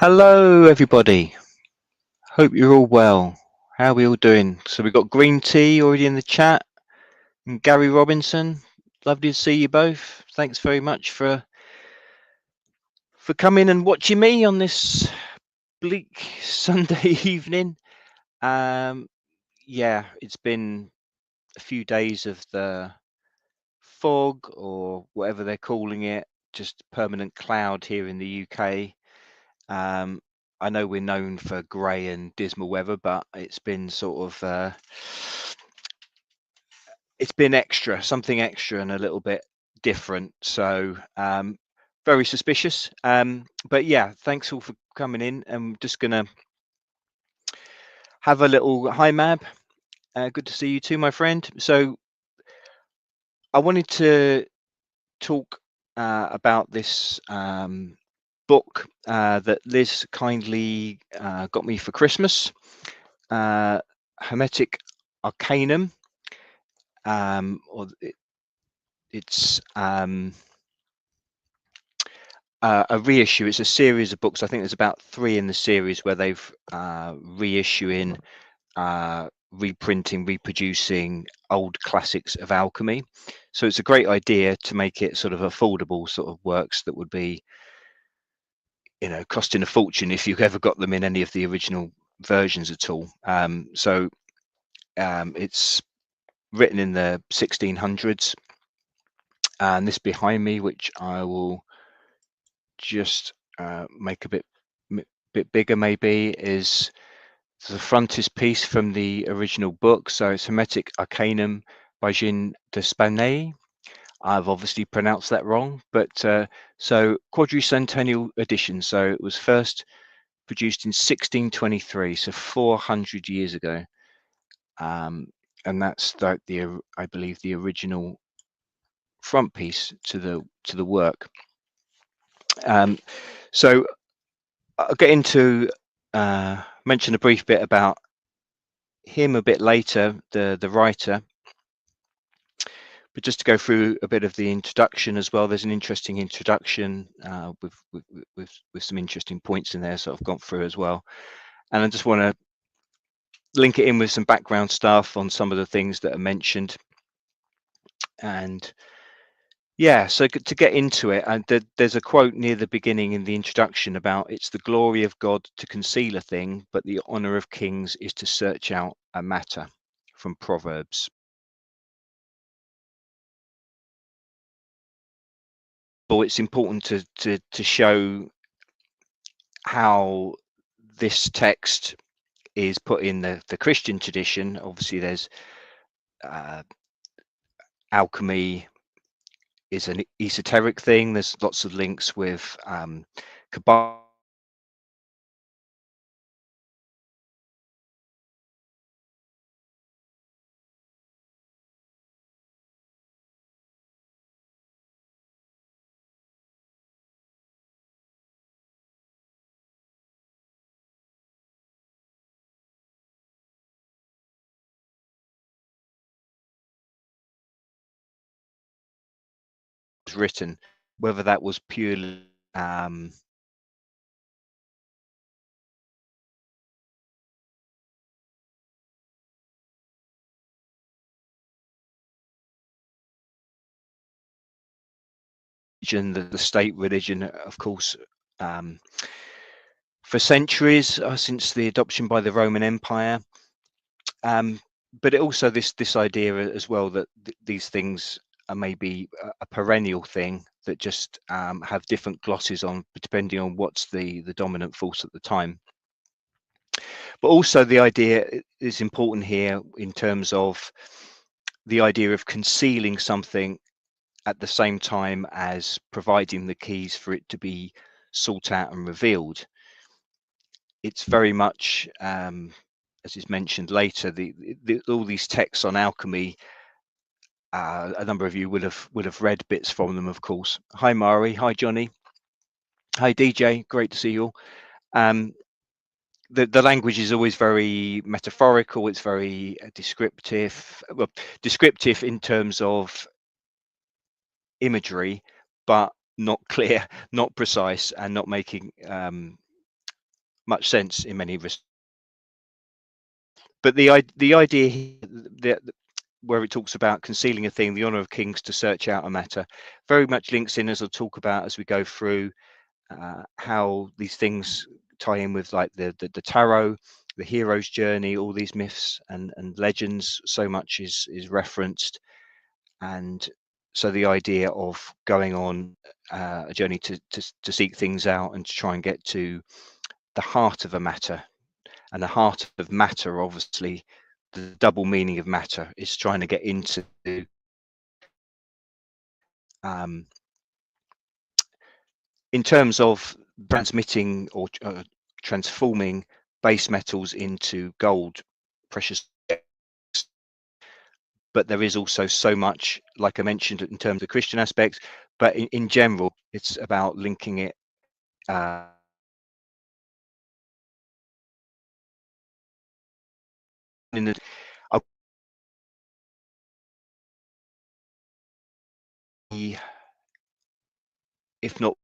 Hello, everybody. Hope you're all well. How are we all doing? So we've got Green Tea already in the chat, and Gary Robinson. Lovely to see you both. Thanks very much for coming and watching me on this bleak Sunday evening. Yeah, it's been a few days of the fog or whatever they're calling it, just permanent cloud here in the UK. I know we're known for grey and dismal weather, but it's been sort of it's been something extra and a little bit different. So very suspicious. But yeah, thanks all for coming in. I'm just gonna have a little hi, Mab. Good to see you too, my friend. So I wanted to talk about this book that Liz kindly got me for Christmas, Hermetic Arcanum, it's a reissue. It's a series of books. I think there's about 3 in the series where they've reissuing, reprinting, reproducing old classics of alchemy. So it's a great idea to make it sort of affordable sort of works that would be, costing a fortune if you've ever got them in any of the original versions at all. It's written in the 1600s, and this behind me, which I will just make a bit bigger maybe, is the frontispiece from the original book. So it's Hermetic Arcanum by Jean de Spanay. I've obviously pronounced that wrong, but so quadricentennial edition. So it was first produced in 1623, so 400 years ago, and that's like I believe the original front piece to the work. So I'll get into mention a brief bit about him a bit later, the writer, but just to go through a bit of the introduction as well. There's an interesting introduction with some interesting points in there, so I've gone through as well, and I just want to link it in with some background stuff on some of the things that are mentioned. And yeah, so to get into it, and there's a quote near the beginning in the introduction about it's the glory of God to conceal a thing, but the honor of kings is to search out a matter, from Proverbs. But it's important to show how this text is put in the Christian tradition. Obviously, there's alchemy is an esoteric thing. There's lots of links with Kabbalah. Written, whether that was purely the state religion, of course, for centuries, since the adoption by the Roman Empire. But it also this idea as well that these things are maybe a perennial thing that just have different glosses on depending on what's the dominant force at the time. But also the idea is important here in terms of the idea of concealing something at the same time as providing the keys for it to be sought out and revealed. It's very much, as is mentioned later, all these texts on alchemy. A number of you would have read bits from them, of course. Hi Mari, hi Johnny, hi DJ, great to see you all. The language is always very metaphorical. It's very descriptive. Well, descriptive in terms of imagery, but not clear, not precise, and not making much sense in many respects. But the idea here, where it talks about concealing a thing, the honour of kings to search out a matter, very much links in, as I'll talk about as we go through, how these things tie in with like the tarot, the hero's journey, all these myths and legends. So much is referenced, and so the idea of going on a journey to seek things out and to try and get to the heart of a matter. And the heart of matter, obviously, the double meaning of matter is trying to get into in terms of transmitting or transforming base metals into gold, precious. But there is also so much, like I mentioned, in terms of Christian aspects, but in general, it's about linking it. In the, if not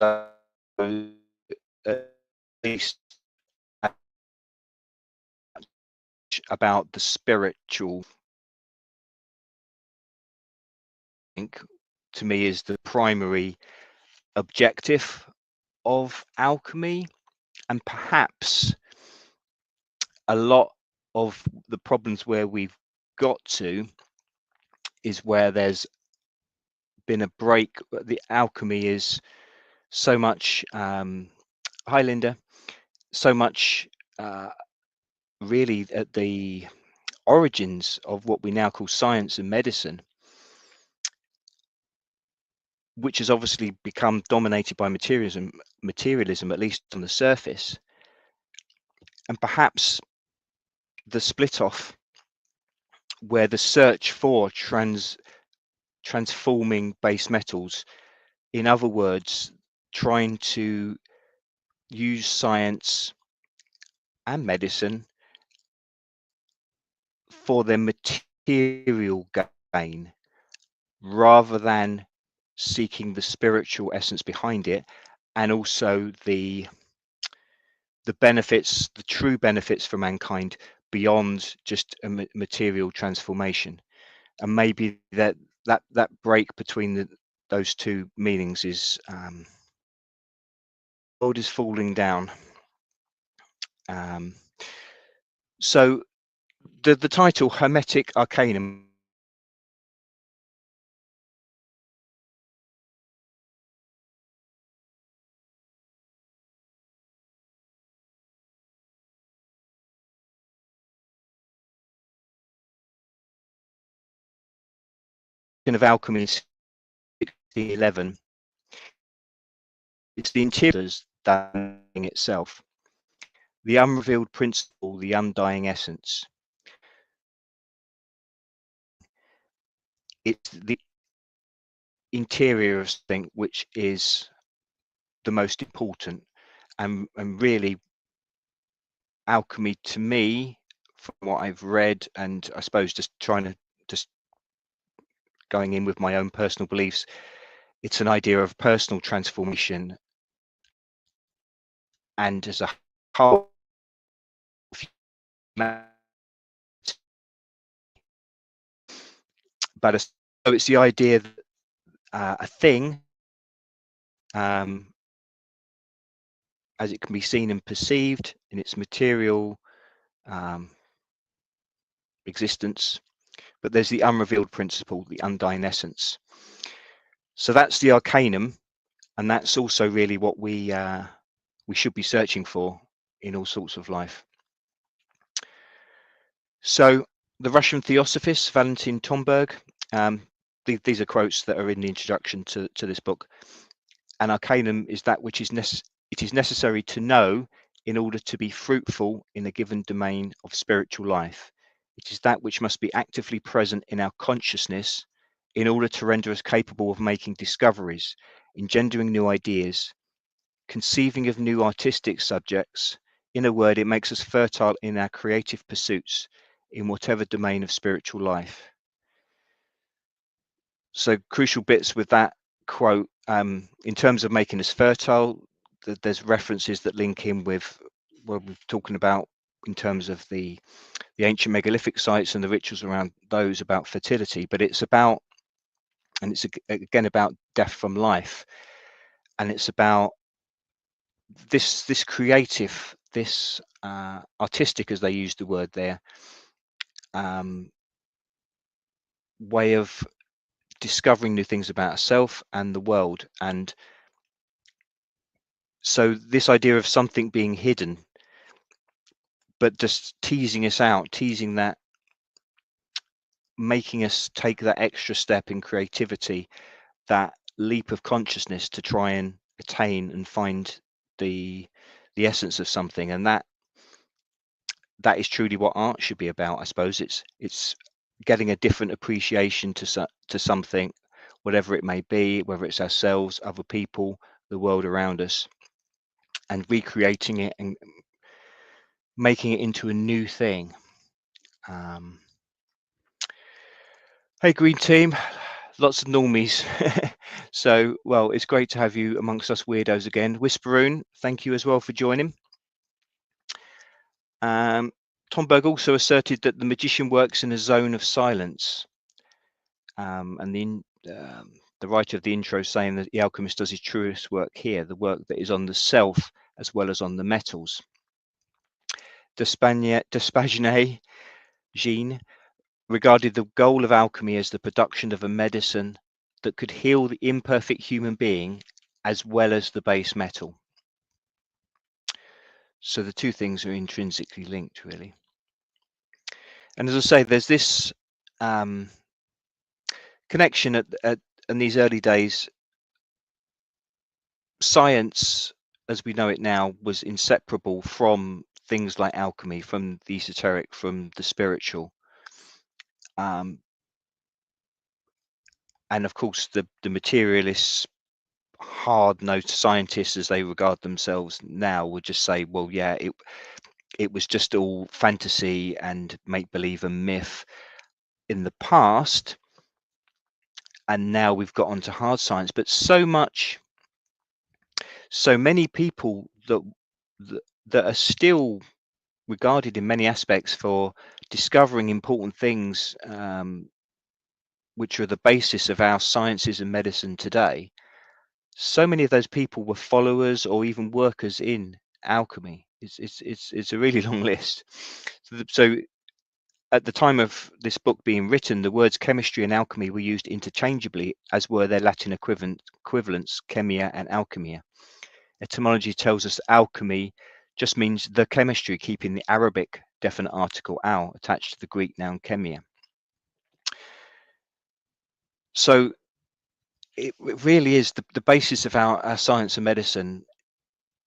at least about the spiritual, I think, to me, is the primary objective of alchemy. And perhaps a lot of the problems where we've got to is where there's been a break. The alchemy is so much, hi Linda, so much really at the origins of what we now call science and medicine, which has obviously become dominated by materialism, at least on the surface. And perhaps the split off where the search for transforming base metals, in other words, trying to use science and medicine for their material gain rather than seeking the spiritual essence behind it, and also the benefits, the true benefits for mankind beyond just a material transformation. And maybe that break between those two meanings is world is falling down. So the title Hermetic Arcanum of alchemy is 1611. It's the interiors that itself, the unrevealed principle, the undying essence. It's the interior of something which is the most important, and really alchemy to me, from what I've read, and I suppose just trying to going in with my own personal beliefs, it's an idea of personal transformation, and as a whole, but so it's the idea that a thing, as it can be seen and perceived in its material existence, but there's the unrevealed principle, the undying essence. So that's the arcanum, and that's also really what we should be searching for in all sorts of life. So the Russian theosophist Valentin Tomberg, these are quotes that are in the introduction to this book. An arcanum is that which is it is necessary to know in order to be fruitful in a given domain of spiritual life. It is that which must be actively present in our consciousness in order to render us capable of making discoveries, engendering new ideas, conceiving of new artistic subjects. In a word, it makes us fertile in our creative pursuits in whatever domain of spiritual life. So crucial bits with that quote, in terms of making us fertile, there's references that link in with what we're talking about in terms of the ancient megalithic sites and the rituals around those about fertility, but it's about, and it's again about death from life, and it's about this creative, this artistic, as they use the word there, way of discovering new things about ourselves and the world. And so this idea of something being hidden, but just teasing us out, teasing that, making us take that extra step in creativity, that leap of consciousness to try and attain and find the essence of something. And that is truly what art should be about, I suppose. It's getting a different appreciation to something, whatever it may be, whether it's ourselves, other people, the world around us, and recreating it and making it into a new thing. Hey, Green Team, lots of normies. So, well, it's great to have you amongst us weirdos again. Whisperoon, thank you as well for joining. Tom Berg also asserted that the magician works in a zone of silence. And the writer of the intro saying that the alchemist does his truest work here, the work that is on the self as well as on the metals. Despaginet Jean regarded the goal of alchemy as the production of a medicine that could heal the imperfect human being as well as the base metal. So the two things are intrinsically linked, really. And as I say, there's this connection in these early days. Science, as we know it now, was inseparable from things like alchemy, from the esoteric, from the spiritual. And of course, the materialists, hard-nosed scientists, as they regard themselves now, would just say, well, yeah, it was just all fantasy and make-believe and myth in the past, and now we've got onto hard science. But so many people that are still regarded in many aspects for discovering important things, which are the basis of our sciences and medicine today. So many of those people were followers or even workers in alchemy. It's a really long list. So at the time of this book being written, the words chemistry and alchemy were used interchangeably, as were their Latin equivalents, chemia and alchemia. Etymology tells us alchemy just means the chemistry, keeping the Arabic definite article al attached to the Greek noun chemia. So it really is the basis of our science and medicine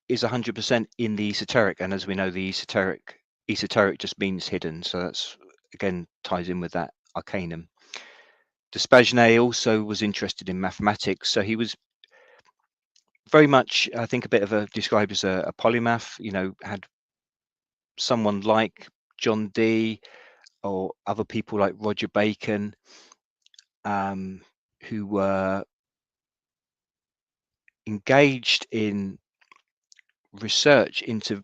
is 100% in the esoteric. And as we know, the esoteric just means hidden. So that's, again, ties in with that arcanum. Despaginet also was interested in mathematics. So he was very much, I think, a bit of described as a polymath, had someone like John Dee or other people like Roger Bacon, who were engaged in research into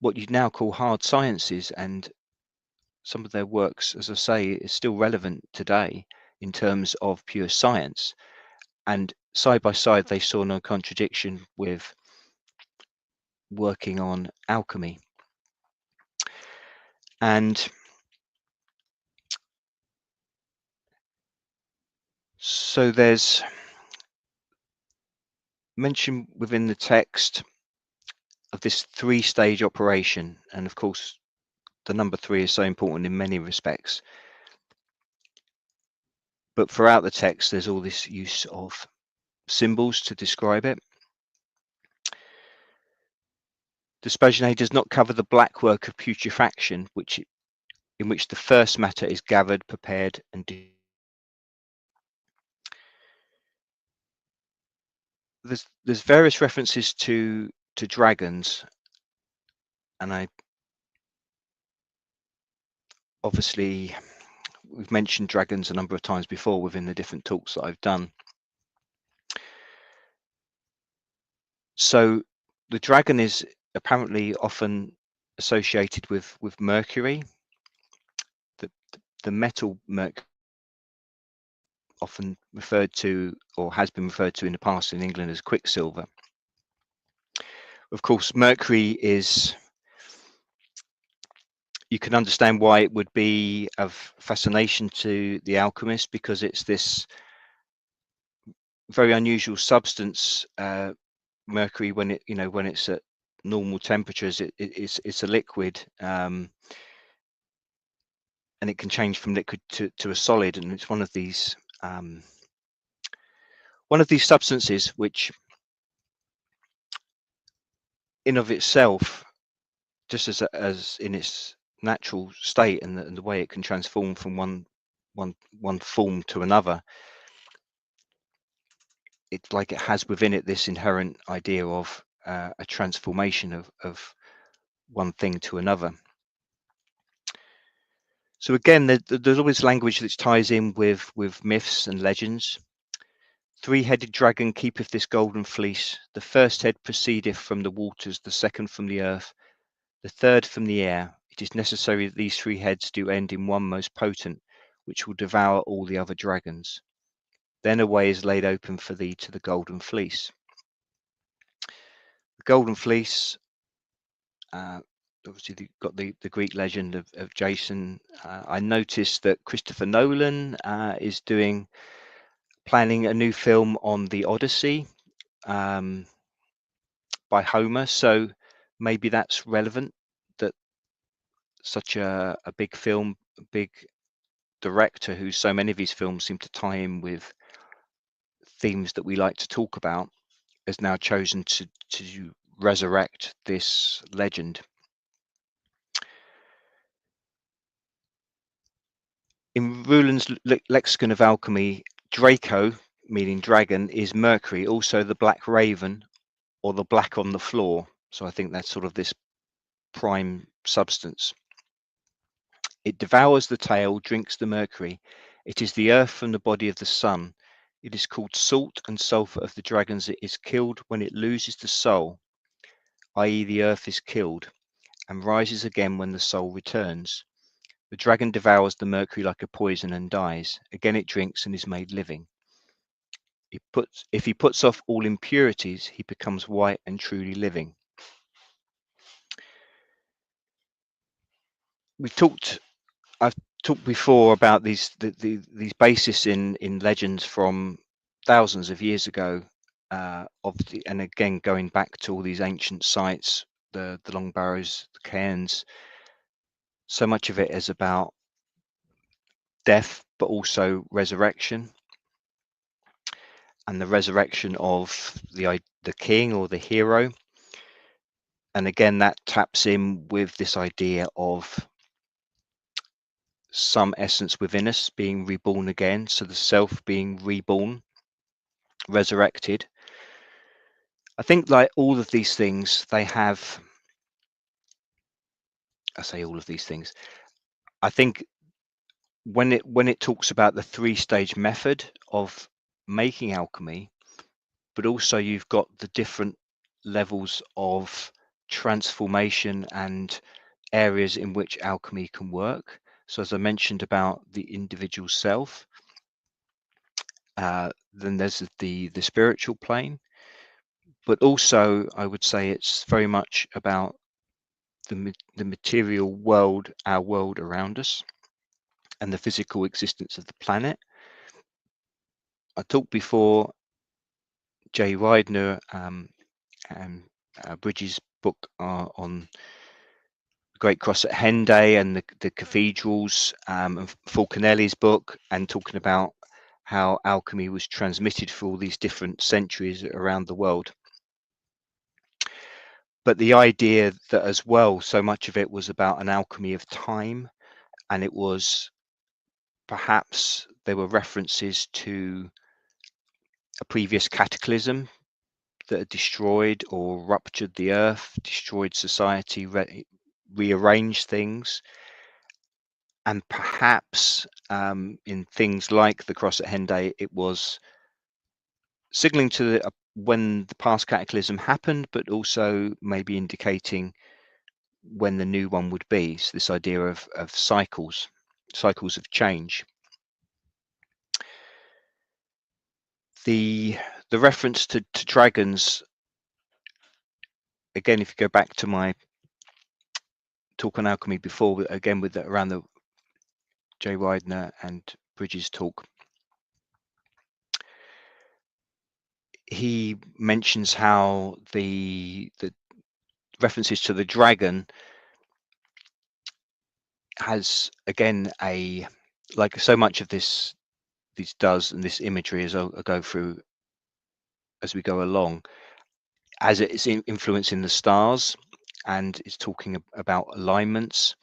what you'd now call hard sciences, and some of their works, as I say, is still relevant today in terms of pure science. And side by side, they saw no contradiction with working on alchemy. And so there's mention within the text of this 3-stage operation. And of course, the number 3 is so important in many respects. But throughout the text, there's all this use of symbols to describe it. Despaginet does not cover the black work of putrefaction, in which the first matter is gathered, prepared, and there's various references to dragons, and obviously we've mentioned dragons a number of times before within the different talks that I've done. So the dragon is apparently often associated with Mercury. The metal Mercury, often referred to, or has been referred to in the past in England, as Quicksilver. Of course, Mercury is, you can understand why it would be of fascination to the alchemist, because it's this very unusual substance, mercury, when it, when it's at normal temperatures, it's a liquid, and it can change from liquid to a solid, and it's one of these substances which in of itself, just as in its natural state, and the way it can transform from one form to another, it's like it has within it this inherent idea of a transformation of one thing to another. So again, there's always language that ties in with myths and legends. Three-headed dragon keepeth this golden fleece. The first head proceedeth from the waters, the second from the earth, the third from the air. It is necessary that these three heads do end in one most potent, which will devour all the other dragons. Then a way is laid open for thee to the golden fleece. The golden fleece, obviously you've got the Greek legend of Jason. I noticed that Christopher Nolan is planning a new film on the Odyssey, by Homer, so maybe that's relevant, that such a big film, a big director, who so many of his films seem to tie in with themes that we like to talk about, has now chosen to resurrect this legend. In Ruland's Lexicon of Alchemy, Draco, meaning dragon, is Mercury, also the black raven or the black on the floor. So I think that's sort of this prime substance. It devours the tail, drinks the mercury. It is the earth from the body of the sun. It is called salt and sulfur of the dragons. It is killed when it loses the soul, i.e. the earth is killed, and rises again when the soul returns. The dragon devours the mercury like a poison and dies. Again it drinks and is made living. If he puts off all impurities, he becomes white and truly living. I've talked before about these bases in legends from thousands of years ago, and again going back to all these ancient sites, the long barrows, the cairns. So much of it is about death, but also resurrection, and the resurrection of the king or the hero. And again, that taps in with this idea of some essence within us being reborn again, so the self being reborn, resurrected. I think, like all of these things, I say all of these things, I think when it talks about the three-stage method of making alchemy, but also you've got the different levels of transformation and areas in which alchemy can work. So as I mentioned about the individual self, then there's the spiritual plane, but also I would say it's very much about the material world, our world around us, and the physical existence of the planet. I talked before Jay Widener and Bridges' book on Great Cross at Henday and the cathedrals, and Fulcanelli's book, and talking about how alchemy was transmitted for all these different centuries around the world. But the idea that as well, so much of it was about an alchemy of time, and it was perhaps there were references to a previous cataclysm that had destroyed or ruptured the earth, destroyed society, rearranged things. And perhaps in things like the cross at Henday, it was signaling to when the past cataclysm happened, but also maybe indicating when the new one would be. So this idea of cycles of change. The reference to dragons, again, if you go back to my talk on alchemy before, again with around the Jay Widener and Bridges talk, he mentions how the references to the dragon has, again, a, like so much of this does, and this imagery, as I'll go through as we go along, as it's influencing the stars, and it's talking about alignments,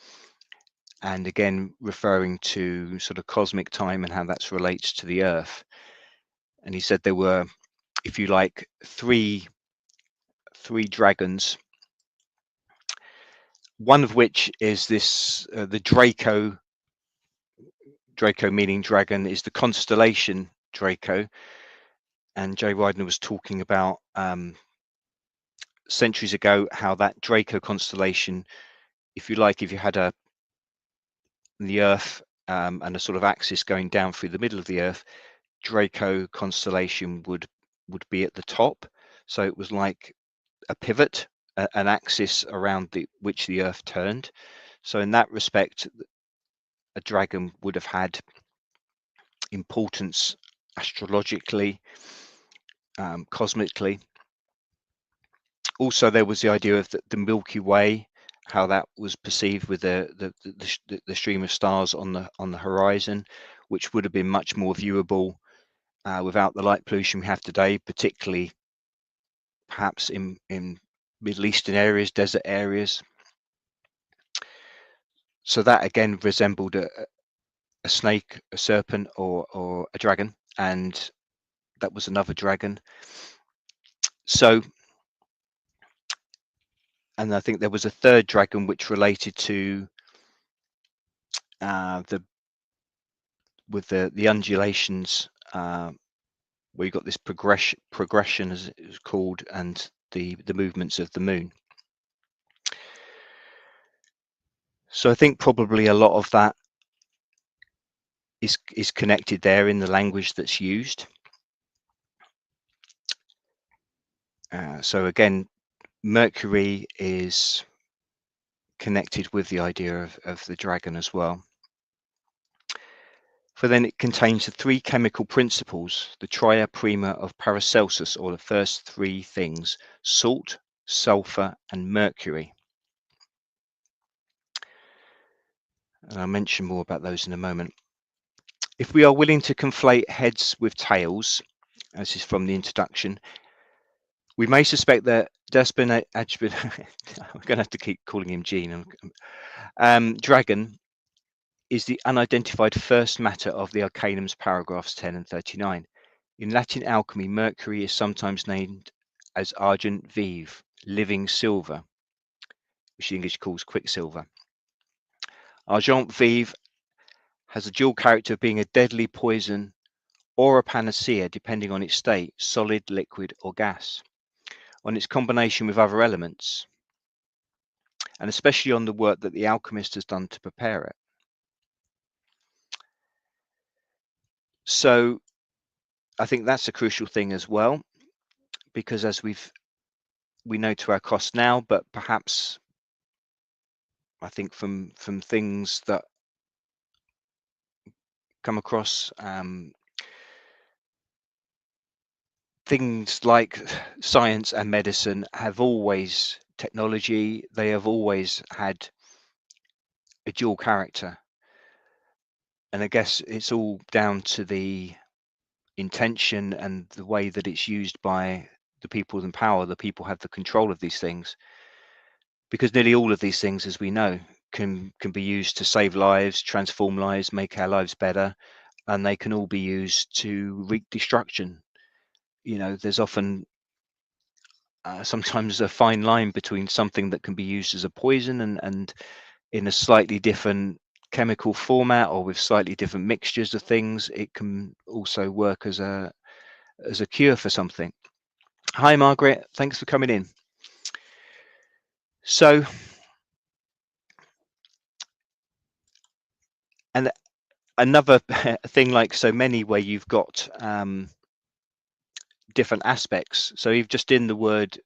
and again referring to sort of cosmic time and how that relates to the earth. And he said there were, if you like, three dragons, one of which is this the Draco meaning dragon, is the constellation Draco. And Jay Widener was talking about centuries ago how that Draco constellation, if you like, if you had the earth and a sort of axis going down through the middle of the earth, Draco constellation would be at the top. So it was like a pivot, an axis around which the earth turned. So in that respect, a dragon would have had importance astrologically, cosmically. Also, there was the idea of the Milky Way, how that was perceived with the stream of stars on the horizon, which would have been much more viewable without the light pollution we have today, particularly perhaps in Middle Eastern areas, desert areas. So that again resembled a snake, a serpent, or a dragon, and that was another dragon. So, and I think there was a third dragon which related to the undulations, where you got this progression as it was called, and the movements of the moon. So I think probably a lot of that is connected there in the language that's used. So again, Mercury is connected with the idea of the dragon as well. For then it contains the three chemical principles, the tria prima of Paracelsus, or the first three things: salt, sulfur, and mercury. And I'll mention more about those in a moment. If we are willing to conflate heads with tails, as is from the introduction, we may suspect that Despin I'm going to have to keep calling him Gene. Dragon is the unidentified first matter of the Arcanum's paragraphs 10 and 39. In Latin alchemy, mercury is sometimes named as argent vive, living silver, which the English calls quicksilver. Argent vive has a dual character of being a deadly poison or a panacea, depending on its state, solid, liquid, or gas, on its combination with other elements, and especially on the work that the alchemist has done to prepare it. So I think that's a crucial thing as well, because as we know to our cost now, but perhaps I think from things that come across, things like science and medicine have always, technology, they have always had a dual character. And I guess it's all down to the intention and the way that it's used by the people in power. The people have the control of these things, because nearly all of these things, as we know, can be used to save lives, transform lives, make our lives better, and they can all be used to wreak destruction. You know, there's often sometimes a fine line between something that can be used as a poison and in a slightly different chemical format or with slightly different mixtures of things, it can also work as a cure for something. Hi, Margaret. Thanks for coming in. So, and another thing, like so many, where you've got different aspects. So, you've just in the word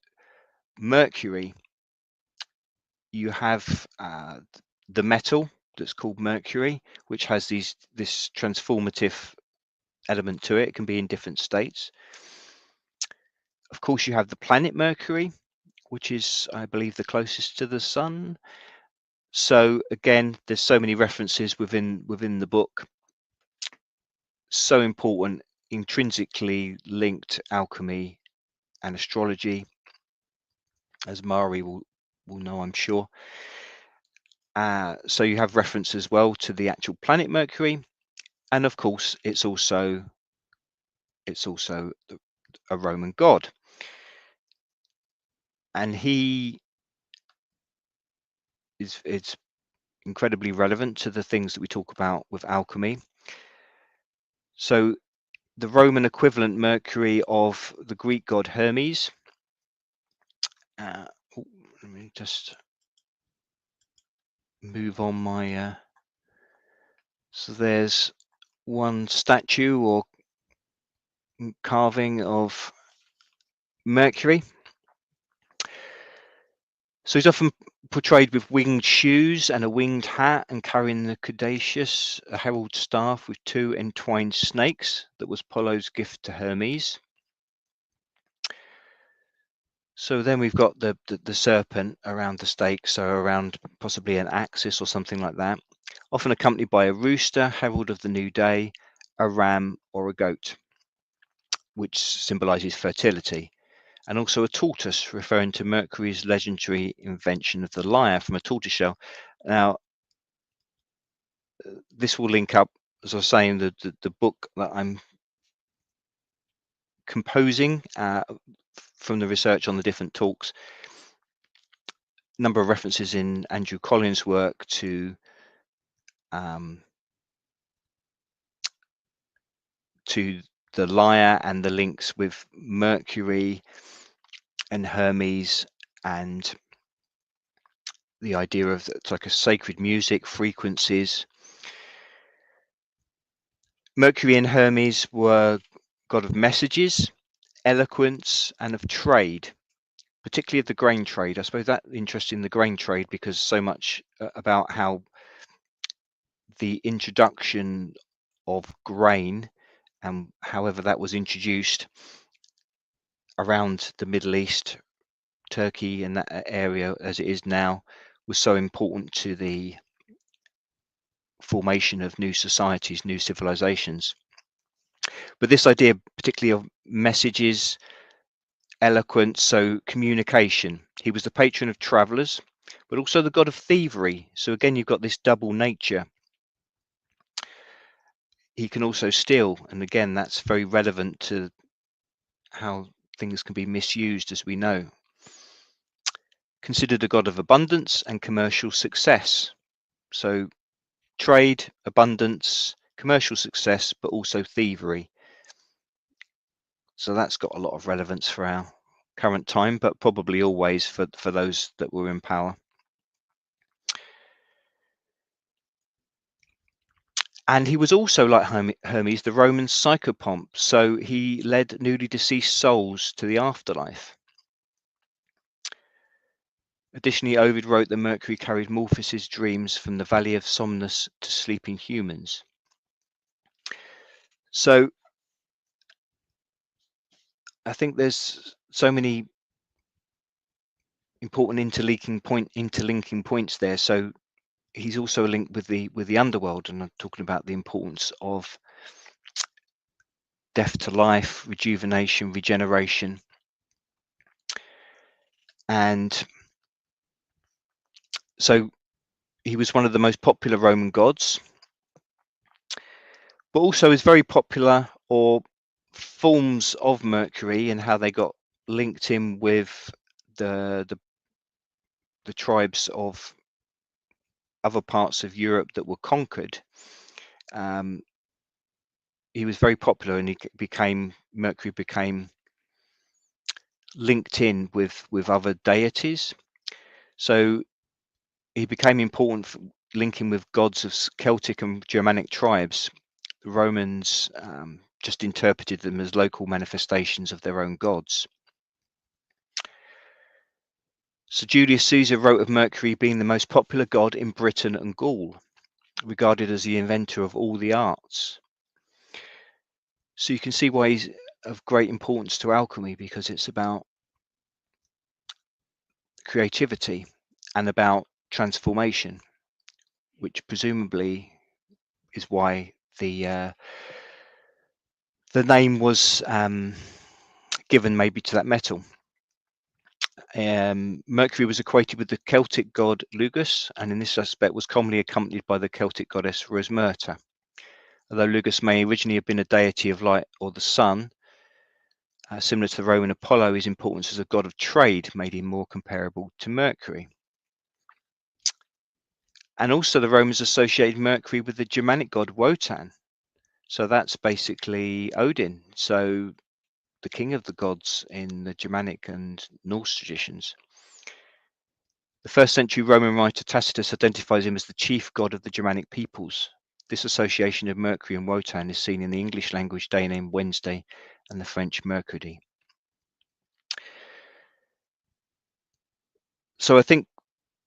Mercury, you have the metal that's called mercury, which has this transformative element to it. It can be in different states. Of course, you have the planet Mercury, which is, I believe, the closest to the sun. So again, there's so many references within the book. So important, intrinsically linked alchemy and astrology, as Mari will know, I'm sure. So you have reference as well to the actual planet Mercury, and of course, it's also a Roman god, and he is it's incredibly relevant to the things that we talk about with alchemy. So the Roman equivalent Mercury of the Greek god Hermes. Let me just move on my. So there's one statue or carving of Mercury. So he's often portrayed with winged shoes and a winged hat and carrying the caduceus, a herald staff with two entwined snakes that was Apollo's gift to Hermes. So then we've got the serpent around the stake, so around possibly an axis or something like that, often accompanied by a rooster, herald of the new day, a ram or a goat, which symbolizes fertility, and also a tortoise, referring to Mercury's legendary invention of the lyre from a tortoiseshell. Now, this will link up, as I was saying, the book that I'm composing from the research on the different talks. Number of references in Andrew Collins' work to the lyre and the links with Mercury and Hermes, and the idea of it's like a sacred music, frequencies. Mercury and Hermes were god of messages, eloquence, and of trade, particularly of the grain trade. I suppose that interesting, the grain trade, because so much about how the introduction of grain and however that was introduced around the Middle East, Turkey and that area as it is now, was so important to the formation of new societies, new civilizations. But this idea particularly of messages, eloquence, so communication. He was the patron of travelers, but also the god of thievery. So again, you've got this double nature. He can also steal, and again, that's very relevant to how things can be misused, as we know. Considered a god of abundance and commercial success. So trade, abundance, commercial success, but also thievery. So that's got a lot of relevance for our current time, but probably always for those that were in power. And he was also, like Hermes, the Roman psychopomp. So he led newly deceased souls to the afterlife. Additionally, Ovid wrote that Mercury carried Morpheus's dreams from the Valley of Somnus to sleeping humans. So I think there's so many important interlinking points there. So he's also linked with the underworld, and I'm talking about the importance of death to life, rejuvenation, regeneration, and so he was one of the most popular Roman gods, but also is very popular, or forms of Mercury and how they got linked in with the tribes of other parts of Europe that were conquered. He was very popular, and Mercury became linked in with other deities. So he became important for linking with gods of Celtic and Germanic tribes. The Romans just interpreted them as local manifestations of their own gods. So Julius Caesar wrote of Mercury being the most popular god in Britain and Gaul, regarded as the inventor of all the arts. So you can see why he's of great importance to alchemy, because it's about creativity and about transformation, which presumably is why the name was given maybe to that metal. Mercury was equated with the Celtic god Lugus, and in this aspect was commonly accompanied by the Celtic goddess Rosmerta. Although Lugus may originally have been a deity of light or the sun, similar to the Roman Apollo, his importance as a god of trade made him more comparable to Mercury. And also the Romans associated Mercury with the Germanic god Wotan. So that's basically Odin, so the king of the gods in the Germanic and Norse traditions. The 1st century Roman writer Tacitus identifies him as the chief god of the Germanic peoples. This association of Mercury and Wotan is seen in the English language day name Wednesday and the French Mercredi. So I think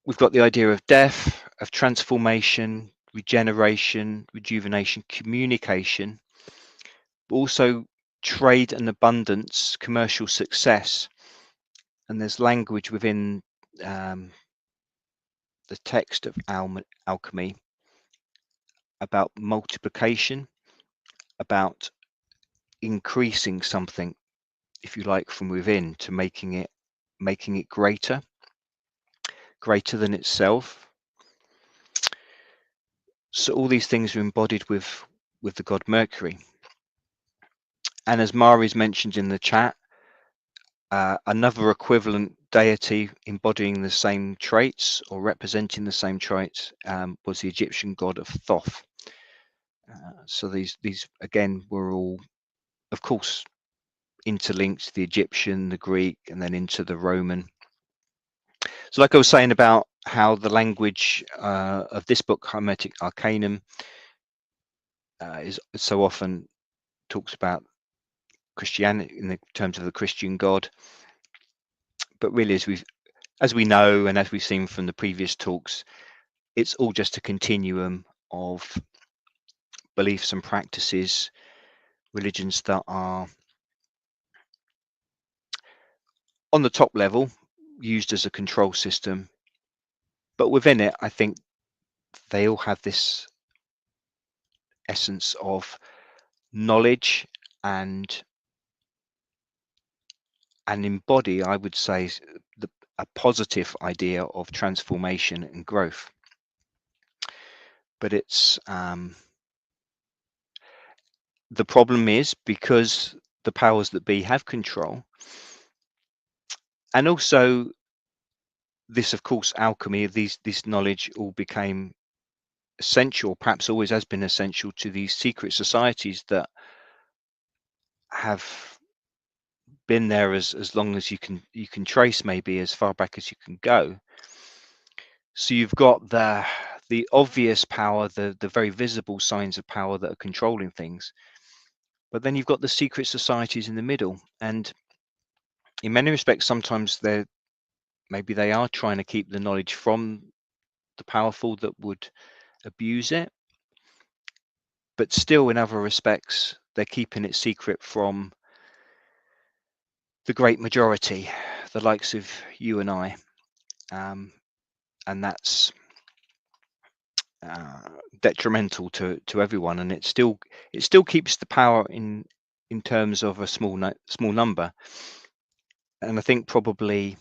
we've got the idea of death, of transformation, regeneration, rejuvenation, communication, but also trade and abundance, commercial success. And there's language within the text of alchemy about multiplication, about increasing something, if you like, from within to making it greater than itself. So all these things are embodied with the god Mercury. And as Mari's mentioned in the chat, another equivalent deity embodying the same traits or representing the same traits was the Egyptian god of Thoth. So these again were all, of course, interlinked, the Egyptian, the Greek, and then into the Roman. So like I was saying about how the language of this book, Hermetic Arcanum, is so often talks about Christianity in the terms of the Christian God, but really as we know and as we've seen from the previous talks, it's all just a continuum of beliefs and practices, religions that are on the top level used as a control system, but within it I think they all have this essence of knowledge and embody, I would say, a positive idea of transformation and growth. But it's the problem is, because the powers that be have control, and also this, of course, alchemy, this knowledge all became essential, perhaps always has been essential, to these secret societies that have been there as long as you can trace, maybe as far back as you can go. So you've got the obvious power, the very visible signs of power that are controlling things, but then you've got the secret societies in the middle, and in many respects sometimes maybe they are trying to keep the knowledge from the powerful that would abuse it, but still in other respects they're keeping it secret from the great majority, the likes of you and I, and that's detrimental to everyone, and it still keeps the power in terms of a small number. And I think probably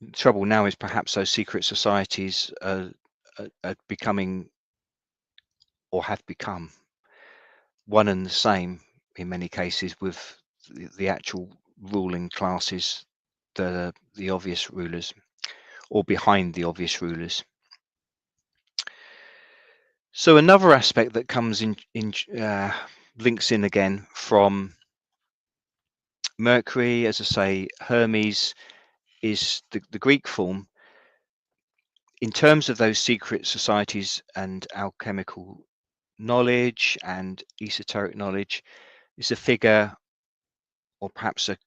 the trouble now is perhaps those secret societies are becoming, or have become, one and the same in many cases with the actual ruling classes, the obvious rulers, or behind the obvious rulers. So another aspect that comes in links in again from Mercury, as I say, Hermes is the Greek form. In terms of those secret societies and alchemical knowledge and esoteric knowledge, is a figure, or perhaps a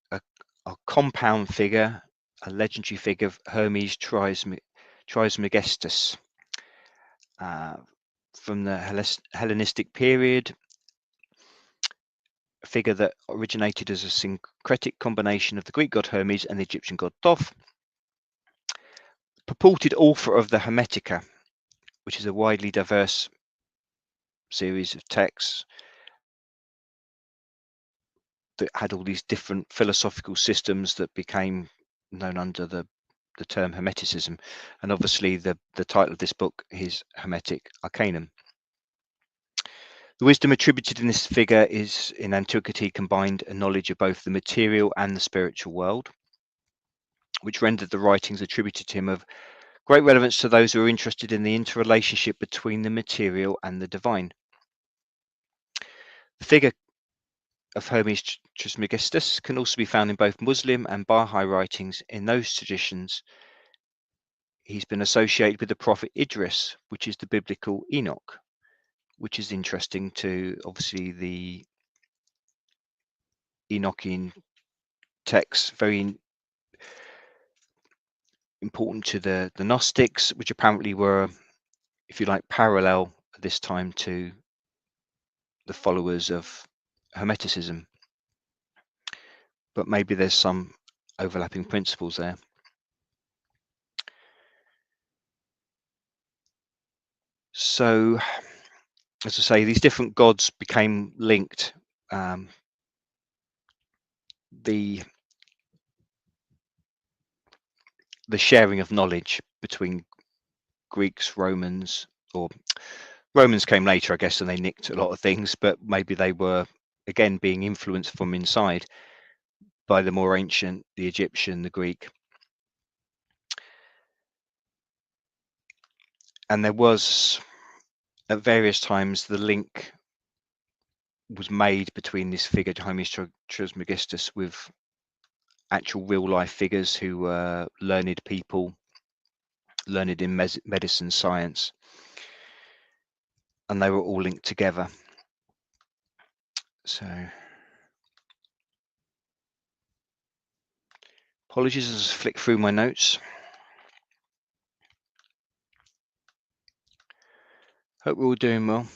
compound figure, a legendary figure of Hermes Trismegistus, from the Hellenistic period, a figure that originated as a syncretic combination of the Greek god Hermes and the Egyptian god Thoth, purported author of the Hermetica, which is a widely diverse series of texts that had all these different philosophical systems that became known under the term Hermeticism. And obviously the title of this book is Hermetic Arcanum. The wisdom attributed in this figure is, in antiquity, combined a knowledge of both the material and the spiritual world, which rendered the writings attributed to him of great relevance to those who are interested in the interrelationship between the material and the divine. The figure of Hermes Trismegistus can also be found in both Muslim and Baha'i writings. In those traditions, he's been associated with the prophet Idris, which is the biblical Enoch, which is interesting to obviously the Enochian texts, very important to the Gnostics, which apparently were, if you like, parallel at this time to the followers of Hermeticism. But maybe there's some overlapping principles there. So, as I say, these different gods became linked. The sharing of knowledge between Greeks, Romans, or Romans came later, I guess, and they nicked a lot of things, but maybe they were, again, being influenced from inside by the more ancient, the Egyptian, the Greek. And there was, at various times, the link was made between this figure, Hermes Trismegistus, with actual real-life figures who were learned people, learned in medicine, science, and they were all linked together. So, apologies as I flick through my notes. Hope we're all doing well.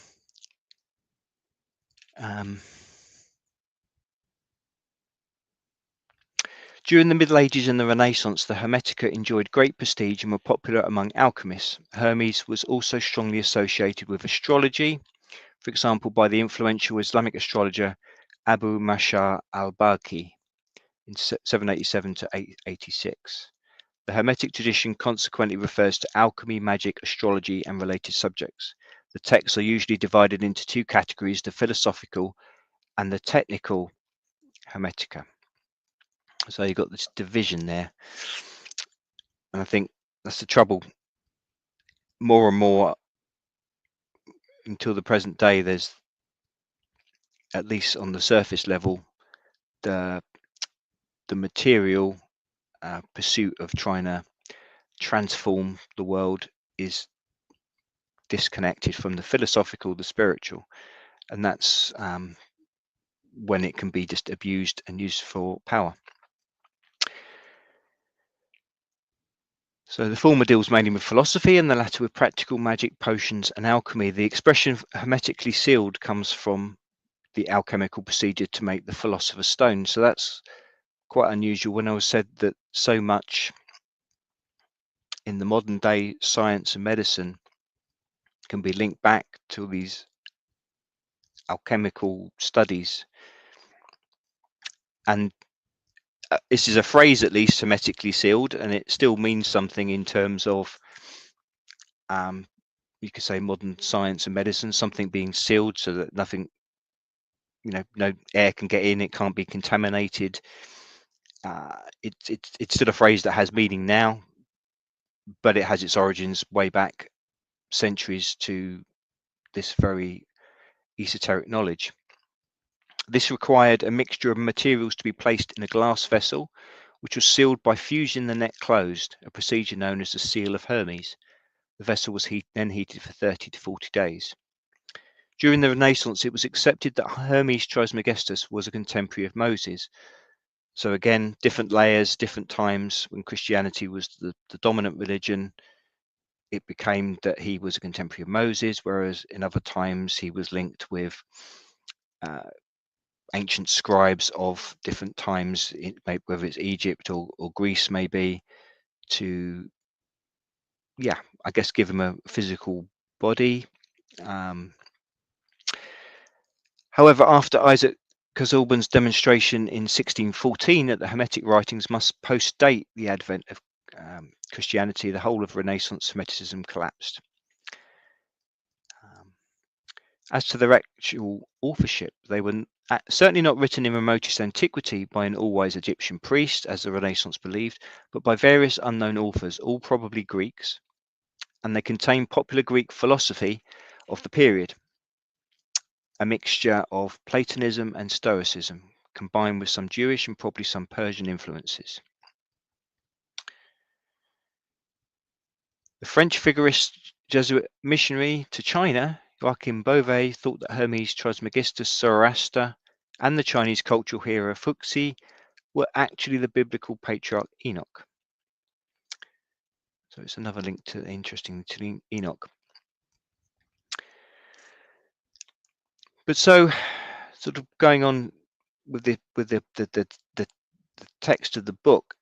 During the Middle Ages and the Renaissance, the Hermetica enjoyed great prestige and were popular among alchemists. Hermes was also strongly associated with astrology, for example, by the influential Islamic astrologer Abu Mashar al-Balkhi in 787 to 886. The Hermetic tradition consequently refers to alchemy, magic, astrology, and related subjects. The texts are usually divided into two categories, the philosophical and the technical Hermetica. So you've got this division there. And I think that's the trouble. More and more, until the present day, there's, at least on the surface level, the material pursuit of trying to transform the world is disconnected from the philosophical, the spiritual, and that's when it can be just abused and used for power. So the former deals mainly with philosophy and the latter with practical magic, potions, and alchemy. The expression hermetically sealed comes from the alchemical procedure to make the philosopher's stone. So that's quite unusual. When I was said that so much in the modern day science and medicine can be linked back to these alchemical studies, and this is a phrase, at least, hermetically sealed, and it still means something in terms of you could say modern science and medicine, something being sealed so that nothing, no air can get in, it can't be contaminated. It's still a phrase that has meaning now, but it has its origins way back centuries to this very esoteric knowledge. This required a mixture of materials to be placed in a glass vessel, which was sealed by fusing the neck closed, a procedure known as the seal of Hermes. The vessel was then heated for 30 to 40 days. During the Renaissance, it was accepted that Hermes Trismegistus was a contemporary of Moses. So again, different layers, different times. When Christianity was the dominant religion, it became that he was a contemporary of Moses, whereas in other times he was linked with ancient scribes of different times, whether it's Egypt or Greece, maybe, to, yeah, I guess give him a physical body. However, after Isaac Casaubon's demonstration in 1614 that the Hermetic writings must post-date the advent of Christianity, the whole of Renaissance Hermeticism collapsed. As to their actual authorship, they were certainly not written in remotest antiquity by an all-wise Egyptian priest, as the Renaissance believed, but by various unknown authors, all probably Greeks, and they contain popular Greek philosophy of the period, a mixture of Platonism and Stoicism, combined with some Jewish and probably some Persian influences. The French figurist Jesuit missionary to China, Joachim Beauvais, thought that Hermes Trismegistus, Zoroaster, and the Chinese cultural hero Fuxi were actually the biblical patriarch Enoch. So it's another link to interesting to Enoch. But so, sort of going on with the text of the book,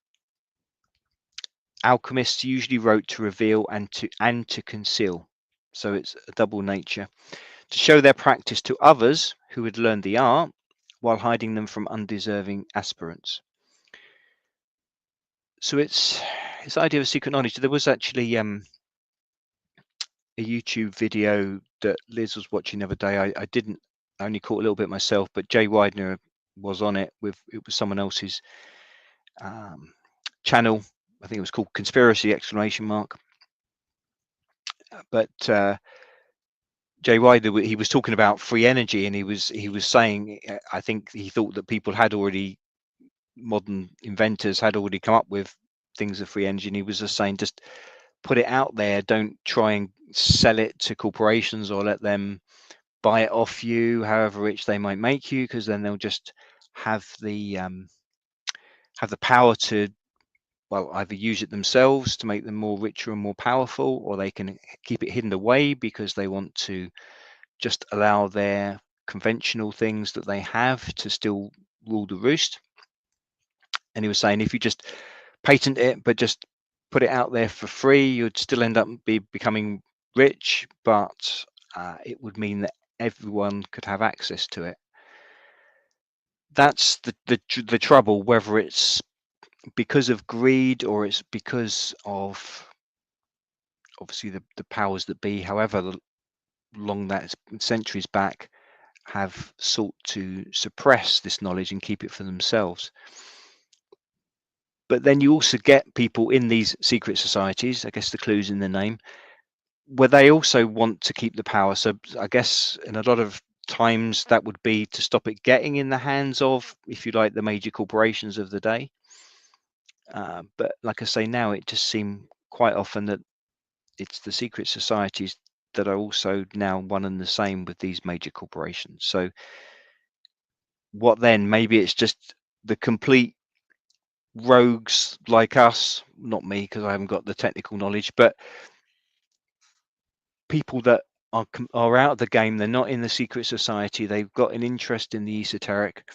alchemists usually wrote to reveal and to conceal. So it's a double nature, to show their practice to others who had learned the art while hiding them from undeserving aspirants. So it's this idea of secret knowledge. There was actually a YouTube video that Liz was watching the other day. I only caught a little bit myself, but Jay Widener was on it with someone else's channel. I think it was called Conspiracy ! But Jay Widener, he was talking about free energy, and he was saying, I think he thought that people had already, modern inventors had already come up with things of free energy, and he was just saying, just put it out there, don't try and sell it to corporations or let them buy it off you, however rich they might make you, because then they'll just have the power to, well, either use it themselves to make them more richer and more powerful, or they can keep it hidden away because they want to just allow their conventional things that they have to still rule the roost. And he was saying, if you just patent it but just put it out there for free, you'd still end up becoming rich, but it would mean that everyone could have access to it. That's the trouble, whether it's because of greed or it's because of obviously the powers that be, however long that centuries back, have sought to suppress this knowledge and keep it for themselves. But then you also get people in these secret societies, I guess the clue's in the name, where they also want to keep the power. So I guess in a lot of times that would be to stop it getting in the hands of, if you like, the major corporations of the day. But like I say, now it just seems quite often that it's the secret societies that are also now one and the same with these major corporations. So what then? Maybe it's just the complete rogues like us, not me because I haven't got the technical knowledge, but people that are out of the game. They're not in the secret society. They've got an interest in the esoteric.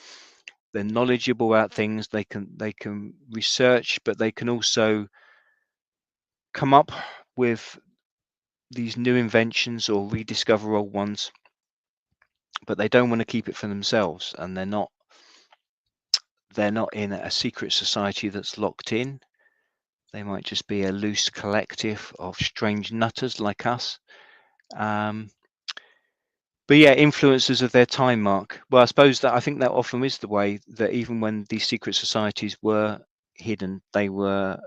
They're knowledgeable about things. They can research, but they can also come up with these new inventions or rediscover old ones, but they don't want to keep it for themselves, and they're not in a secret society that's locked in. They might just be a loose collective of strange nutters like us. But yeah, influencers of their time, Mark. Well, I suppose that I think that often is the way, that even when these secret societies were hidden, they were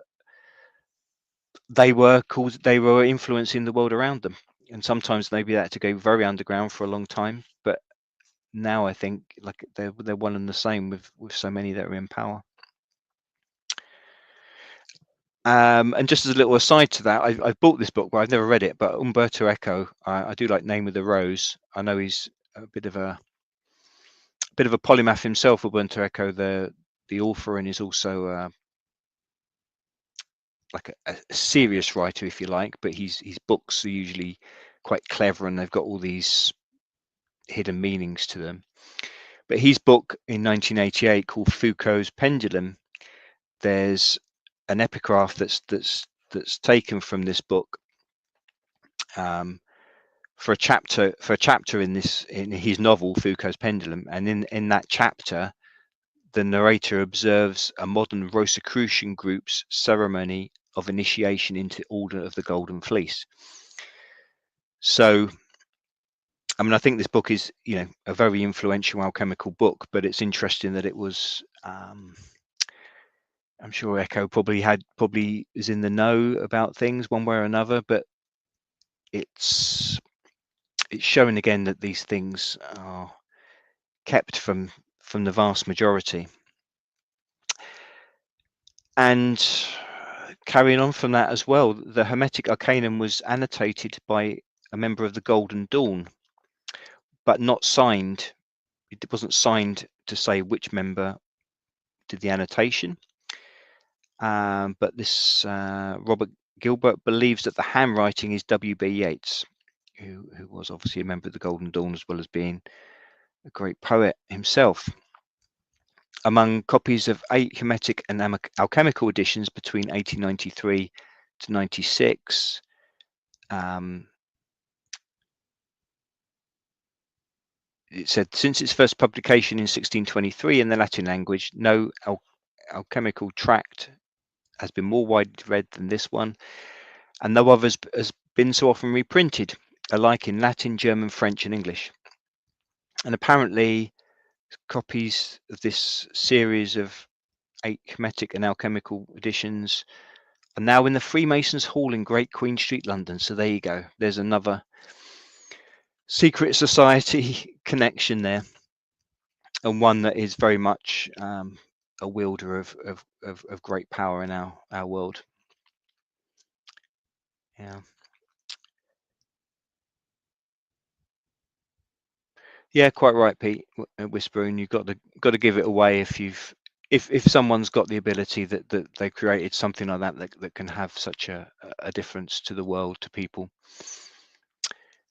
influencing the world around them. And sometimes maybe they had to go very underground for a long time, but now I think like they're one and the same with so many that are in power. And just as a little aside to that, I've bought this book, but I've never read it. But Umberto Eco, I do like Name of the Rose. I know he's a bit of a polymath himself, Umberto Eco, the author, and is also like a serious writer, if you like. But his books are usually quite clever, and they've got all these hidden meanings to them. But his book in 1988 called Foucault's Pendulum, there's an epigraph that's taken from this book for a chapter in his novel Foucault's Pendulum, and in that chapter, the narrator observes a modern Rosicrucian group's ceremony of initiation into Order of the Golden Fleece. So, I mean, I think this book is, a very influential alchemical book, but it's interesting that it was. I'm sure Eco probably is in the know about things one way or another, but it's showing again that these things are kept from the vast majority. And carrying on from that as well, the Hermetic Arcanum was annotated by a member of the Golden Dawn, but not signed. It wasn't signed to say which member did the annotation. But this Robert Gilbert believes that the handwriting is W.B. Yeats, who was obviously a member of the Golden Dawn as well as being a great poet himself. Among copies of 8 Hermetic and alchemical editions between 1893 to 96, it said, since its first publication in 1623 in the Latin language, no alchemical tract has been more widely read than this one, and no other has been so often reprinted, alike in Latin, German, French, and English. And apparently, copies of this series of 8 Hermetic and alchemical editions are now in the Freemasons Hall in Great Queen Street, London. So there you go. There's another secret society connection there, and one that is very much a wielder of great power in our world. Yeah, quite right, Pete. Whispering, you've got to give it away if someone's got the ability that they created something like that can have such a difference to the world, to people.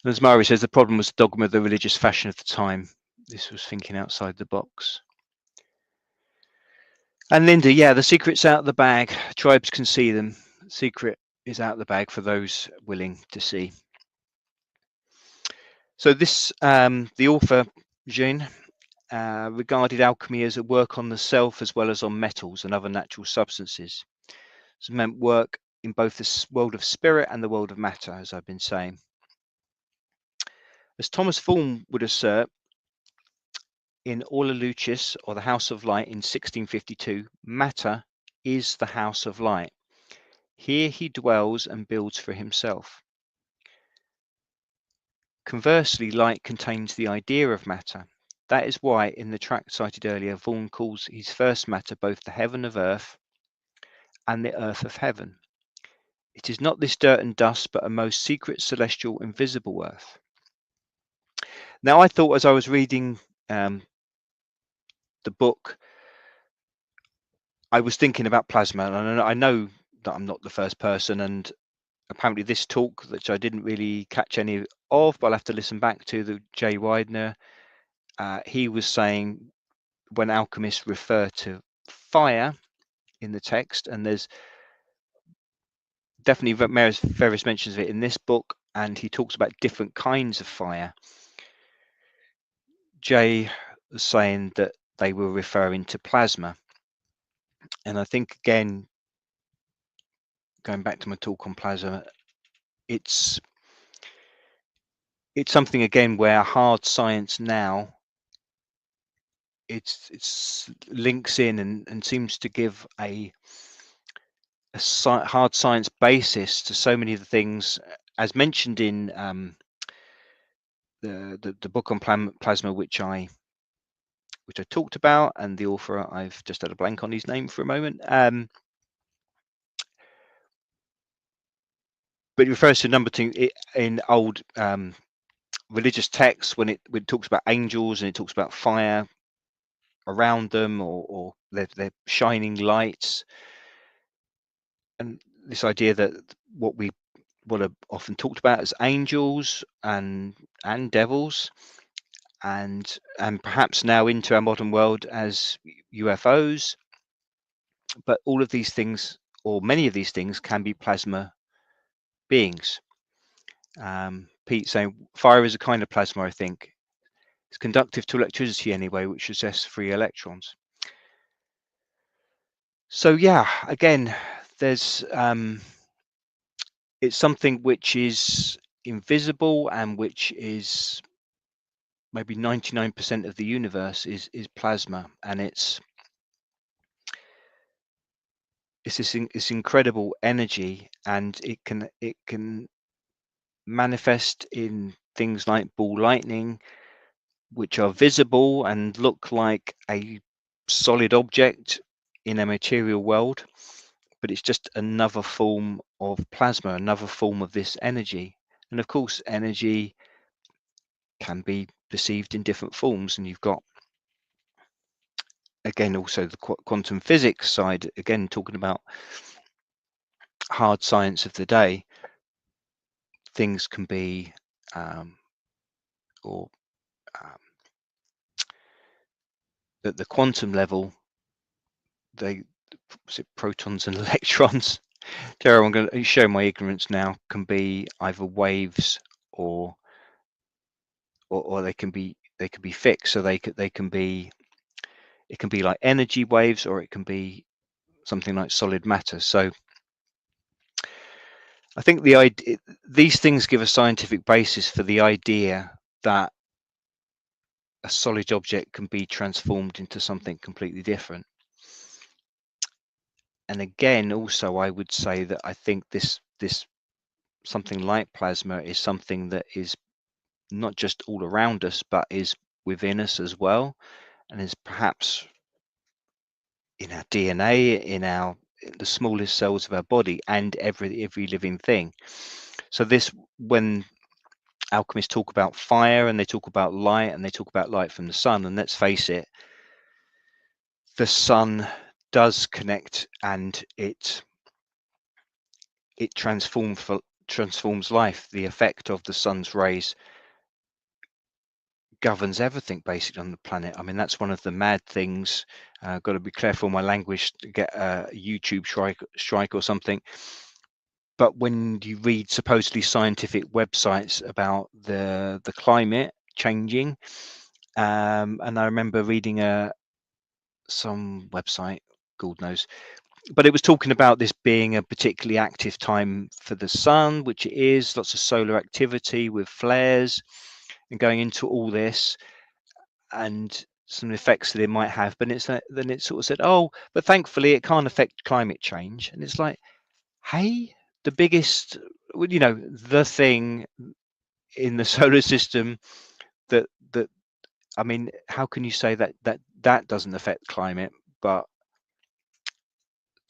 And as Mari says, the problem was the dogma of the religious fashion of the time. This was thinking outside the box. And Linda, yeah, the secret's out of the bag. Tribes can see them. The secret is out of the bag for those willing to see. So this, the author, Jean, regarded alchemy as a work on the self as well as on metals and other natural substances. So it meant work in both the world of spirit and the world of matter, as I've been saying. As Thomas Fulm would assert, in Aula Lucis, or the House of Light in 1652, matter is the house of light. Here he dwells and builds for himself. Conversely, light contains the idea of matter. That is why, in the tract cited earlier, Vaughan calls his first matter both the heaven of earth and the earth of heaven. It is not this dirt and dust, but a most secret, celestial, invisible earth. Now, I thought as I was reading the book, I was thinking about plasma, and I know that I'm not the first person, and apparently this talk, which I didn't really catch any of, but I'll have to listen back to, the Jay Widener, he was saying when alchemists refer to fire in the text, and there's definitely various mentions of it in this book, and he talks about different kinds of fire. Jay was saying that they were referring to plasma. And I think, again, going back to my talk on plasma, it's something, again, where hard science now, it's links in and seems to give a hard science basis to so many of the things, as mentioned in the book on plasma, which I talked about, and the author, I've just had a blank on his name for a moment. But it refers to a number of things in old religious texts when it talks about angels and it talks about fire around them, or they're shining lights, and this idea that what are often talked about as angels and devils, and perhaps now into our modern world as UFOs. But all of these things, or many of these things, can be plasma beings. Pete saying fire is a kind of plasma, I think. It's conductive to electricity anyway, which possess free electrons. So yeah, again, there's it's something which is invisible and which is maybe 99% of the universe is plasma, and it's this incredible energy, and it can manifest in things like ball lightning, which are visible and look like a solid object in a material world, but it's just another form of plasma, another form of this energy. And of course, energy can be perceived in different forms, and you've got, again, also the quantum physics side, again talking about hard science of the day. Things can be or at the quantum level, protons and electrons, Tara, I'm going to show my ignorance now, can be either waves or they can be fixed. So they can be, it can be like energy waves, or it can be something like solid matter. So I think these things give a scientific basis for the idea that a solid object can be transformed into something completely different. And again, also, I would say that I think this something like plasma is something that is not just all around us, but is within us as well, and is perhaps in our DNA, in the smallest cells of our body, and every living thing. So this, when alchemists talk about fire and they talk about light and they talk about light from the sun, and let's face it, the sun does connect, and it transforms life. The effect of the sun's rays governs everything basically on the planet. I mean, that's one of the mad things. Got to be careful my language to get a YouTube strike or something. But when you read supposedly scientific websites about the climate changing, and I remember reading some website, God knows, but it was talking about this being a particularly active time for the sun, which it is, lots of solar activity with flares and going into all this, and some effects that it might have. But then it sort of said, oh, but thankfully it can't affect climate change. And it's like, hey, the biggest, the thing in the solar system that I mean, how can you say that doesn't affect climate, but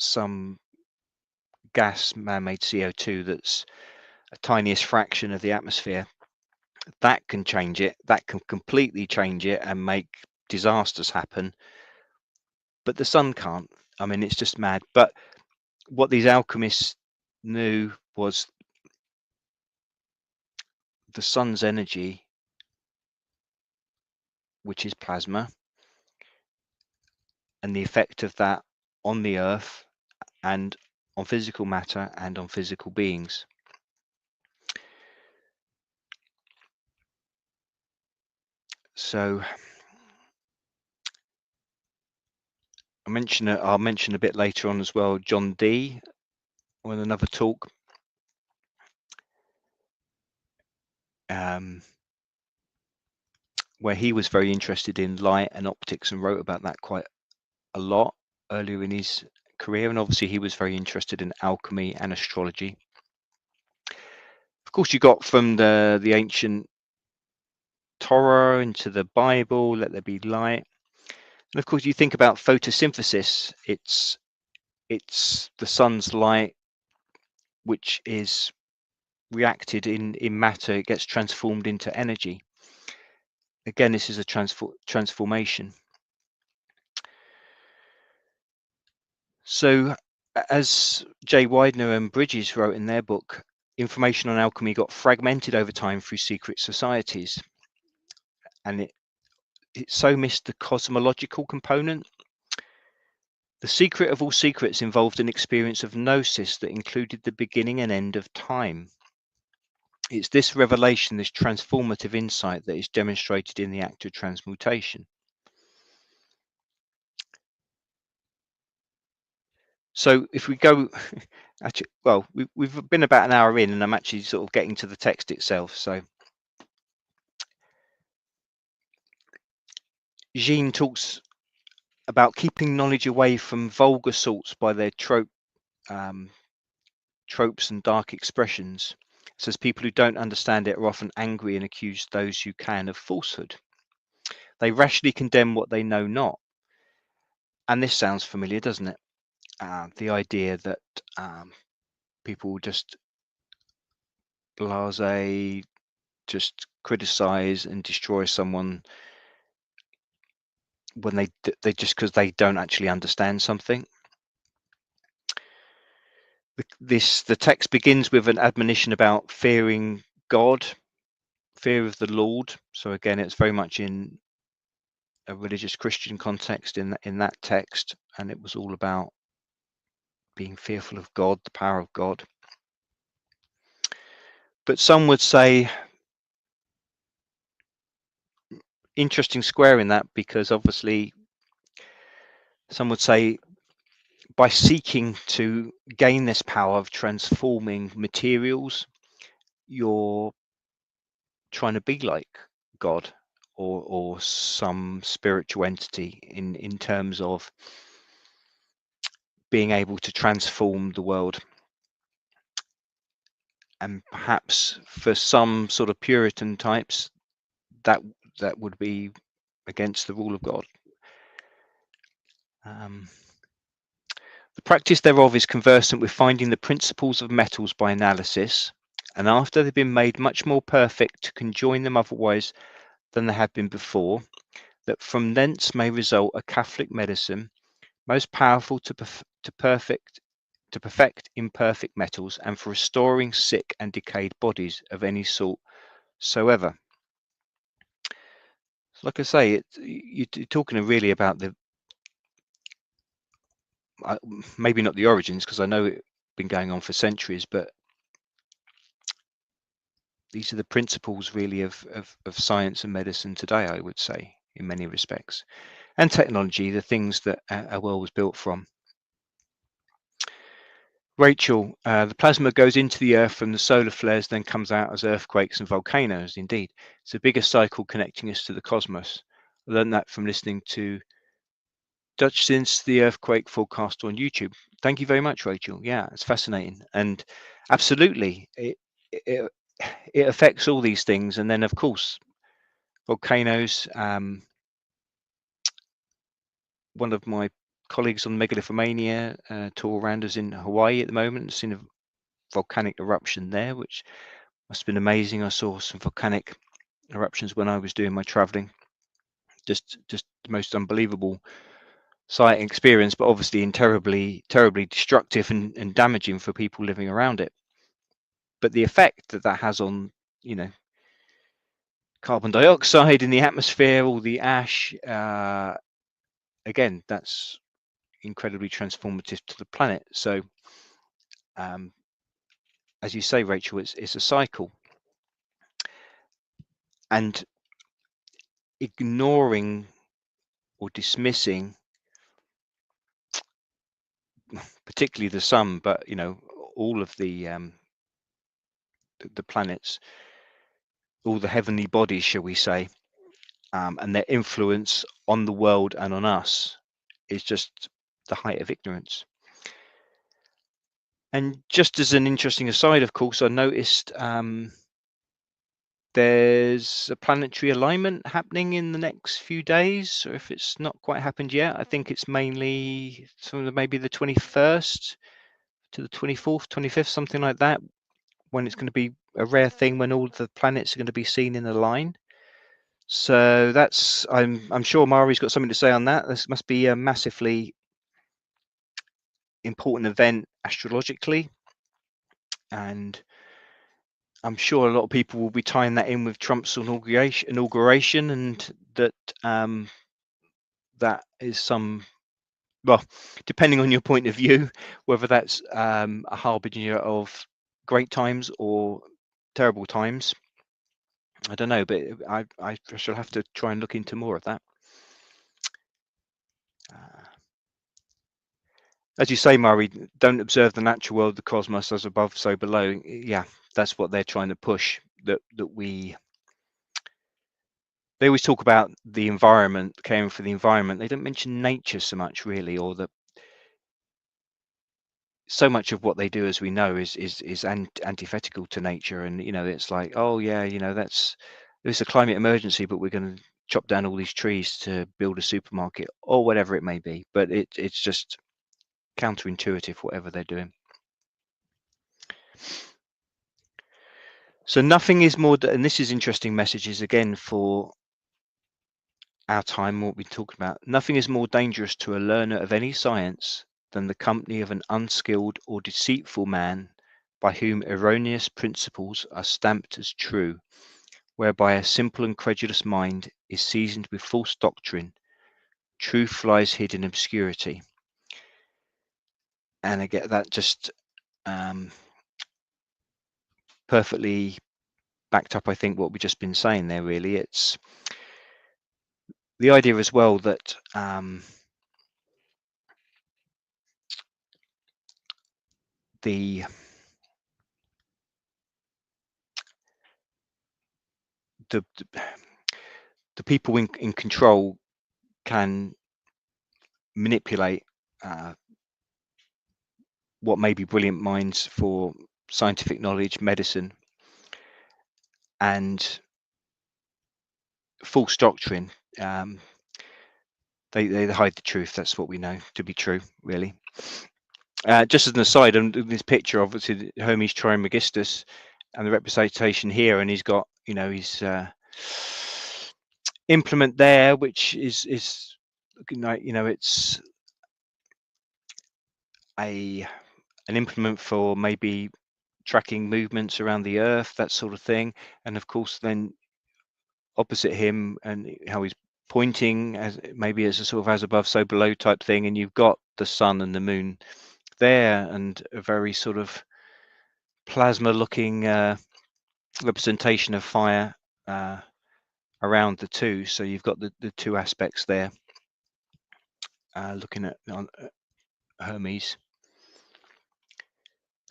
some gas, man-made CO2, that's a tiniest fraction of the atmosphere, that can change it, that can completely change it and make disasters happen, but the sun can't. I mean, it's just mad. But what these alchemists knew was the sun's energy, which is plasma, and the effect of that on the earth and on physical matter and on physical beings. So I'll mention a bit later on as well, John Dee, on another talk, where he was very interested in light and optics and wrote about that quite a lot earlier in his career. And obviously he was very interested in alchemy and astrology. Of course, you got from the ancient Torah, into the Bible, let there be light. And of course, you think about photosynthesis, it's the sun's light which is reacted in matter, it gets transformed into energy. Again, this is a transformation. So as Jay Widener and Bridges wrote in their book, information on alchemy got fragmented over time through secret societies, and it so missed the cosmological component. The secret of all secrets involved an experience of gnosis that included the beginning and end of time. It's this revelation, this transformative insight, that is demonstrated in the act of transmutation. So if we go, actually, well, we've been about an hour in, and I'm actually sort of getting to the text itself. So Jean talks about keeping knowledge away from vulgar sorts by their tropes and dark expressions. It says people who don't understand it are often angry and accuse those who can of falsehood. They rashly condemn what they know not. And this sounds familiar, doesn't it? The idea that people just blasé, just criticize and destroy someone when they just because they don't actually understand something. The text begins with an admonition about fearing God, fear of the Lord. So again, it's very much in a religious Christian context in that text, and it was all about being fearful of God, the power of God. But some would say, interesting square in that, because obviously some would say by seeking to gain this power of transforming materials, you're trying to be like God or some spiritual entity in terms of being able to transform the world. And perhaps for some sort of Puritan types, that would be against the rule of God. The practice thereof is conversant with finding the principles of metals by analysis, and after they've been made much more perfect, to conjoin them otherwise than they have been before, that from thence may result a Catholic medicine most powerful to perfect imperfect metals, and for restoring sick and decayed bodies of any sort soever. Like I say, you're talking really about the maybe not the origins, because I know it's been going on for centuries, but these are the principles really of science and medicine today, I would say, in many respects, and technology, the things that our world was built from. Rachel, the plasma goes into the earth from the solar flares, then comes out as earthquakes and volcanoes. Indeed, it's a bigger cycle connecting us to the cosmos. I learned that from listening to Dutch Since the Earthquake forecast on YouTube. Thank you very much, Rachel. Yeah, it's fascinating, and absolutely, it affects all these things. And then, of course, volcanoes. One of my colleagues on Megalithomania tour around us in Hawaii at the moment, seen a volcanic eruption there, which must have been amazing. I saw some volcanic eruptions when I was doing my traveling. Just the most unbelievable sight and experience, but obviously terribly destructive and damaging for people living around it. But the effect that has on, carbon dioxide in the atmosphere, all the ash, again, that's incredibly transformative to the planet. So as you say, Rachel, it's a cycle, and ignoring or dismissing particularly the sun, but all of the planets, all the heavenly bodies, shall we say, and their influence on the world and on us is just the height of ignorance. And just as an interesting aside, of course, I noticed there's a planetary alignment happening in the next few days, or if it's not quite happened yet, I think it's mainly maybe the 21st to the 24th, 25th, something like that, when it's going to be a rare thing when all the planets are going to be seen in a line. So that's, I'm sure Mari's got something to say on that. This must be a massively important event astrologically, and I'm sure a lot of people will be tying that in with Trump's inauguration, and that that is some, well, depending on your point of view, whether that's a harbinger of great times or terrible times. I don't know, but I shall have to try and look into more of that. As you say, Murray, don't observe the natural world, the cosmos, as above, so below. Yeah, that's what they're trying to push. That we. They always talk about the environment, caring for the environment. They don't mention nature so much, really, or the. So much of what they do, as we know, is antithetical to nature, and it's like, oh yeah, there's a climate emergency, but we're going to chop down all these trees to build a supermarket or whatever it may be. But it's just counterintuitive, whatever they're doing. So nothing is more, and this is interesting messages again for our time, what we're talking about. Nothing is more dangerous to a learner of any science than the company of an unskilled or deceitful man by whom erroneous principles are stamped as true, whereby a simple and credulous mind is seasoned with false doctrine. Truth lies hid in obscurity. And I get that just perfectly backed up, I think, what we've just been saying there, really. It's the idea as well that the people in control can manipulate what may be brilliant minds for scientific knowledge, medicine, and false doctrine. They hide the truth. That's what we know to be true, really. Just as an aside, on this picture, obviously Hermes Trismegistus and the representation here, and he's got his implement there, which is it's an implement for maybe tracking movements around the earth, that sort of thing. And of course, then opposite him, and how he's pointing as maybe as a sort of as above, so below type thing. And you've got the sun and the moon there, and a very sort of plasma looking representation of fire around the two. So you've got the two aspects there, looking at Hermes.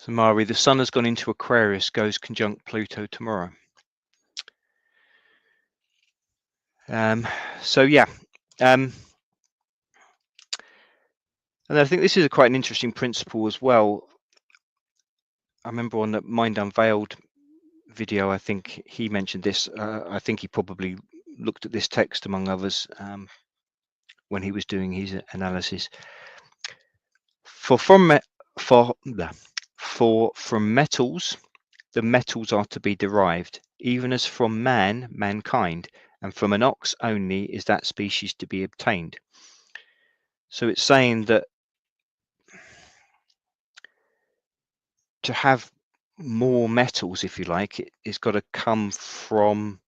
So Mari, the sun has gone into Aquarius, goes conjunct Pluto tomorrow. So yeah, and I think this is quite an interesting principle as well. I remember on the Mind Unveiled video, I think he mentioned this. I think he probably looked at this text among others when he was doing his analysis. For from metals, the metals are to be derived, even as from mankind, and from an ox only is that species to be obtained. So it's saying that to have more metals, if you like, it's got to come from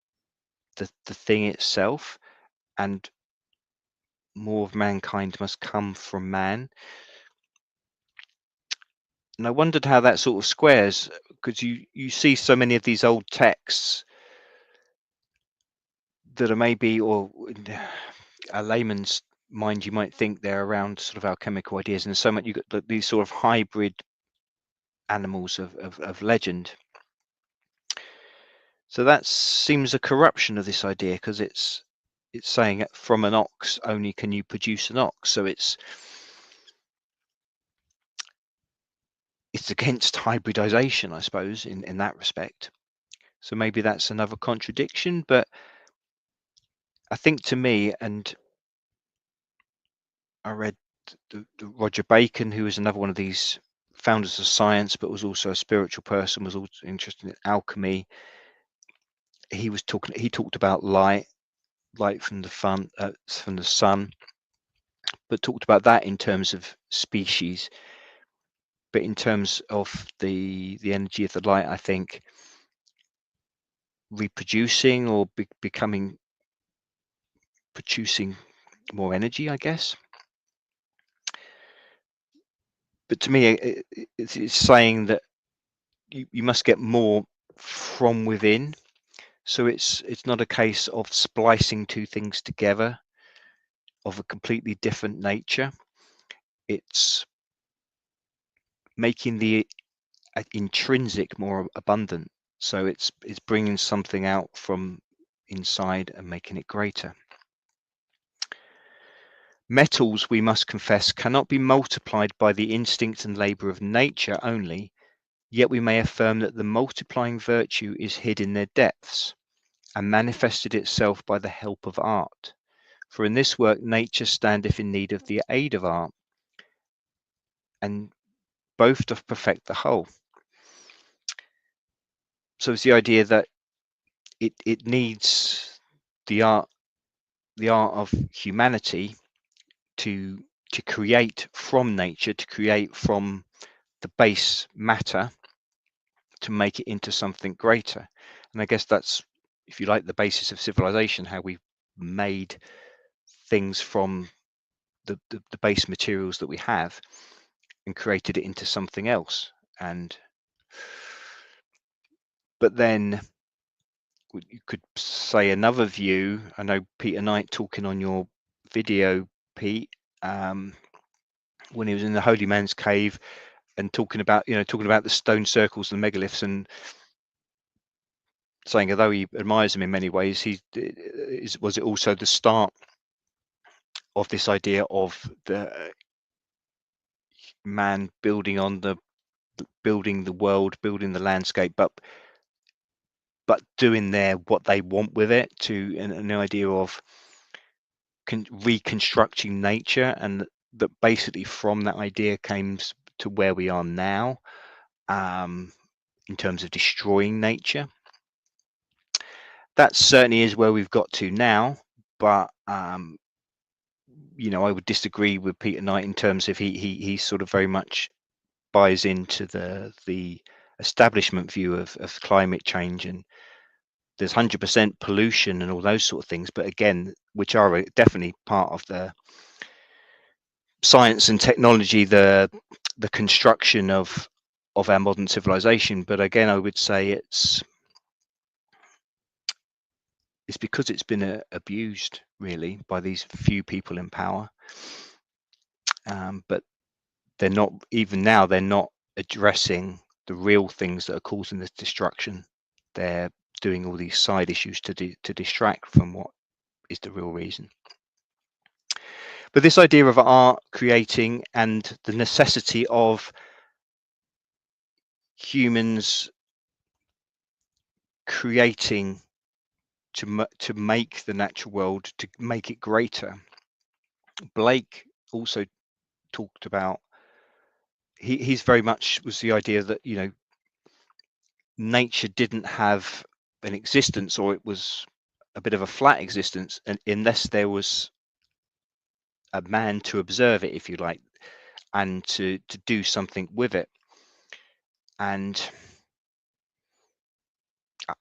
the thing itself, and more of mankind must come from man. And I wondered how that sort of squares, because you see so many of these old texts that are maybe, or in a layman's mind, you might think they're around sort of alchemical ideas, and so much you got these sort of hybrid animals of legend. So that seems a corruption of this idea, because it's saying from an ox only can you produce an ox. So it's against hybridization, I suppose, in that respect. So maybe that's another contradiction, but I think to me, and I read the Roger Bacon, who was another one of these founders of science, but was also a spiritual person, was also interested in alchemy. He talked about light from from the sun, but talked about that in terms of species. But in terms of the energy of the light, I think reproducing or producing more energy, I guess. But to me, it's saying that you must get more from within. So it's not a case of splicing two things together of a completely different nature. It's making the intrinsic more abundant. So it's bringing something out from inside and making it greater. Metals, we must confess, cannot be multiplied by the instinct and labor of nature only, yet we may affirm that the multiplying virtue is hid in their depths and manifested itself by the help of art. For in this work nature standeth in need of the aid of art, and both doth perfect the whole. So it's the idea that it needs the art of humanity to create from nature, to create from the base matter, to make it into something greater. And I guess that's, if you like, the basis of civilization, how we made things from the base materials that we have and created it into something else. But then you could say another view. I know Peter Knight talking on your video, Pete, when he was in the Holy Man's Cave and talking about the stone circles and megaliths, and saying although he admires them in many ways, was it also the start of this idea of the man building the world, building the landscape, but doing what they want with it, to an idea of reconstructing nature, and that basically from that idea came to where we are now, in terms of destroying nature. That certainly is where we've got to now, but I would disagree with Peter Knight in terms of he sort of very much buys into the establishment view of climate change, and there's 100% pollution and all those sort of things, but again, which are definitely part of the science and technology, the construction of our modern civilization. But again, I would say it's because it's been abused really by these few people in power, but they're not addressing the real things that are causing this destruction. They're doing all these side issues to distract from what is the real reason. But this idea of art creating and the necessity of humans creating to make the natural world, to make it greater. Blake also talked about, he's very much was the idea that nature didn't have an existence, or it was a bit of a flat existence, and unless there was a man to observe it, if you like, and to do something with it. And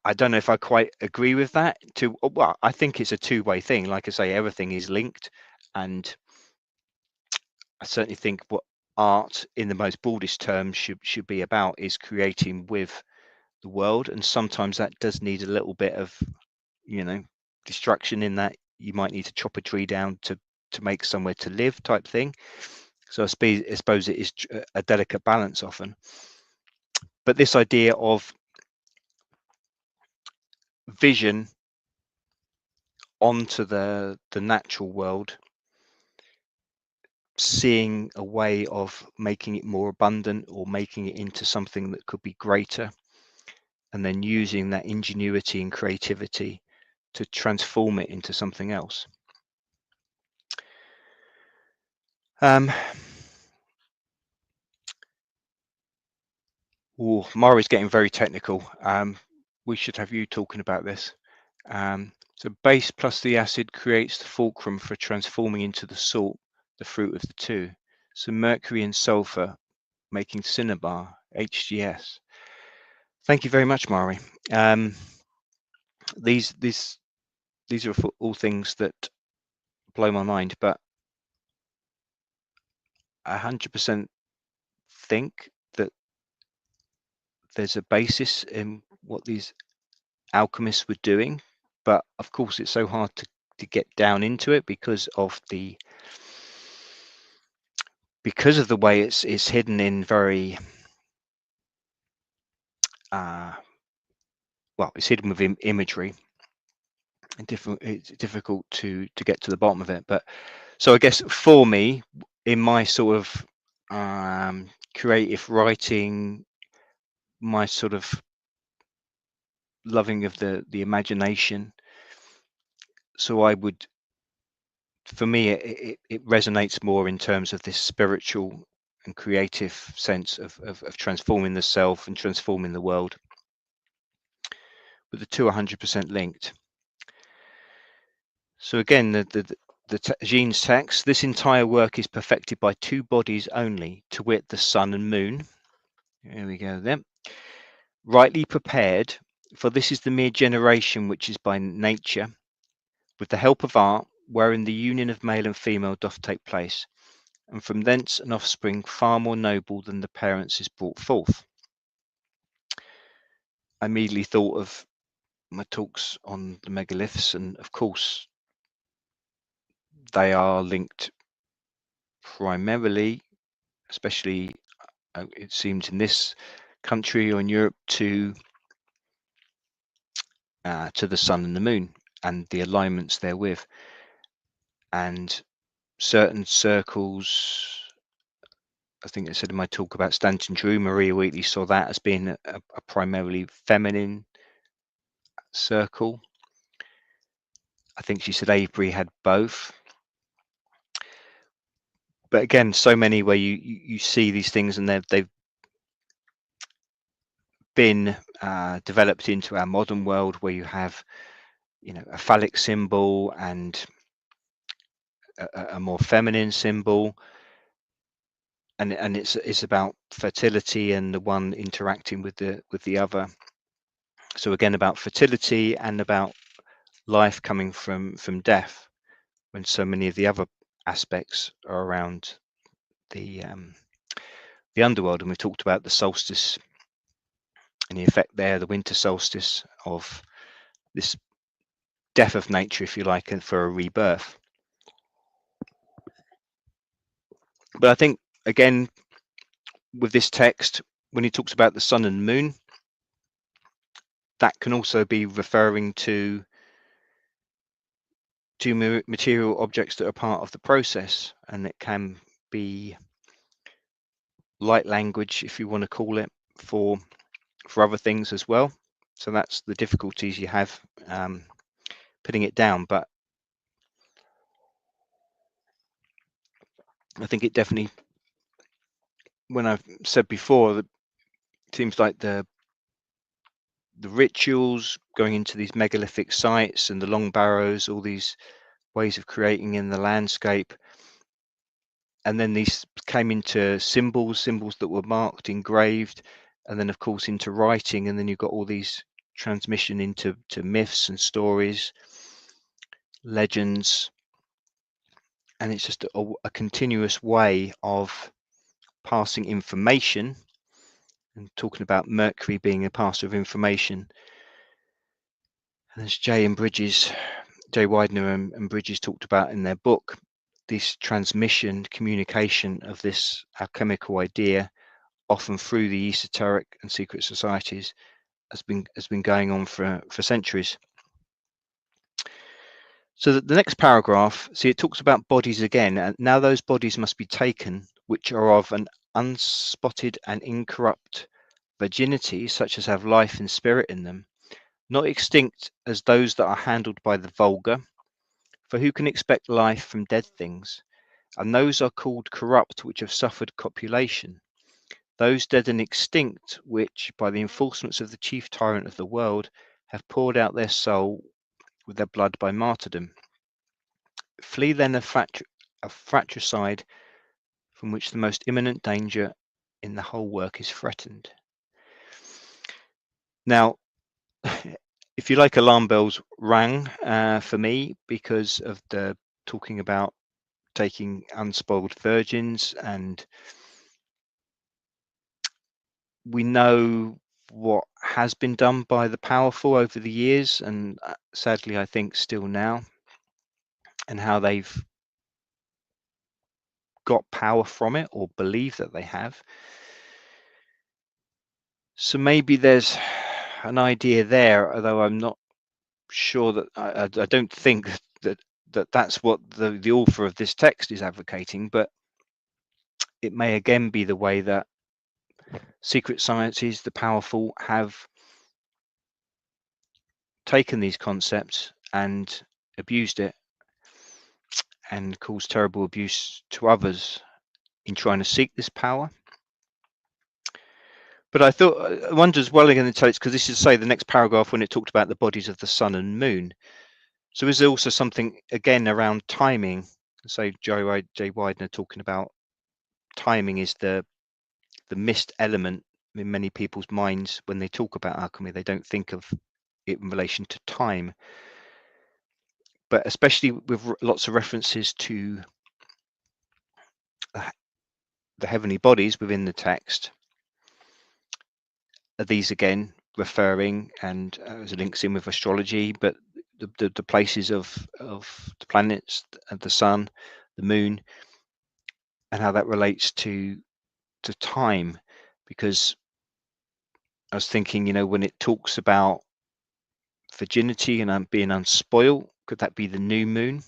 I don't know if I quite agree with that. Well, I think it's a two-way thing. Like I say, everything is linked, and I certainly think what art, in the most broadest terms, should be about is creating with the world. And sometimes that does need a little bit of, destruction, in that you might need to chop a tree down to make somewhere to live, type thing. So I suppose it is a delicate balance often. But this idea of vision onto the natural world, seeing a way of making it more abundant or making it into something that could be greater, and then using that ingenuity and creativity to transform it into something else. Maury's getting very technical. We should have you talking about this. So base plus the acid creates the fulcrum for transforming into the salt, the fruit of the two. So mercury and sulfur making cinnabar, HGS. Thank you very much, Maury. These are all things that blow my mind, but I 100% think that there's a basis in what these alchemists were doing, but of course it's so hard to get down into it because of the way it's hidden in very well, it's hidden with imagery, and it's difficult to get to the bottom of it. But so I guess for me, in my sort of creative writing, my sort of loving of the imagination, so I would, for me, it resonates more in terms of this spiritual and creative sense of transforming the self and transforming the world. But the two are 100% linked. So again, the Jean's text, this entire work is perfected by two bodies only, to wit the sun and moon. Here we go then. Rightly prepared, for this is the mere generation which is by nature, with the help of art, wherein the union of male and female doth take place, and from thence an offspring far more noble than the parents is brought forth. I immediately thought of my talks on the megaliths, and of course they are linked primarily, especially it seems in this country or in Europe, to the sun and the moon and the alignments therewith, and certain circles. I think I said in my talk about Stanton Drew, Maria Wheatley saw that as being a primarily feminine circle. I think she said Avery had both. But again, so many where you see these things and they've been developed into our modern world, where you have, you know, a phallic symbol and a more feminine symbol, and it's about fertility and the one interacting with the other. So again, about fertility and about life coming from death, when so many of the other aspects are around the underworld. And we've talked about the solstice and the effect there, the winter solstice, of this death of nature, if you like, and for a rebirth. But I think again with this text, when he talks about the sun and moon, that can also be referring to material objects that are part of the process, and it can be light language, if you want to call it, for other things as well. So that's the difficulties you have putting it down. But I think it definitely, when I've said before, that it seems like the rituals going into these megalithic sites and the long barrows, all these ways of creating in the landscape, and then these came into symbols that were marked, engraved, and then of course into writing, and then you've got all these transmission into myths and stories, legends, and it's just a continuous way of passing information, and talking about Mercury being a passer of information. And as Jay Widener and Bridges talked about in their book, this transmission, communication of this alchemical idea, often through the esoteric and secret societies, has been going on for centuries. So the next paragraph, see, it talks about bodies again, and now those bodies must be taken which are of an unspotted and incorrupt virginity, such as have life and spirit in them, not extinct as those that are handled by the vulgar, for who can expect life from dead things? And those are called corrupt which have suffered copulation, those dead and extinct which, by the enforcements of the chief tyrant of the world, have poured out their soul with their blood by martyrdom. Flee then a fratricide from which the most imminent danger in the whole work is threatened. Now, if you like, alarm bells rang for me because of the talking about taking unspoiled virgins, and we know what has been done by the powerful over the years, and sadly I think still now, and how they've got power from it or believe that they have. So maybe there's an idea there, although I'm not sure that I don't think that's what the author of this text is advocating, but it may again be the way that secret societies, the powerful, have taken these concepts and abused it and caused terrible abuse to others in trying to seek this power. But I wonder as well, again, in the text, because this is, say, the next paragraph when it talked about the bodies of the sun and moon. So is there also something again around timing? So J. Widener talking about timing is the missed element in many people's minds when they talk about alchemy. They don't think of it in relation to time, but especially with lots of references to the heavenly bodies within the text. Are these again referring, and as it links in with astrology, but the places of the planets, the sun, the moon, and how that relates to time? Because I was thinking, when it talks about virginity and being unspoiled, could that be the new moon?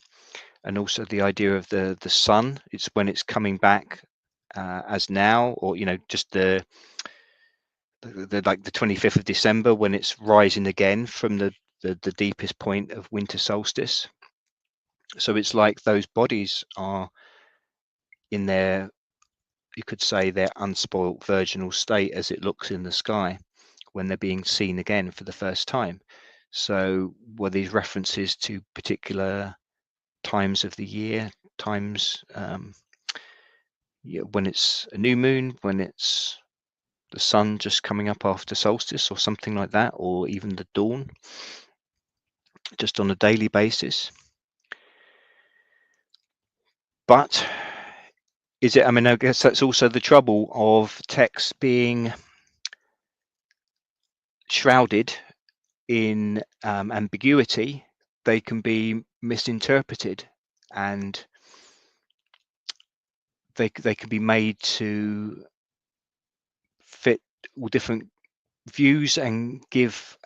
And also the idea of the sun, it's when it's coming back as now, or just the like the 25th of December when it's rising again from the deepest point of winter solstice. So it's like those bodies are in their, you could say, their unspoiled virginal state as it looks in the sky when they're being seen again for the first time. So were these references to particular times of the year, times when it's a new moon, when it's the sun just coming up after solstice or something like that, or even the dawn, just on a daily basis? But is it, I guess that's also the trouble of texts being shrouded in ambiguity. They can be misinterpreted, and they can be made to fit all different views and give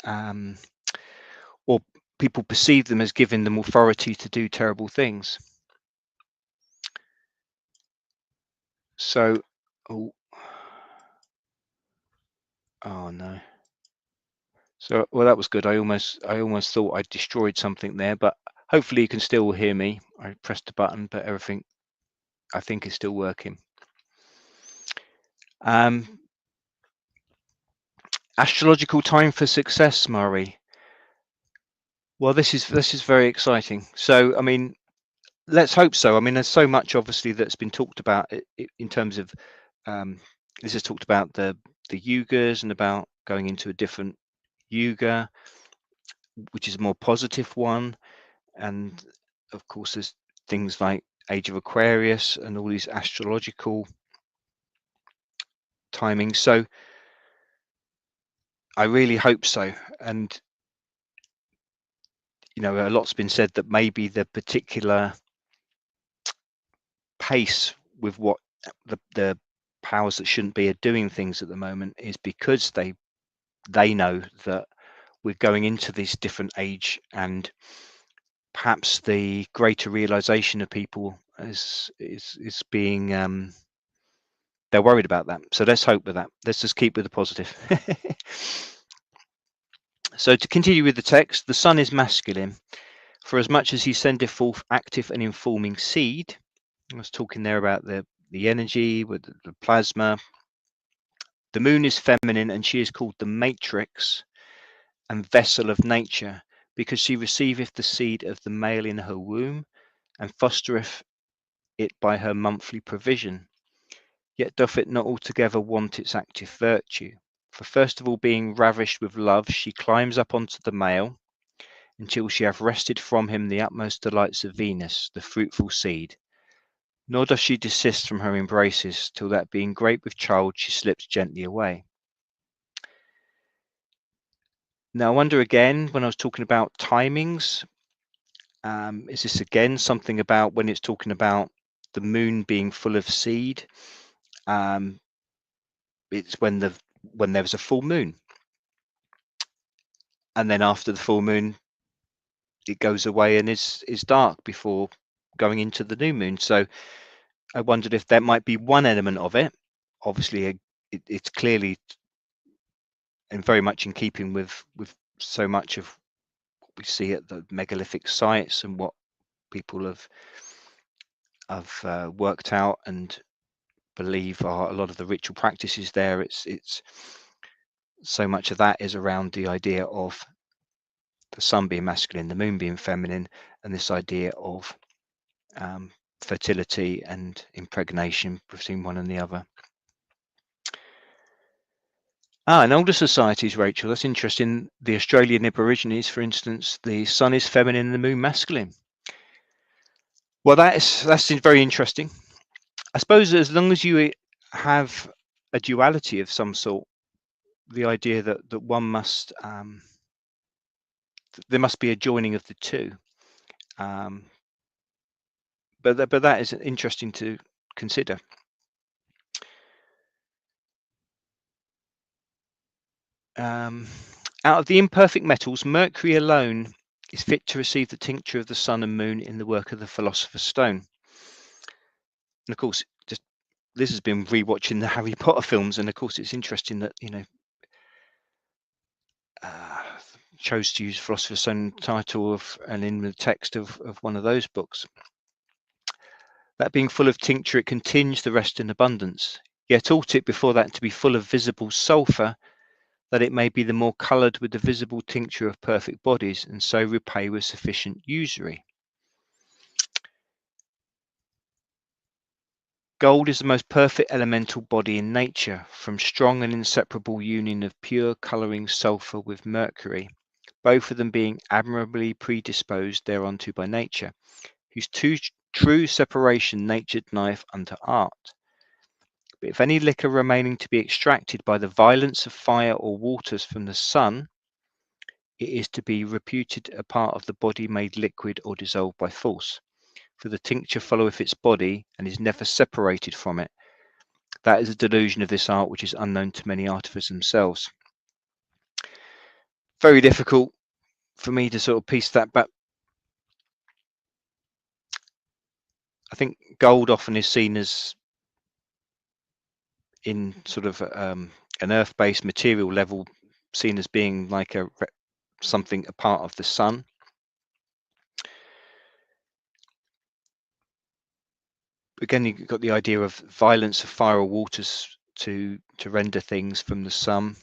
or people perceive them as giving them authority to do terrible things. So oh no. So well, that was good. I almost thought I destroyed something there, but hopefully you can still hear me. I pressed the button, but everything I think is still working. Astrological time for success, Murray. Well, this is very exciting. So, let's hope so. There's so much obviously that's been talked about in terms of this has talked about the yugas and about going into a different yuga, which is a more positive one, and of course there's things like Age of Aquarius and all these astrological timings. So I really hope so. And a lot's been said that maybe the particular pace with what the powers that shouldn't be are doing things at the moment is because they know that we're going into this different age, and perhaps the greater realization of people is being they're worried about that. So let's hope with that. Let's just keep with the positive. So to continue with the text, the sun is masculine, for as much as he sendeth forth active and informing seed. I was talking there about the energy with the plasma. The moon is feminine, and she is called the matrix and vessel of nature, because she receiveth the seed of the male in her womb, and fostereth it by her monthly provision. Yet doth it not altogether want its active virtue. For first of all, being ravished with love, she climbs up onto the male, until she have wrested from him the utmost delights of Venus, the fruitful seed. Nor doth she desist from her embraces, till that being great with child, she slips gently away. Now, I wonder again, when I was talking about timings, is this again something about when it's talking about the moon being full of seed? It's when there's a full moon, and then after the full moon, it goes away and is dark before going into the new moon. So I wondered if there might be one element of it. Obviously, it's clearly and very much in keeping with so much of what we see at the megalithic sites and what people have worked out and believe are a lot of the ritual practices there. It's so much of that is around the idea of the sun being masculine, the moon being feminine, and this idea of fertility and impregnation between one and the other. In older societies, Rachel, that's interesting. The Australian Aborigines, for instance, the sun is feminine and the moon masculine. Well, that's very interesting. I suppose as long as you have a duality of some sort, the idea that one must there must be a joining of the two. But that is interesting to consider. Out of the imperfect metals, mercury alone is fit to receive the tincture of the sun and moon in the work of the philosopher's stone. And of course, just this has been rewatching the Harry Potter films, and of course, it's interesting that chose to use philosopher's stone title of and in the text of one of those books. That being full of tincture, it can tinge the rest in abundance. Yet ought it before that to be full of visible sulphur, that it may be the more coloured with the visible tincture of perfect bodies, and so repay with sufficient usury. Gold is the most perfect elemental body in nature, from strong and inseparable union of pure colouring sulphur with mercury, both of them being admirably predisposed thereunto by nature, whose true separation nature denieth unto art. But if any liquor remaining to be extracted by the violence of fire or waters from the sun, it is to be reputed a part of the body made liquid or dissolved by force. For the tincture followeth its body, and is never separated from it. That is a delusion of this art which is unknown to many artificers themselves. Very difficult for me to sort of piece that back. I think gold often is seen as in sort of an earth-based material level, seen as being like something a part of the sun. Again, you've got the idea of violence of fire or waters to render things from the sun,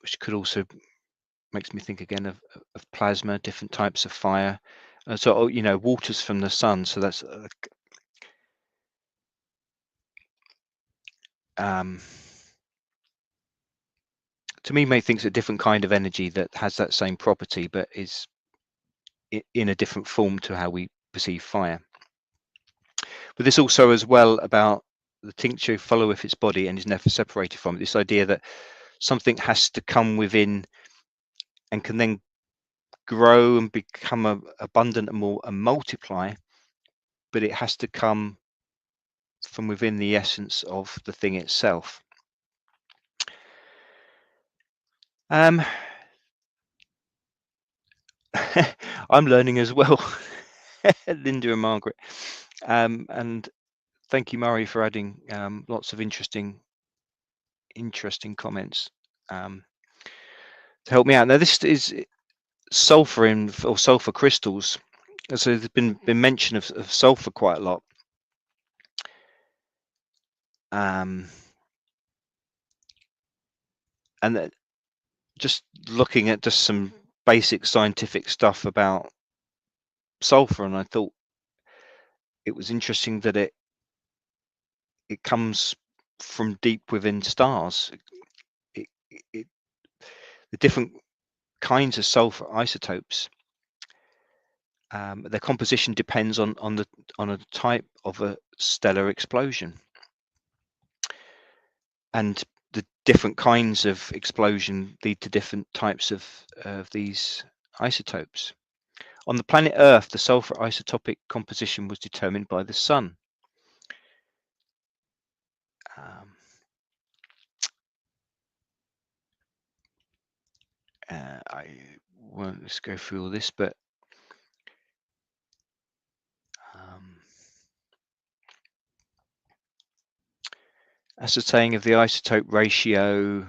which could also makes me think again of plasma, different types of fire. So waters from the sun. So that's to me, may think it's a different kind of energy that has that same property, but is in a different form to how we perceive fire. But this also as well about the tincture followeth its body and is never separated from it. This idea that something has to come within and can then grow and become abundant and multiply, but it has to come from within the essence of the thing itself. I'm learning as well, Linda and Margaret, and Thank you, Murray, for adding lots of interesting comments to help me out. Now, this is sulfur or sulfur crystals. So there's been mention of sulfur quite a lot. And just looking at just some basic scientific stuff about sulfur, and I thought it was interesting that it comes from deep within stars. The different kinds of sulfur isotopes, their composition depends on a type of a stellar explosion, and the different kinds of explosion lead to different types of these isotopes. On the planet Earth, the sulfur isotopic composition was determined by the sun. I won't just go through all this, but ascertaining of the isotope ratio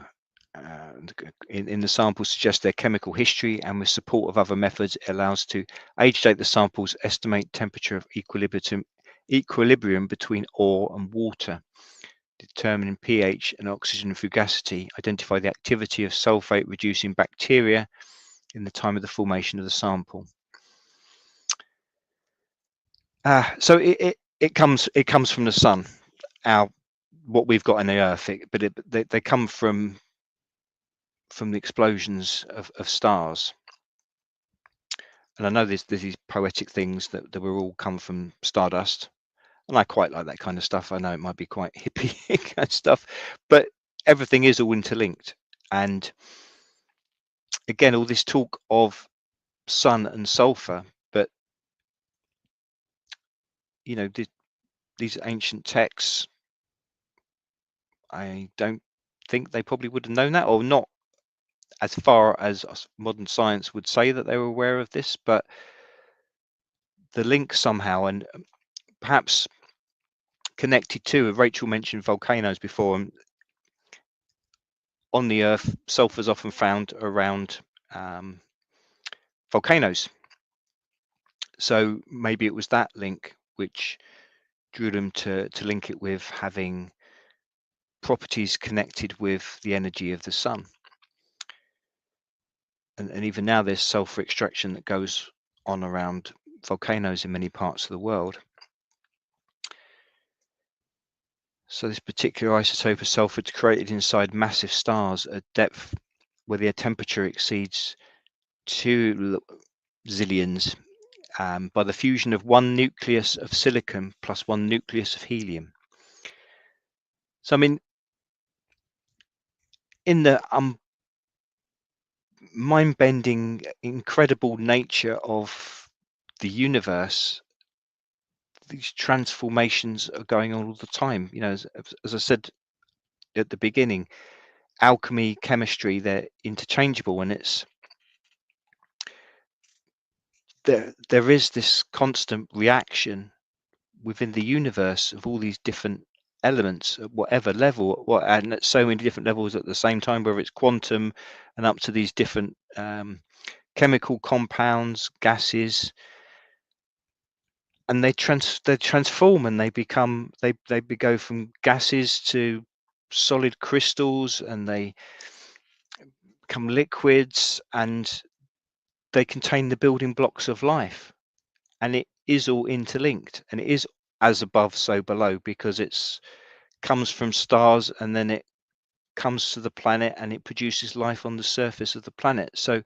in the sample suggests their chemical history, and with support of other methods, it allows to age date the samples, estimate temperature of equilibrium between ore and water, determine pH and oxygen fugacity, identify the activity of sulfate reducing bacteria in the time of the formation of the sample. So it comes from the sun, what we've got in the Earth, but they come from the explosions of stars. And I know there's these poetic things that were all come from stardust, and I quite like that kind of stuff. I know it might be quite hippie kind of stuff, but everything is all interlinked. And again, all this talk of sun and sulfur, but you know, these ancient texts, I don't think they probably would have known that, or not as far as modern science would say that they were aware of this, but the link somehow, and perhaps connected to, Rachel mentioned volcanoes before, and on the Earth, sulfur is often found around volcanoes. So maybe it was that link which drew them to link it with having properties connected with the energy of the sun. And even now there's sulfur extraction that goes on around volcanoes in many parts of the world. So this particular isotope of sulfur is created inside massive stars at depth where their temperature exceeds 2 zillions by the fusion of one nucleus of silicon plus one nucleus of helium. So I mean, in the mind-bending, incredible nature of the universe, these transformations are going on all the time. You know, as I said at the beginning, alchemy, chemistry, they're interchangeable, and it's there is this constant reaction within the universe of all these different elements at whatever level, and at so many different levels at the same time, whether it's quantum and up to these different chemical compounds, gases, and they transform, and they go from gases to solid crystals, and they become liquids, and they contain the building blocks of life, and it is all interlinked, and it is as above so below, because it's comes from stars, and then it comes to the planet, and it produces life on the surface of the planet. So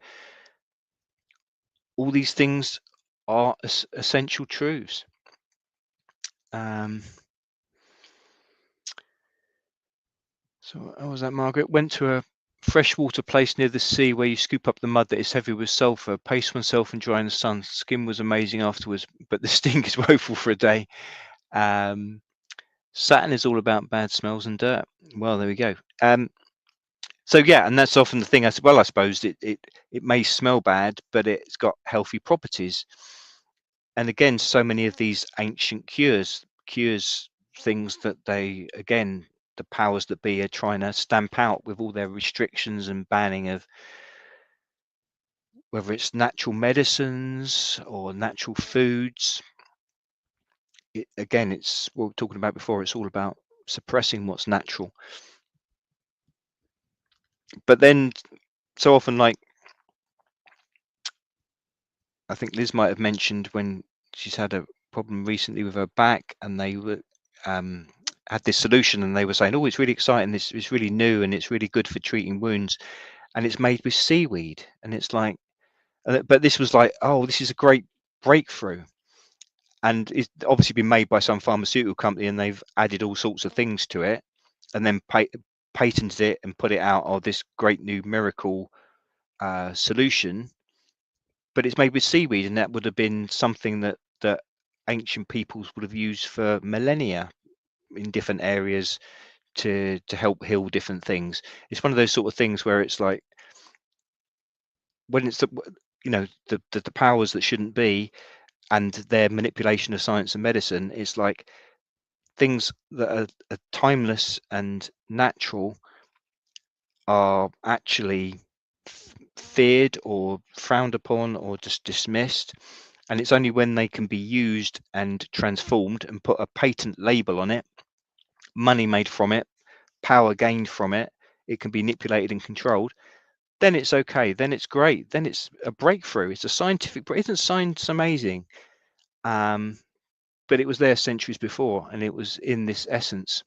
all these things are essential truths. So how was that, Margaret? Went to a freshwater place near the sea where you scoop up the mud that is heavy with sulfur, paste oneself and dry in the sun. Skin was amazing afterwards, but the stink is woeful for a day. Saturn is all about bad smells and dirt. Well, there we go. So yeah, and that's often the thing. As well, I suppose it may smell bad, but it's got healthy properties. And again, so many of these ancient cures things that they, again, the powers that be are trying to stamp out with all their restrictions and banning of whether it's natural medicines or natural foods. Again, it's what we were talking about before. It's all about suppressing what's natural. But then so often, like I think Liz might have mentioned when she's had a problem recently with her back, and they were had this solution, and they were saying, "Oh, it's really exciting. This is really new, and it's really good for treating wounds, and it's made with seaweed." And it's like, but this was like, "Oh, this is a great breakthrough," and it's obviously been made by some pharmaceutical company, and they've added all sorts of things to it, and then patented it and put it out. Oh, this great new miracle solution. But it's made with seaweed, and that would have been something that ancient peoples would have used for millennia in different areas to help heal different things. It's one of those sort of things where it's like when it's the powers that shouldn't be and their manipulation of science and medicine. It's like things that are timeless and natural are actually feared or frowned upon or just dismissed, and it's only when they can be used and transformed and put a patent label on it, money made from it, power gained from it, it can be manipulated and controlled, then it's okay, then it's great, then it's a breakthrough, it's a scientific isn't science amazing? But it was there centuries before, and it was in this essence.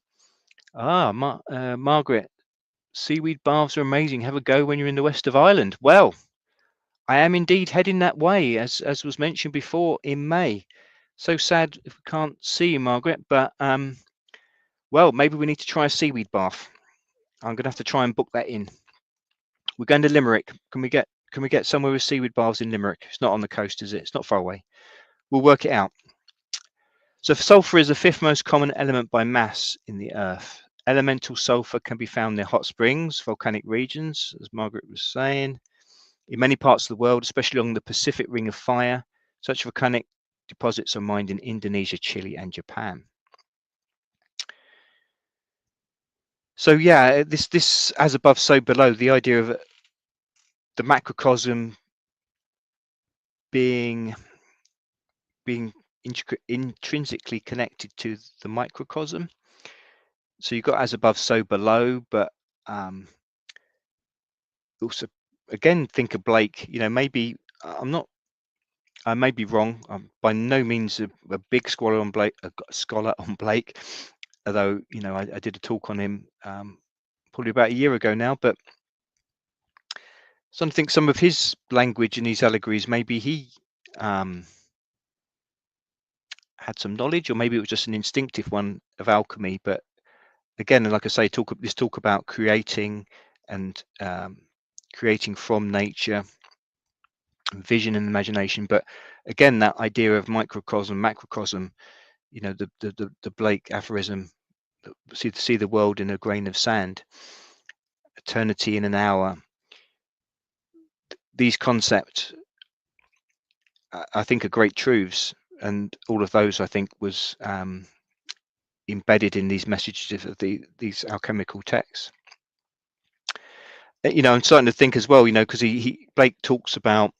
Margaret, seaweed baths are amazing, have a go when you're in the west of Ireland. Well, I am indeed heading that way, as was mentioned before, in May. So sad if we can't see you, Margaret, but well, maybe we need to try a seaweed bath. I'm going to have to try and book that in. We're going to Limerick. Can we get somewhere with seaweed baths in Limerick? It's not on the coast, is it? It's not far away. We'll work it out. So sulfur is the fifth most common element by mass in the Earth. Elemental sulfur can be found near hot springs, volcanic regions, as Margaret was saying. In many parts of the world, especially along the Pacific Ring of Fire, such volcanic deposits are mined in Indonesia, Chile, and Japan. So yeah, this as above, so below, the idea of the macrocosm being intrinsically connected to the microcosm. So you've got as above, so below, but also again think of Blake. Maybe I may be wrong. I'm by no means a big scholar on Blake, although I did a talk on him probably about a year ago now. But so I think some of his language and his allegories, maybe he had some knowledge, or maybe it was just an instinctive one of alchemy. But again, like I say, talk about creating and creating from nature, vision and imagination. But again, that idea of microcosm, macrocosm, the Blake aphorism, see the world in a grain of sand, eternity in an hour. These concepts, I think, are great truths, and all of those, I think, was embedded in these messages of these alchemical texts. I'm starting to think as well, because Blake talks about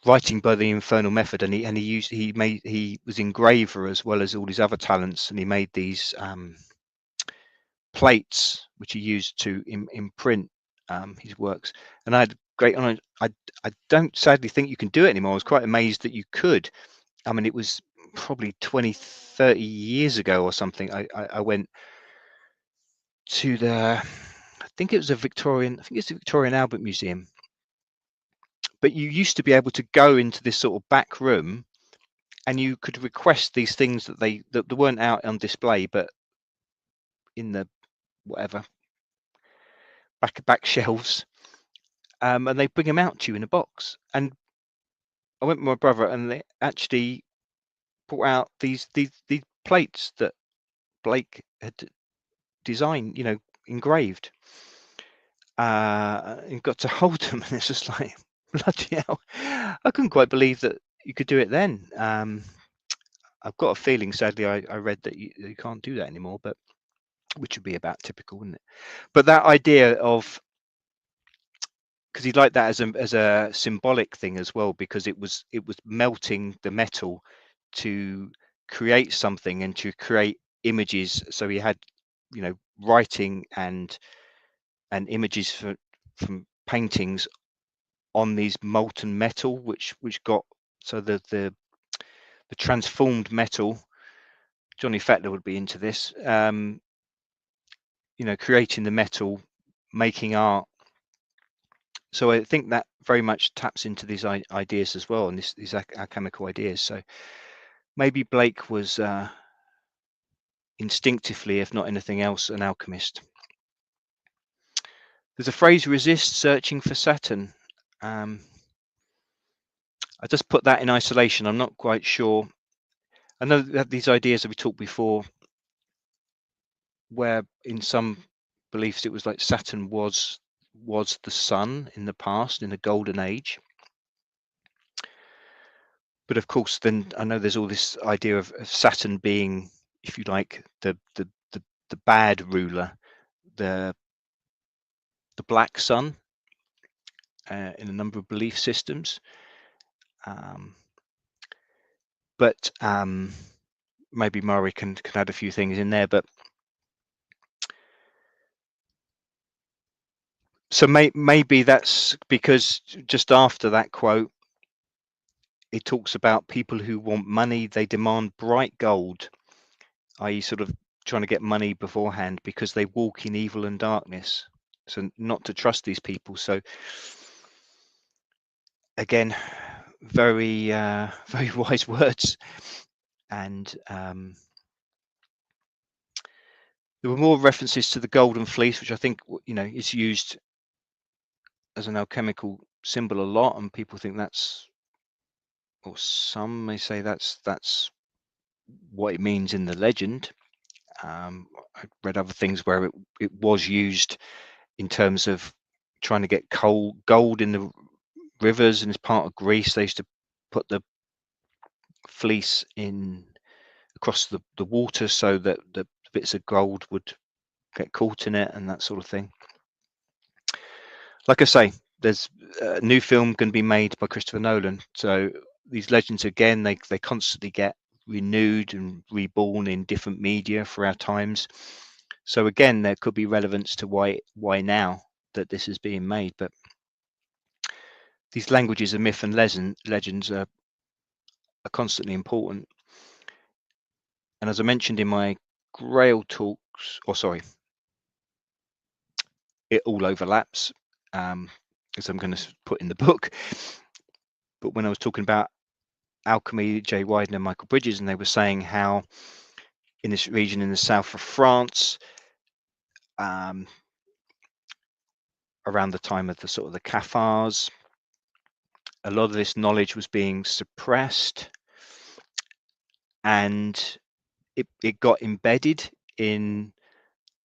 writing by the infernal method, and he was engraver as well as all his other talents, and he made these plates which he used to imprint his works. And I had great honor. I don't sadly think you can do it anymore. I was quite amazed that you could. I mean, it was probably 20-30 years ago or something. I went to I think it's the Victorian Albert Museum. But you used to be able to go into this sort of back room, and you could request these things that weren't out on display, but in the whatever back shelves, and they bring them out to you in a box. And I went with my brother, and they actually brought out these plates that Blake had designed, engraved, and got to hold them, and it's just like, bloody hell, I couldn't quite believe that you could do it then. I've got a feeling, sadly, I read that you can't do that anymore, but which would be about typical, wouldn't it? But that idea of, because he liked that as a symbolic thing as well, because it was melting the metal to create something and to create images. So he had, writing and images from paintings on these molten metal, which got, so the transformed metal. Johnny Fettler would be into this. Creating the metal, making art. So I think that very much taps into these ideas as well, and these alchemical ideas. So maybe Blake was instinctively, if not anything else, an alchemist. There's a phrase, resist searching for Saturn. I just put that in isolation. I'm not quite sure. I know that these ideas that we talked before, where in some beliefs it was like Saturn was the sun in the past, in the golden age. But of course, then I know there's all this idea of Saturn being, if you like, the bad ruler, the black sun, in a number of belief systems. But maybe Murray can add a few things in there. But so maybe that's because just after that quote, it talks about people who want money, they demand bright gold, i.e. sort of trying to get money beforehand because they walk in evil and darkness. So not to trust these people. So again, very very wise words. And there were more references to the golden fleece, which I think is used as an alchemical symbol a lot, and people think that's, or some may say that's what it means in the legend. I read other things where it was used in terms of trying to get gold in the rivers, and as part of Greece they used to put the fleece in across the water so that the bits of gold would get caught in it and that sort of thing. Like I say, there's a new film going to be made by Christopher Nolan, so these legends again, they constantly get renewed and reborn in different media for our times. So again, there could be relevance to why now that this is being made. But these languages of myth and legends are constantly important. And as I mentioned in my Grail talks, or sorry, it all overlaps, as I'm going to put in the book. But when I was talking about Alchemy, Jay Wyden and Michael Bridges, and they were saying how in this region in the south of France, around the time of the sort of the Cathars, a lot of this knowledge was being suppressed, and it got embedded in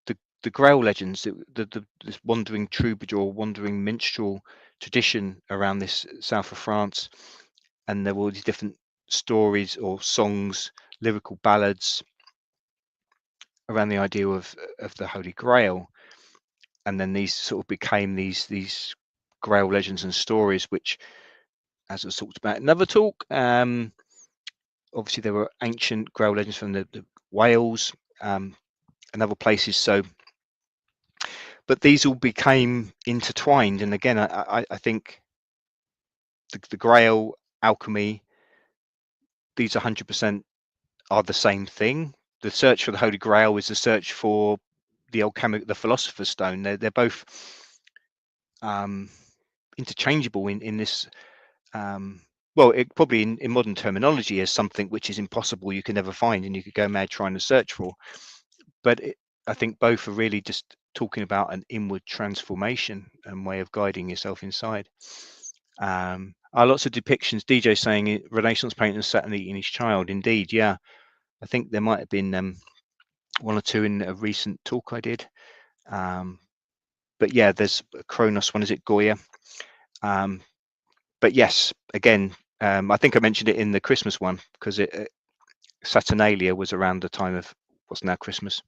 the Grail legends, this wandering troubadour, wandering minstrel tradition around this south of France, and there were all these different stories or songs, lyrical ballads around the idea of the Holy Grail, and then these sort of became these Grail legends and stories, which, as I talked about in another talk, obviously there were ancient Grail legends from the Wales and other places. So, but these all became intertwined, and again, I think the Grail, alchemy, these 100% are the same thing. The search for the Holy Grail is the search for the Philosopher's Stone. They're both interchangeable in this. Well, it probably in modern terminology is something which is impossible, you can never find, and you could go mad trying to search for. But I think both are really just talking about an inward transformation and way of guiding yourself inside. Are lots of depictions, DJ saying Renaissance painters Saturn eating his child. Indeed, yeah. I think there might have been one or two in a recent talk I did. But yeah, there's Kronos one, is it Goya? But yes, again, I think I mentioned it in the Christmas one because Saturnalia was around the time of what's now Christmas.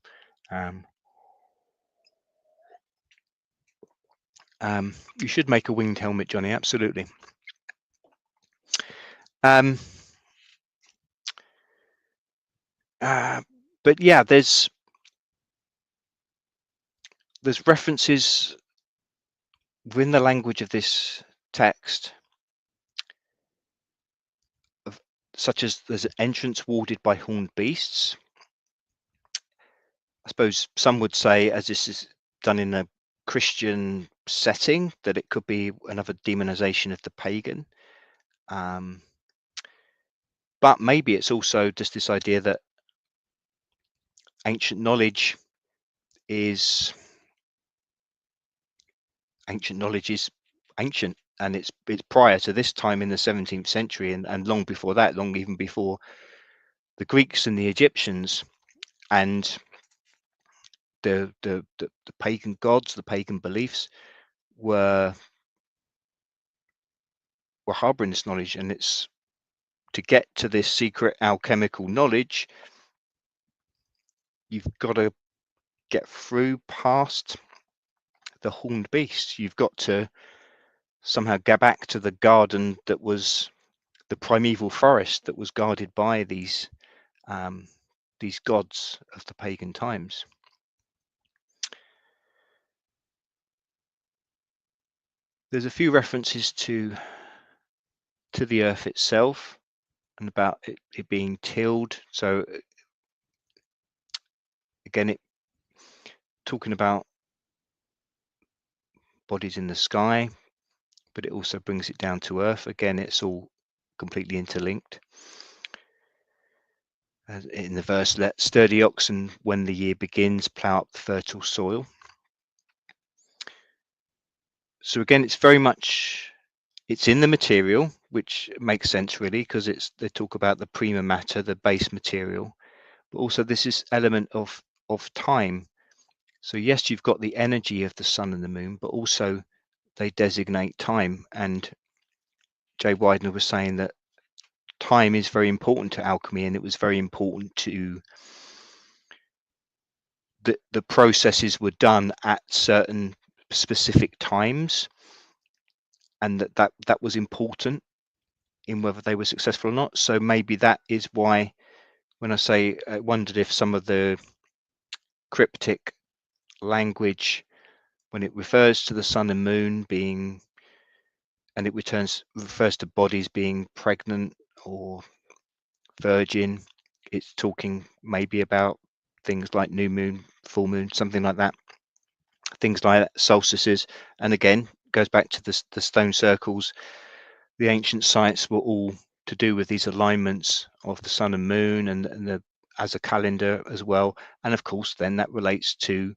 You should make a winged helmet, Johnny. Absolutely. But yeah, there's references within the language of this text, such as there's an entrance warded by horned beasts. I suppose some would say, as this is done in a Christian setting, that it could be another demonization of the pagan. But maybe it's also just this idea that ancient knowledge is ancient, and it's prior to this time in the 17th century, and long before that, long even before the Greeks and the Egyptians, and the pagan gods, the pagan beliefs were harboring this knowledge. And it's to get to this secret alchemical knowledge, you've got to get through past the horned beasts. You've got to somehow get back to the garden that was the primeval forest that was guarded by these gods of the pagan times. There's a few references to the earth itself and about it being tilled. So again, it talking about bodies in the sky, but it also brings it down to earth. Again, it's all completely interlinked. In the verse, let sturdy oxen, when the year begins, plough up the fertile soil. So again, it's very much, it's in the material, which makes sense really, because they talk about the prima matter, the base material, but also this is element of time. So yes, you've got the energy of the sun and the moon, but also they designate time. And Jay Widener was saying that time is very important to alchemy, and it was very important to the processes were done at certain specific times, and that was important in whether they were successful or not. So maybe that is why, when I say I wondered if some of the cryptic language, when it refers to the sun and moon being, and it refers to bodies being pregnant or virgin, it's talking maybe about things like new moon, full moon, something like that, things like that, solstices. And again, goes back to the stone circles. The ancient sites were all to do with these alignments of the sun and moon, and the as a calendar as well. And of course, then that relates to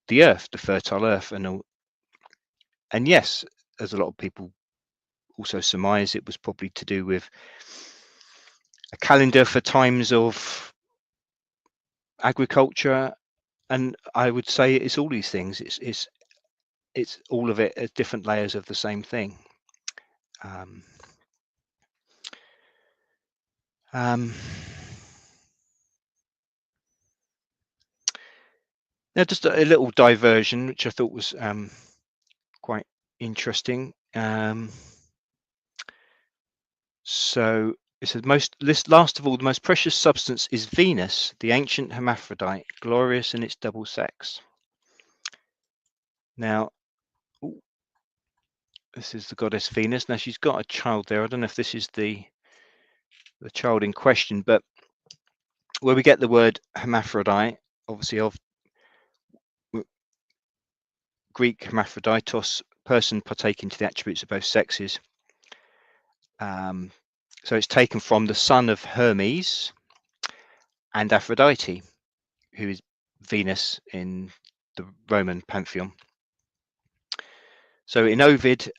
the earth, the fertile earth, and yes, as a lot of people also surmise, it was probably to do with a calendar for times of agriculture. And I would say it's all these things. It's all of it at different layers of the same thing. Now, just a little diversion, which I thought was quite interesting. So it says, last of all, the most precious substance is Venus, the ancient hermaphrodite, glorious in its double sex. Now, this is the goddess Venus. Now, she's got a child there. I don't know if this is the child in question, but where we get the word hermaphrodite, obviously of Greek hermaphroditos, person partaking to the attributes of both sexes. So it's taken from the son of Hermes and Aphrodite, who is Venus in the Roman pantheon. So in Ovid,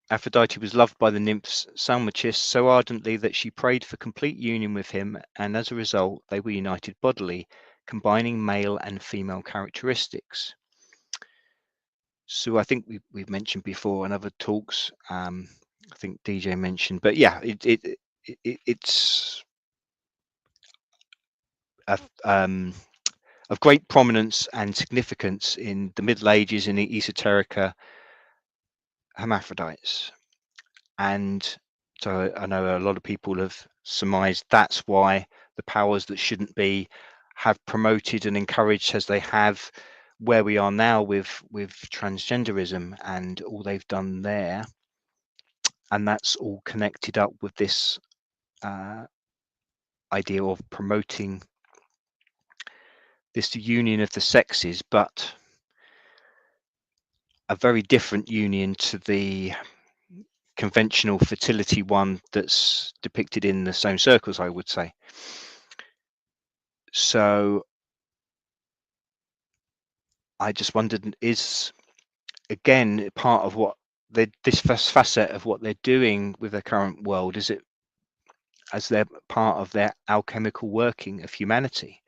Aphrodite was loved by the nymphs Salmacis so ardently that she prayed for complete union with him, and as a result, they were united bodily, combining male and female characteristics. So I think we've mentioned before in other talks. I think DJ mentioned, but yeah, it's of great prominence and significance in the Middle Ages in the esoterica hermaphrodites. And so I know a lot of people have surmised that's why the powers that shouldn't be have promoted and encouraged as they have where we are now with transgenderism and all they've done there. And that's all connected up with this idea of promoting this union of the sexes, but a very different union to the conventional fertility one that's depicted in the same circles, I would say. So I just wondered, is again part of what this facet of what they're doing with the current world, is it as they're part of their alchemical working of humanity?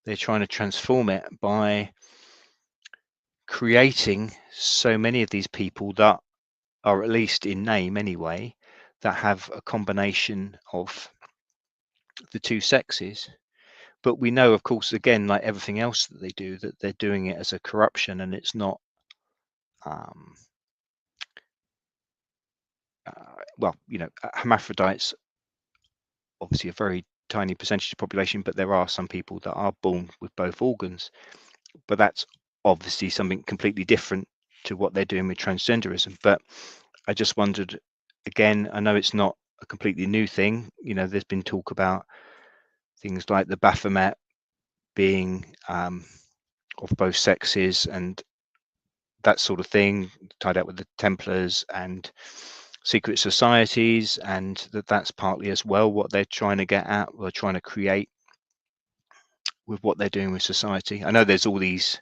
They're trying to transform it by creating so many of these people that are, at least in name anyway, that have a combination of the two sexes. But we know, of course, again, like everything else that they do, that they're doing it as a corruption, and it's not well, you know, hermaphrodites obviously a very tiny percentage of the population, but there are some people that are born with both organs. But that's obviously something completely different to what they're doing with transgenderism. But I just wondered, again, I know it's not a completely new thing. You know, there's been talk about things like the Baphomet being of both sexes and that sort of thing, tied up with the Templars and secret societies, and that's partly as well what they're trying to get at, or trying to create with what they're doing with society. I know there's all these,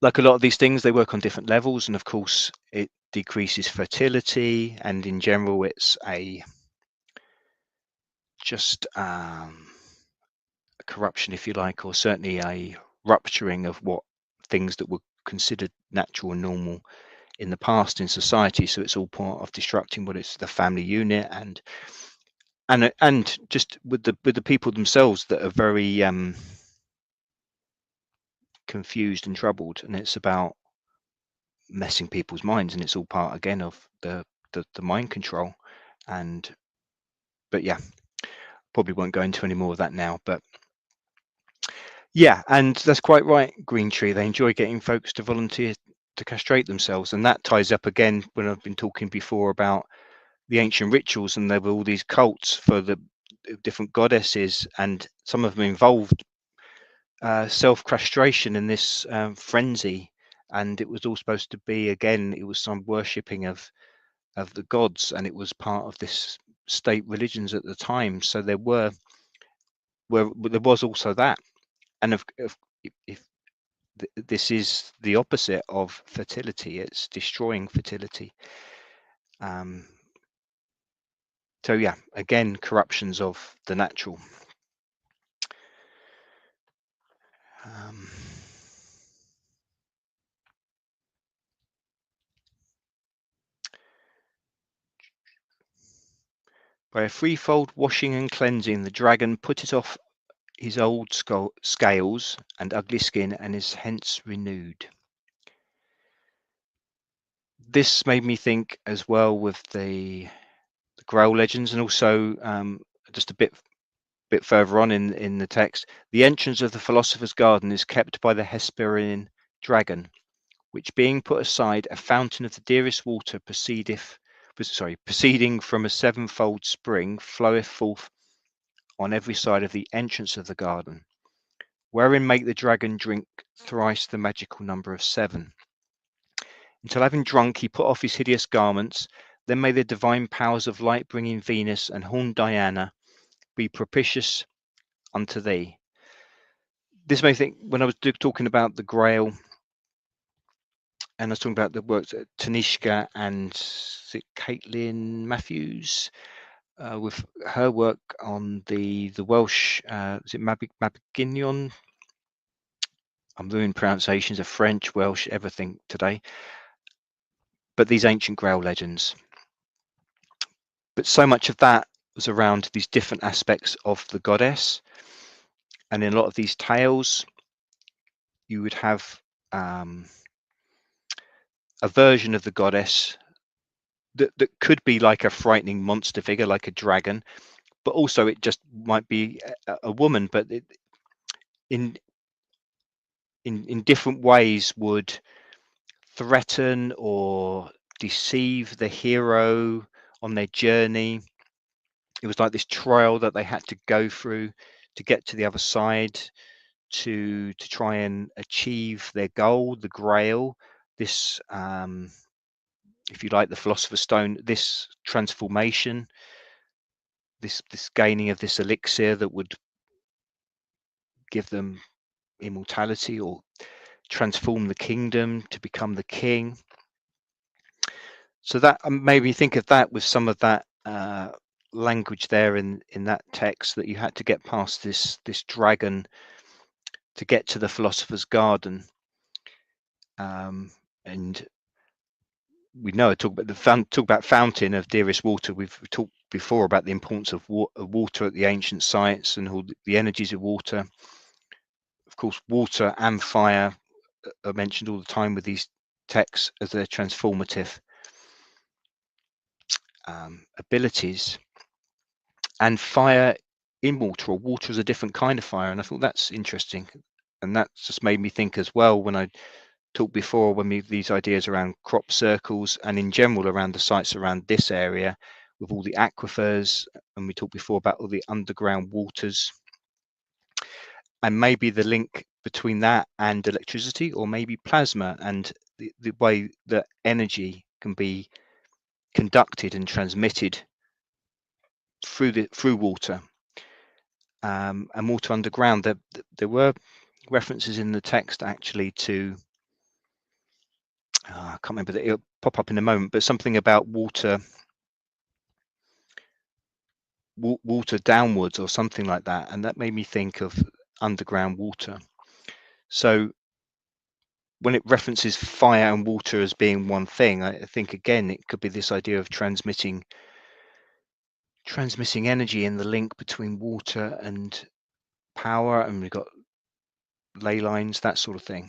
like a lot of these things, they work on different levels, and of course it decreases fertility, and in general it's a just a corruption, if you like, or certainly a rupturing of what things that were considered natural and normal in the past in society. So it's all part of destructing what is the family unit, and just with the people themselves that are very confused and troubled, and it's about messing people's minds, and it's all part again of the mind control. And but yeah, probably won't go into any more of that now, but yeah, and that's quite right, Green Tree, they enjoy getting folks to volunteer to castrate themselves, and that ties up again when I've been talking before about the ancient rituals, and there were all these cults for the different goddesses, and some of them involved self-castration in this frenzy, and it was all supposed to be, again, it was some worshipping of the gods, and it was part of this state religions at the time. So there was also that, and if this is the opposite of fertility, it's destroying fertility. So yeah, again, corruptions of the natural. By a threefold washing and cleansing, the dragon put it off his old scales and ugly skin, and is hence renewed. This made me think as well with the Grail legends, and also just a bit further on in the text, the entrance of the philosopher's garden is kept by the Hesperian dragon, which being put aside, a fountain of the dearest water proceeding from a sevenfold spring, floweth forth on every side of the entrance of the garden, wherein make the dragon drink thrice the magical number of 7. Until having drunk, he put off his hideous garments. Then may the divine powers of light-bringing Venus and horned Diana be propitious unto thee. This made me think, when I was talking about the Grail, and I was talking about the works at Tanishka and Caitlin Matthews, with her work on the Welsh, is it Mabinogion? I'm doing pronunciations of French, Welsh, everything today. But these ancient Grail legends. But so much of that was around these different aspects of the goddess. And in a lot of these tales, you would have a version of the goddess that could be like a frightening monster figure, like a dragon, but also it just might be a woman, but in different ways would threaten or deceive the hero on their journey. It was like this trial that they had to go through to get to the other side, to try and achieve their goal, the Grail. This, if you like, the Philosopher's Stone. This transformation, this gaining of this elixir that would give them immortality or transform the kingdom to become the king. So that made me think of that, with some of that language there in that text, that you had to get past this dragon to get to the philosopher's garden. And we know I talk about fountain of dearest water. We've talked before about the importance of water at the ancient sites and all the energies of water. Of course, water and fire are mentioned all the time with these texts as their transformative abilities. And fire in water, or water is a different kind of fire, and I thought that's interesting. And that just made me think as well, when I talked before, these ideas around crop circles and in general around the sites around this area with all the aquifers, and we talked before about all the underground waters, and maybe the link between that and electricity, or maybe plasma, and the way that energy can be conducted and transmitted through water, and water underground. There were references in the text actually to, I can't remember, that it'll pop up in a moment, but something about water downwards or something like that, and that made me think of underground water. So when it references fire and water as being one thing, I think again it could be this idea of transmitting energy in the link between water and power, and we've got ley lines, that sort of thing.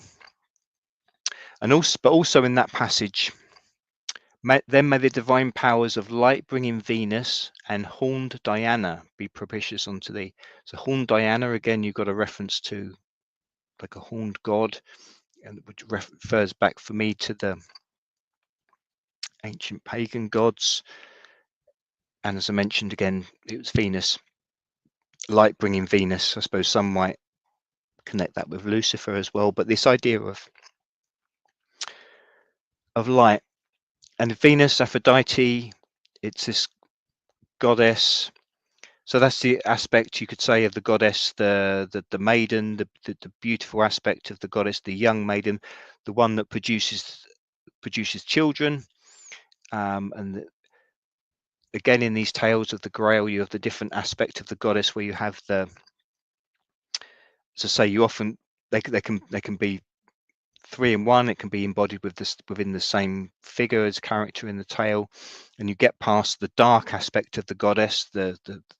And also in that passage, then may the divine powers of light-bringing Venus and horned Diana be propitious unto thee. So horned Diana, again, you've got a reference to like a horned god, and which refers back for me to the ancient pagan gods. And as I mentioned again, it was Venus, light-bringing Venus. I suppose some might connect that with Lucifer as well, but this idea of light. And Venus, Aphrodite, it's this goddess. So that's the aspect, you could say, of the goddess, the maiden, the beautiful aspect of the goddess, the young maiden, the one that produces children. And again, in these tales of the Grail, you have the different aspect of the goddess, where you have the, as I say, you often they can be three in one. It can be embodied within the same figure as character in the tale, and you get past the dark aspect of the goddess, the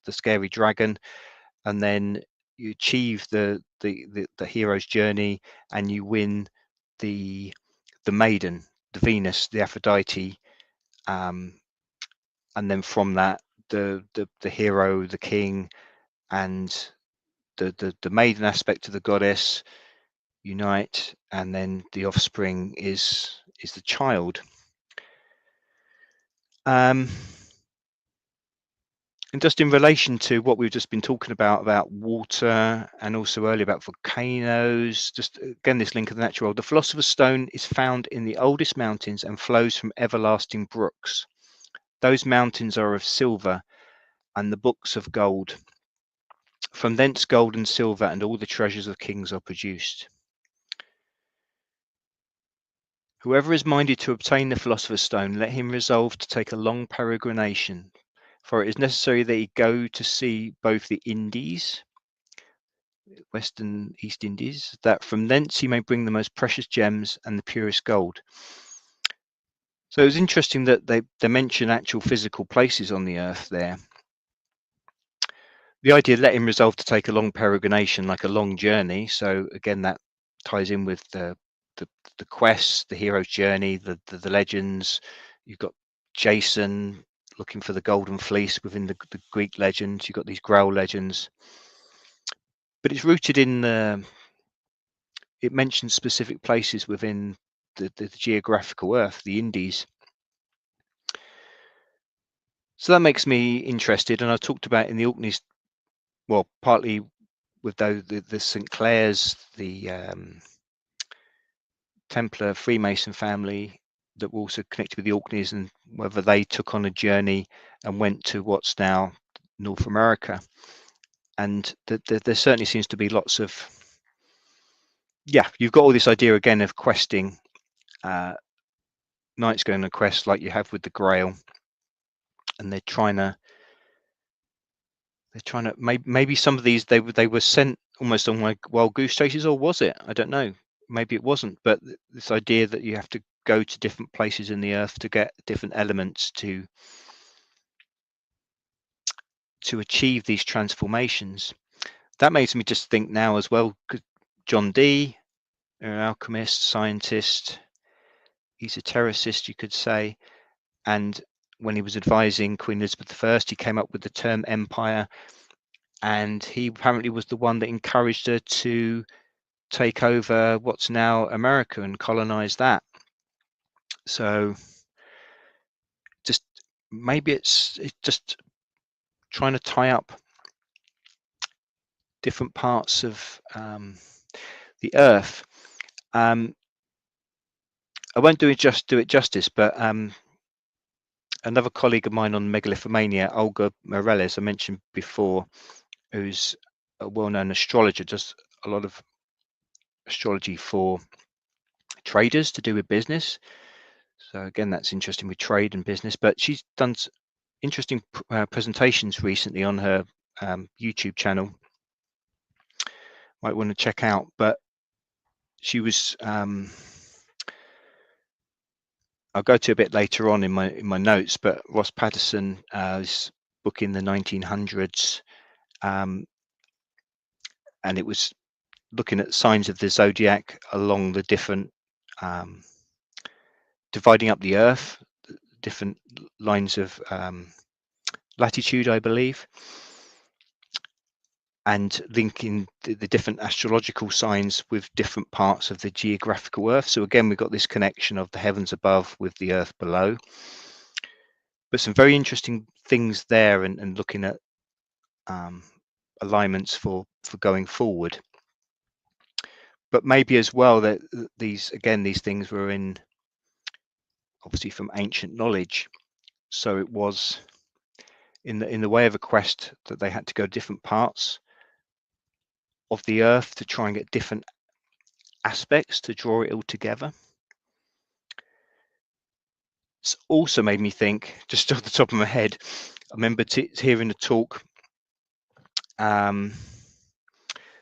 scary dragon, and then you achieve the hero's journey, and you win the maiden, the Venus, the Aphrodite, and then from that the hero, the king, and the maiden aspect of the goddess unite, and then the offspring is the child. And just in relation to what we've just been talking about water, and also earlier about volcanoes, just again this link of the natural world, the Philosopher's Stone is found in the oldest mountains and flows from everlasting brooks. Those mountains are of silver and the books of gold. From thence gold and silver and all the treasures of kings are produced. Whoever is minded to obtain the Philosopher's Stone, let him resolve to take a long peregrination, for it is necessary that he go to see both the Indies, West and East Indies, that from thence he may bring the most precious gems and the purest gold. So it was interesting that they mention actual physical places on the earth there. the idea let him resolve to take a long peregrination, like a long journey. So again, that ties in with the quest, the hero's journey, the legends. You've got Jason looking for the golden fleece within the Greek legends. You've got these Grail legends, but it's rooted in it mentions specific places within the geographical Earth, the Indies. So that makes me interested, and I talked about in the Orkneys, well, partly with the St. Clairs, the Templar Freemason family that were also connected with the Orkneys, and whether they took on a journey and went to what's now North America. And there certainly seems to be lots of, yeah, you've got all this idea again of questing, knights going on a quest like you have with the Grail, and they're trying to maybe some of these they were sent almost on like wild goose chases, or was it? I don't know. Maybe it wasn't, but this idea that you have to go to different places in the earth to get different elements to achieve these transformations. That makes me just think now as well, John Dee, an alchemist, scientist, esotericist, you could say, and when he was advising Queen Elizabeth I, he came up with the term empire, and he apparently was the one that encouraged her to take over what's now America and colonize that. So just maybe it's just trying to tie up different parts of the earth. I won't do it justice, but another colleague of mine on Megalithomania, Olga Morales, I mentioned before, who's a well-known astrologer, does a lot of astrology for traders to do with business. So again, that's interesting with trade and business, but she's done interesting presentations recently on her YouTube channel. Might want to check out, but she was I'll go to a bit later on in my notes, but Ross Patterson's book in the 1900s, and it was looking at signs of the zodiac along the different dividing up the earth, different lines of latitude, I believe, and linking the different astrological signs with different parts of the geographical earth. So again, we've got this connection of the heavens above with the earth below, but some very interesting things there, and looking at alignments for going forward. But maybe as well that these things were in obviously from ancient knowledge, so it was in the way of a quest that they had to go different parts of the earth to try and get different aspects to draw it all together. It's also made me think, just off the top of my head, I remember hearing a talk,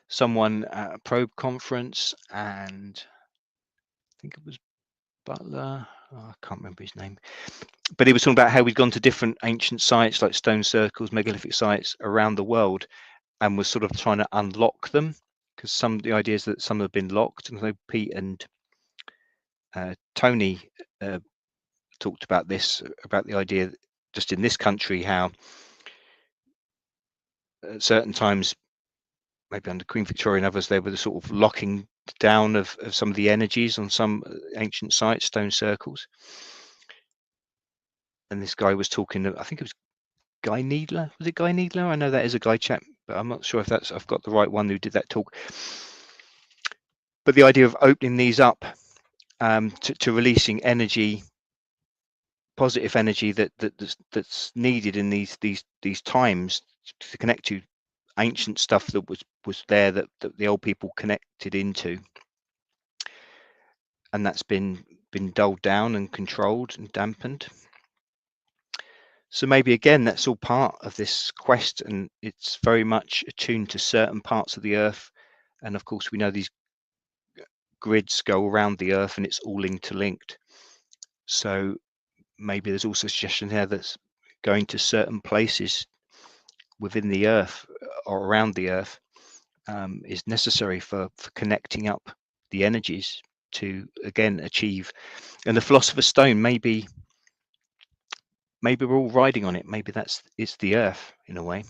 someone at a probe conference, and I think it was Butler, I can't remember his name, but he was talking about how we'd gone to different ancient sites like stone circles, megalithic sites around the world, and was sort of trying to unlock them, because some of the ideas that some have been locked. And so Pete and Tony talked about this, about the idea just in this country how at certain times, maybe under Queen Victoria and others, they were the sort of locking down of some of the energies on some ancient sites, stone circles. And this guy was talking, I think it was Guy Needler. Was it Guy Needler? I know that is a guy chap, but I'm not sure if I've got the right one who did that talk. But the idea of opening these up to releasing energy, positive energy that's needed in these times to connect to ancient stuff that was there that the old people connected into, and that's been dulled down and controlled and dampened. So maybe again that's all part of this quest, and it's very much attuned to certain parts of the earth. And of course we know these grids go around the earth and it's all interlinked. So maybe there's also a suggestion here that's going to certain places within the earth or around the earth is necessary for connecting up the energies to again achieve. And the Philosopher's Stone, maybe we're all riding on it. Maybe it's the earth in a way.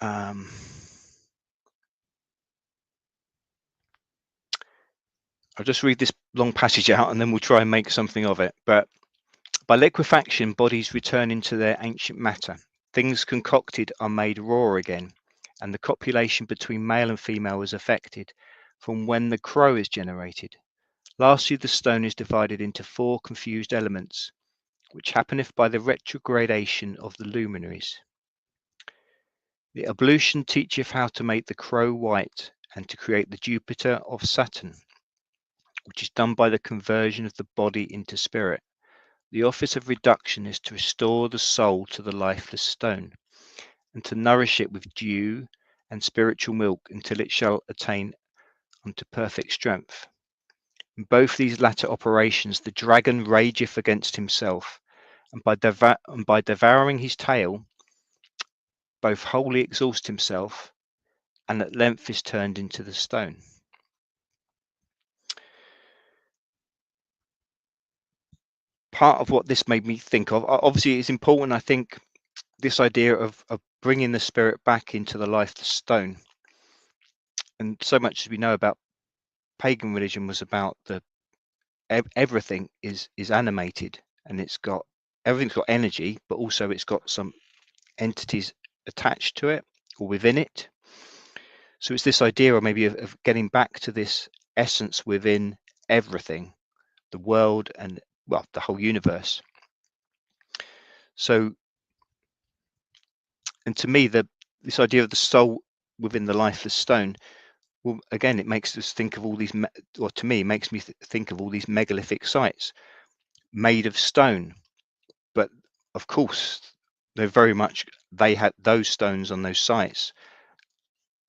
I'll just read this long passage out and then we'll try and make something of it. But by liquefaction, bodies return into their ancient matter. Things concocted are made raw again, and the copulation between male and female is affected from when the crow is generated. Lastly, the stone is divided into 4 confused elements, which happeneth by the retrogradation of the luminaries. The ablution teacheth how to make the crow white and to create the Jupiter of Saturn, which is done by the conversion of the body into spirit. The office of reduction is to restore the soul to the lifeless stone, and to nourish it with dew and spiritual milk until it shall attain unto perfect strength. In both these latter operations the dragon rageth against himself, and by devouring his tail, both wholly exhausts himself, and at length is turned into the stone. Part of what this made me think of, obviously it's important, I think, this idea of bringing the spirit back into the lifeless stone. And so much as we know about pagan religion was about everything is animated, and everything's got energy, but also it's got some entities attached to it or within it. So it's this idea of maybe of getting back to this essence within everything, the world and the whole universe. So, and to me, this idea of the soul within the lifeless stone, well, again, it makes us think of all these, or to me, it makes me think of all these megalithic sites made of stone. But of course, they had those stones on those sites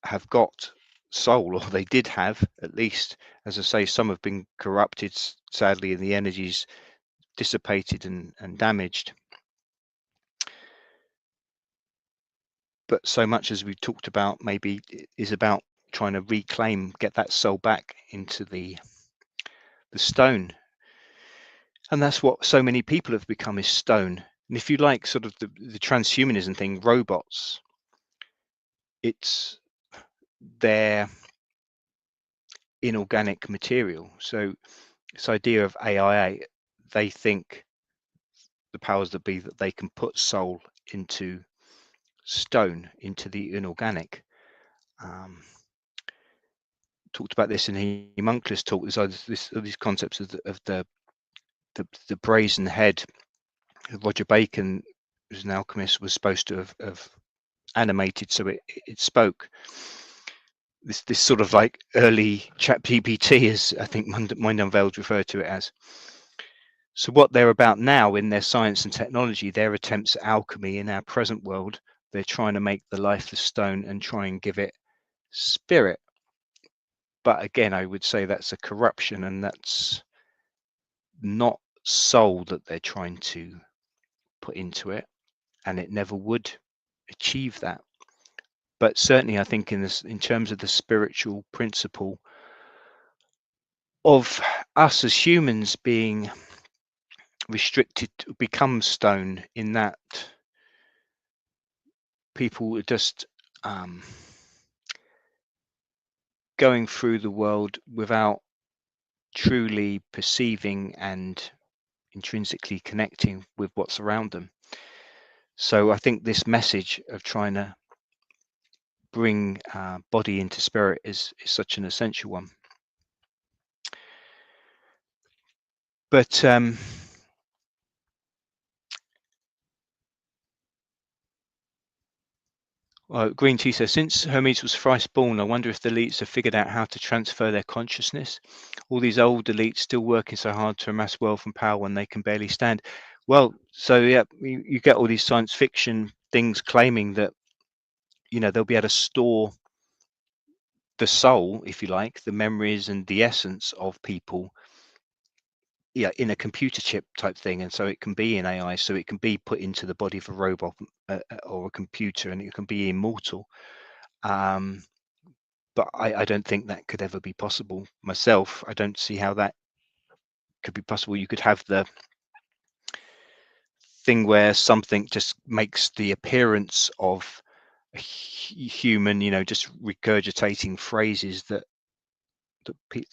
have got soul, or they did have, at least. As I say, some have been corrupted, sadly, and the energies dissipated and damaged. But so much as we've talked about maybe is about trying to get that soul back into the stone. And that's what so many people have become, is stone. And if you like sort of the transhumanism thing, robots, it's their inorganic material. So this idea of AI, they think, the powers that be, that they can put soul into stone, into the inorganic. Talked about this in the Homunculus talk. There's these concepts of the brazen head. Roger Bacon, who's an alchemist, was supposed to have animated so it spoke. This sort of like early ChatGPT, as I think Mind Unveiled referred to it as. So what they're about now in their science and technology, their attempts at alchemy in our present world, they're trying to make the lifeless stone and try and give it spirit. But again, I would say that's a corruption, and that's not soul that they're trying to put into it, and it never would achieve that. But certainly I think in terms of the spiritual principle of us as humans being restricted to become stone, in that people are just going through the world without truly perceiving and intrinsically connecting with what's around them. So I think this message of trying to bring body into spirit is such an essential one. But Green Tea says, since Hermes was thrice born, I wonder if the elites have figured out how to transfer their consciousness. All these old elites still working so hard to amass wealth and power when they can barely stand. Well, so yeah, you get all these science fiction things claiming that, they'll be able to store the soul, if you like, the memories and the essence of people in a computer chip type thing, and so it can be in AI, so it can be put into the body of a robot or a computer, and it can be immortal. But I don't think that could ever be possible myself. I don't see how that could be possible. You could have the thing where something just makes the appearance of a human, just regurgitating phrases that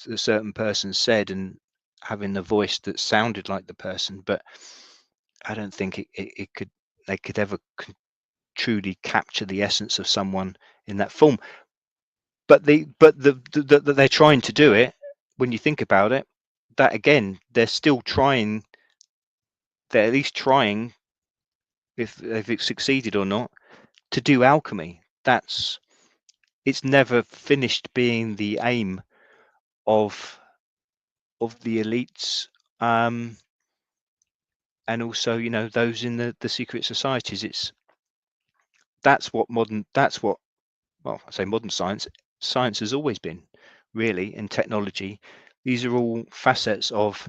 a certain person said and having the voice that sounded like the person. But I don't think they could ever truly capture the essence of someone in that form. But they're trying to do it. When you think about it, that again, they're still trying. They're at least trying, if they've succeeded or not, to do alchemy. It's never finished being the aim of the elites, and also those in the secret societies. That's what well, I say modern science has always been, really, in technology. These are all facets of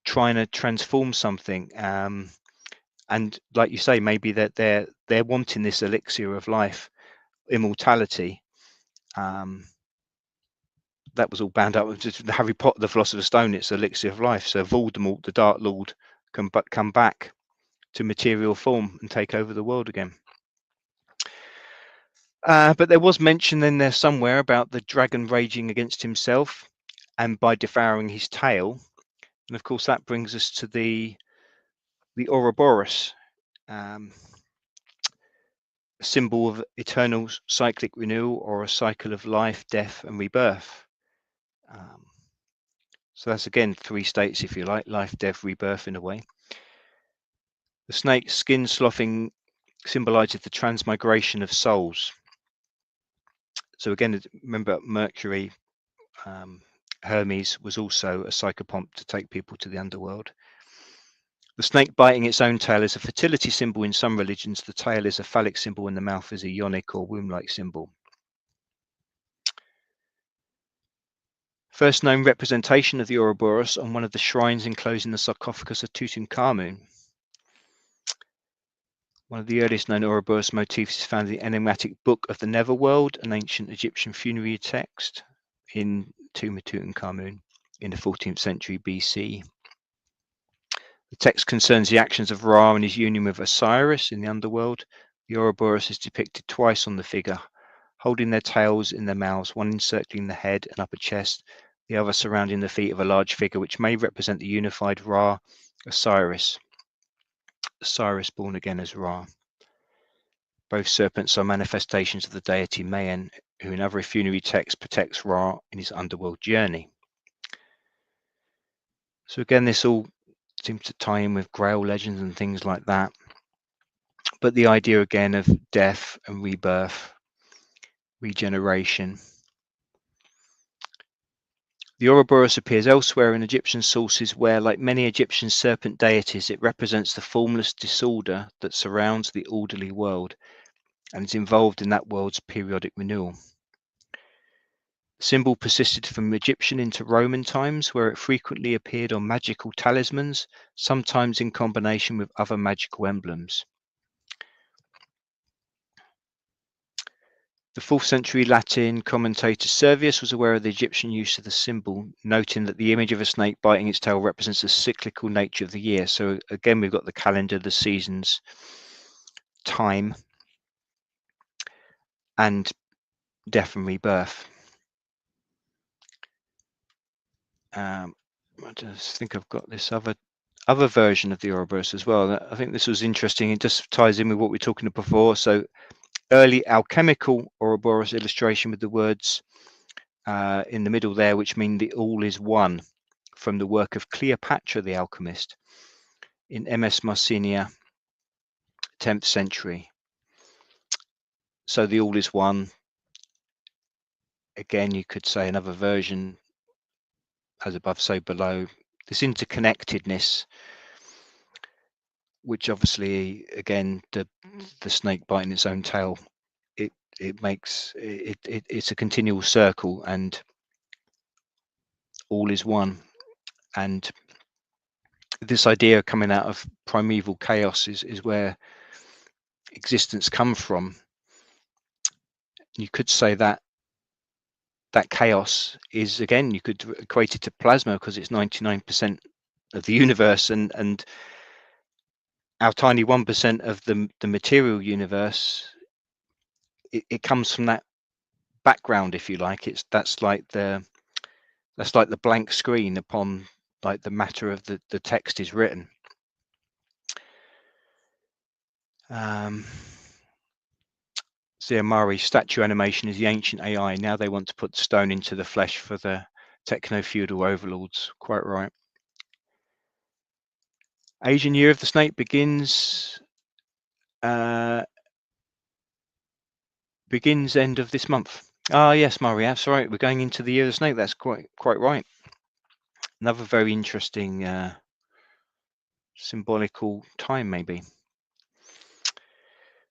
trying to transform something, and like you say, maybe that they're wanting this elixir of life, immortality. That was all bound up with just Harry Potter, the Philosopher's Stone. It's elixir of life. So Voldemort, the Dark Lord, can but come back to material form and take over the world again. But there was mention in there somewhere about the dragon raging against himself and by devouring his tail. And of course, that brings us to the Ouroboros, a symbol of eternal cyclic renewal, or a cycle of life, death, and rebirth. So that's again 3 states, if you like: life, death, rebirth, in a way. The snake's skin sloughing symbolizes the transmigration of souls. So again, remember Mercury, Hermes was also a psychopomp to take people to the underworld. The snake biting its own tail is a fertility symbol in some religions. The tail is a phallic symbol, and the mouth is a yonic or womb-like symbol. First known representation of the Ouroboros on one of the shrines enclosing the sarcophagus of Tutankhamun. One of the earliest known Ouroboros motifs is found in the enigmatic Book of the Netherworld, an ancient Egyptian funerary text in Tomb of Tutankhamun in the 14th century BC. The text concerns the actions of Ra and his union with Osiris in the underworld. The Ouroboros is depicted twice on the figure, holding their tails in their mouths, one encircling the head and upper chest, the other surrounding the feet of a large figure, which may represent the unified Ra Osiris born again as Ra. Both serpents are manifestations of the deity Mayan, who in other funerary texts protects Ra in his underworld journey. So again, this all seems to tie in with Grail legends and things like that. But the idea again of death and rebirth, regeneration. The Ouroboros appears elsewhere in Egyptian sources where, like many Egyptian serpent deities, it represents the formless disorder that surrounds the orderly world and is involved in that world's periodic renewal. The symbol persisted from Egyptian into Roman times, where it frequently appeared on magical talismans, sometimes in combination with other magical emblems. The 4th century Latin commentator Servius was aware of the Egyptian use of the symbol, noting that the image of a snake biting its tail represents the cyclical nature of the year. So again, we've got the calendar, the seasons, time, and death and rebirth. I just think I've got this other version of the Ouroboros as well. I think this was interesting. It just ties in with what we were talking about before. So early alchemical Ouroboros illustration with the words in the middle there, which mean the all is one, from the work of Cleopatra the alchemist in MS Marcinia, 10th century. So the all is one, again, you could say another version, as above so below, this interconnectedness, which obviously, again, the snake biting its own tail, it makes it's a continual circle, and all is one. And this idea coming out of primeval chaos is where existence comes from. You could say that chaos is, again, you could equate it to plasma, because it's 99% of the universe, and our tiny 1% of the material universe, it comes from that background, if you like. That's like the blank screen upon like the matter of the text is written. Ziamari, statue animation is the ancient AI. Now they want to put stone into the flesh for the techno-feudal overlords. Quite right. Asian Year of the Snake begins end of this month. Ah, yes, Murray, that's right. We're going into the Year of the Snake. That's quite right. Another very interesting symbolical time, maybe.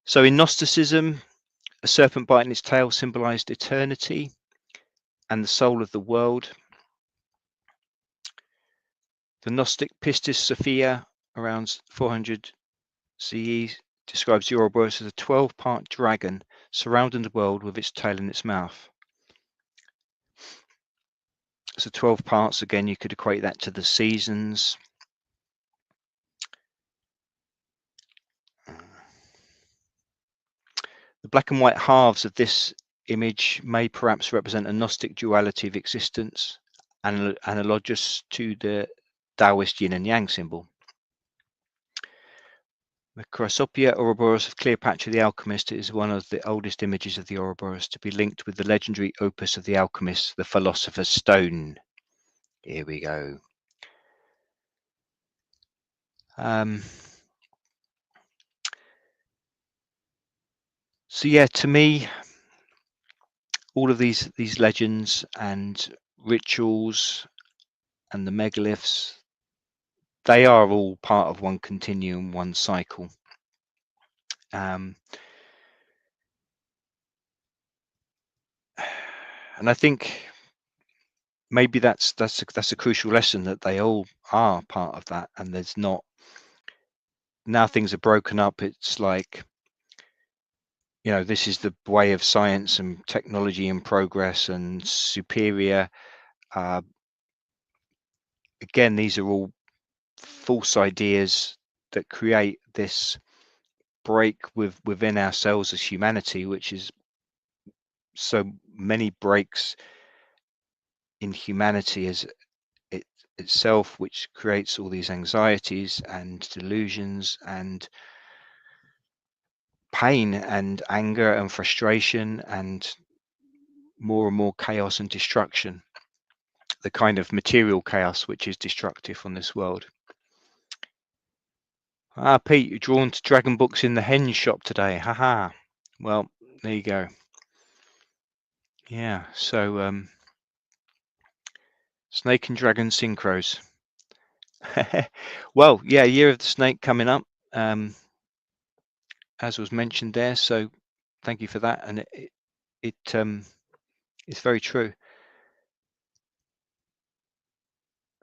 So in Gnosticism, a serpent biting its tail symbolized eternity and the soul of the world. The Gnostic Pistis Sophia, around 400 CE, describes the Ouroboros as a 12-part dragon surrounding the world with its tail in its mouth. So 12 parts, again, you could equate that to the seasons. The black and white halves of this image may perhaps represent a Gnostic duality of existence, analogous to the Taoist yin and yang symbol. The Chrysopoeia Ouroboros of Cleopatra the Alchemist is one of the oldest images of the Ouroboros to be linked with the legendary opus of the alchemist, the Philosopher's Stone. Here we go. So yeah, to me, all of these legends and rituals and the megaliths, they are all part of one continuum, one cycle. And I think maybe that's a crucial lesson, that they all are part of that, and there's not, now things are broken up, it's like, you know, this is the way of science and technology and progress and superior. Again, these are all false ideas that create this break within ourselves as humanity, which is so many breaks in humanity as itself, which creates all these anxieties and delusions and pain and anger and frustration and more and more chaos and destruction, the kind of material chaos which is destructive on this world. Ah, Pete, you're drawn to dragon books in the hen shop today. Haha. Well, there you go. Yeah, so snake and dragon synchros. Well, yeah, Year of the Snake coming up, as was mentioned there. So thank you for that, and it's very true.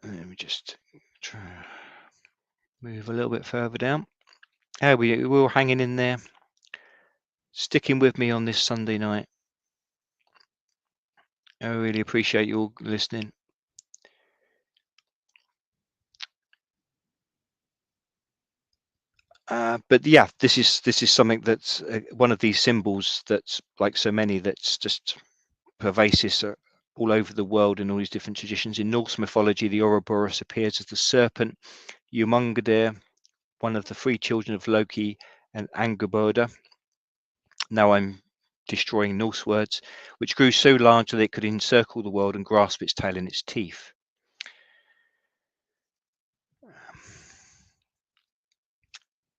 Let me just try move a little bit further down. We're all hanging in there, sticking with me on this Sunday night. I really appreciate you all listening. But yeah, this is something that's one of these symbols that's, like so many, that's just pervasive all over the world in all these different traditions. In Norse mythology, the Ouroboros appears as the serpent Jörmungandr, one of the three children of Loki and Angerboda. Now I'm destroying Norse words, which grew so large that it could encircle the world and grasp its tail in its teeth.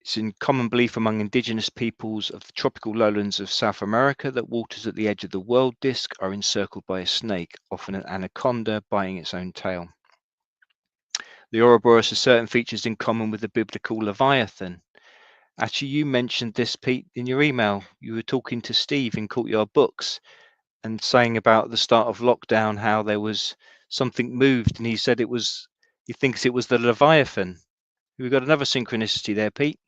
It's in common belief among indigenous peoples of the tropical lowlands of South America that waters at the edge of the world disk are encircled by a snake, often an anaconda biting its own tail. The Ouroboros has certain features in common with the biblical Leviathan. Actually, you mentioned this, Pete, in your email. You were talking to Steve in Courtyard Books and saying about the start of lockdown, how there was something moved, and he said it was He thinks it was the Leviathan. We've got another synchronicity there, Pete.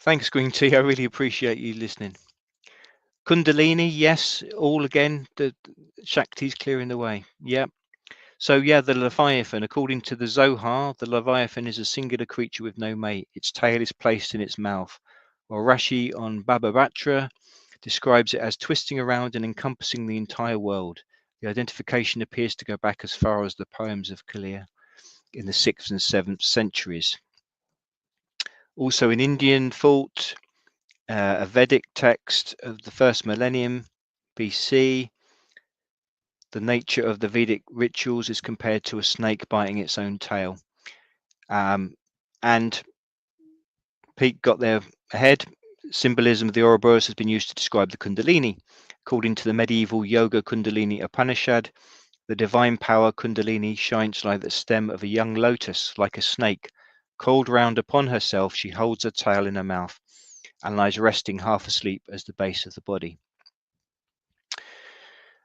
Thanks, Green Tea. I really appreciate you listening. Kundalini, yes, all again. The Shakti's clearing the way. Yeah. So yeah, the Leviathan, according to the Zohar, the Leviathan is a singular creature with no mate. Its tail is placed in its mouth. While Rashi on Baba Batra describes it as twisting around and encompassing the entire world. The identification appears to go back as far as the poems of Kalir in the 6th and 7th centuries. Also in Indian thought, a Vedic text of the first millennium BC, the nature of the Vedic rituals is compared to a snake biting its own tail. And Pete got there ahead. Symbolism of the Ouroboros has been used to describe the Kundalini. According to the medieval Yoga Kundalini Upanishad, the divine power Kundalini shines like the stem of a young lotus, like a snake. Coiled round upon herself, she holds her tail in her mouth and lies resting half asleep as the base of the body.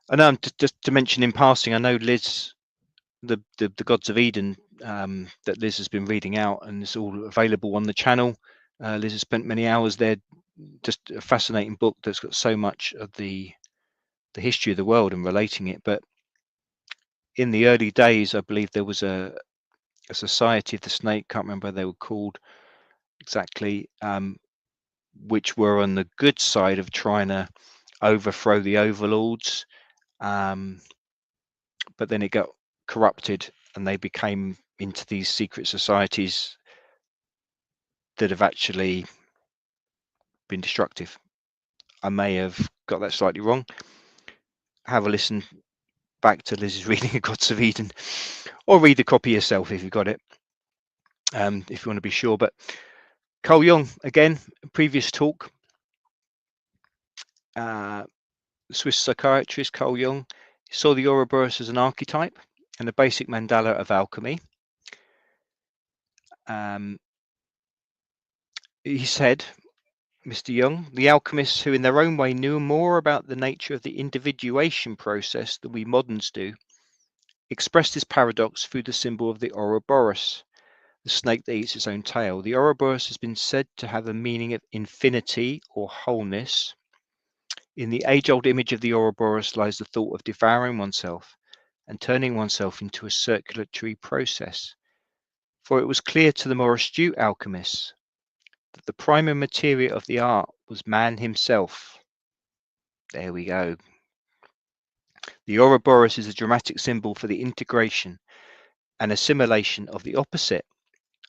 And just to mention in passing, I know Liz, the Gods of Eden that Liz has been reading out, and it's all available on the channel. Liz has spent many hours there. Just a fascinating book that's got so much of the history of the world and relating it. But in the early days, I believe there was a Society of the Snake, can't remember what they were called exactly, which were on the good side of trying to overthrow the overlords, but then it got corrupted and they became into these secret societies that have actually been destructive. I may have got that slightly wrong. Have a listen back to Liz's reading of Gods of Eden, or read the copy yourself if you've got it, if you want to be sure. But Carl Jung, again, previous talk, Swiss psychiatrist Carl Jung saw the Ouroboros as an archetype and a basic mandala of alchemy. He said, Mr. Jung, the alchemists who in their own way knew more about the nature of the individuation process than we moderns do, expressed this paradox through the symbol of the Ouroboros, the snake that eats its own tail. The Ouroboros has been said to have a meaning of infinity or wholeness. In the age-old image of the Ouroboros lies the thought of devouring oneself and turning oneself into a circulatory process. For it was clear to the more astute alchemists that the primary material of the art was man himself. There we go. The Ouroboros is a dramatic symbol for the integration and assimilation of the opposite,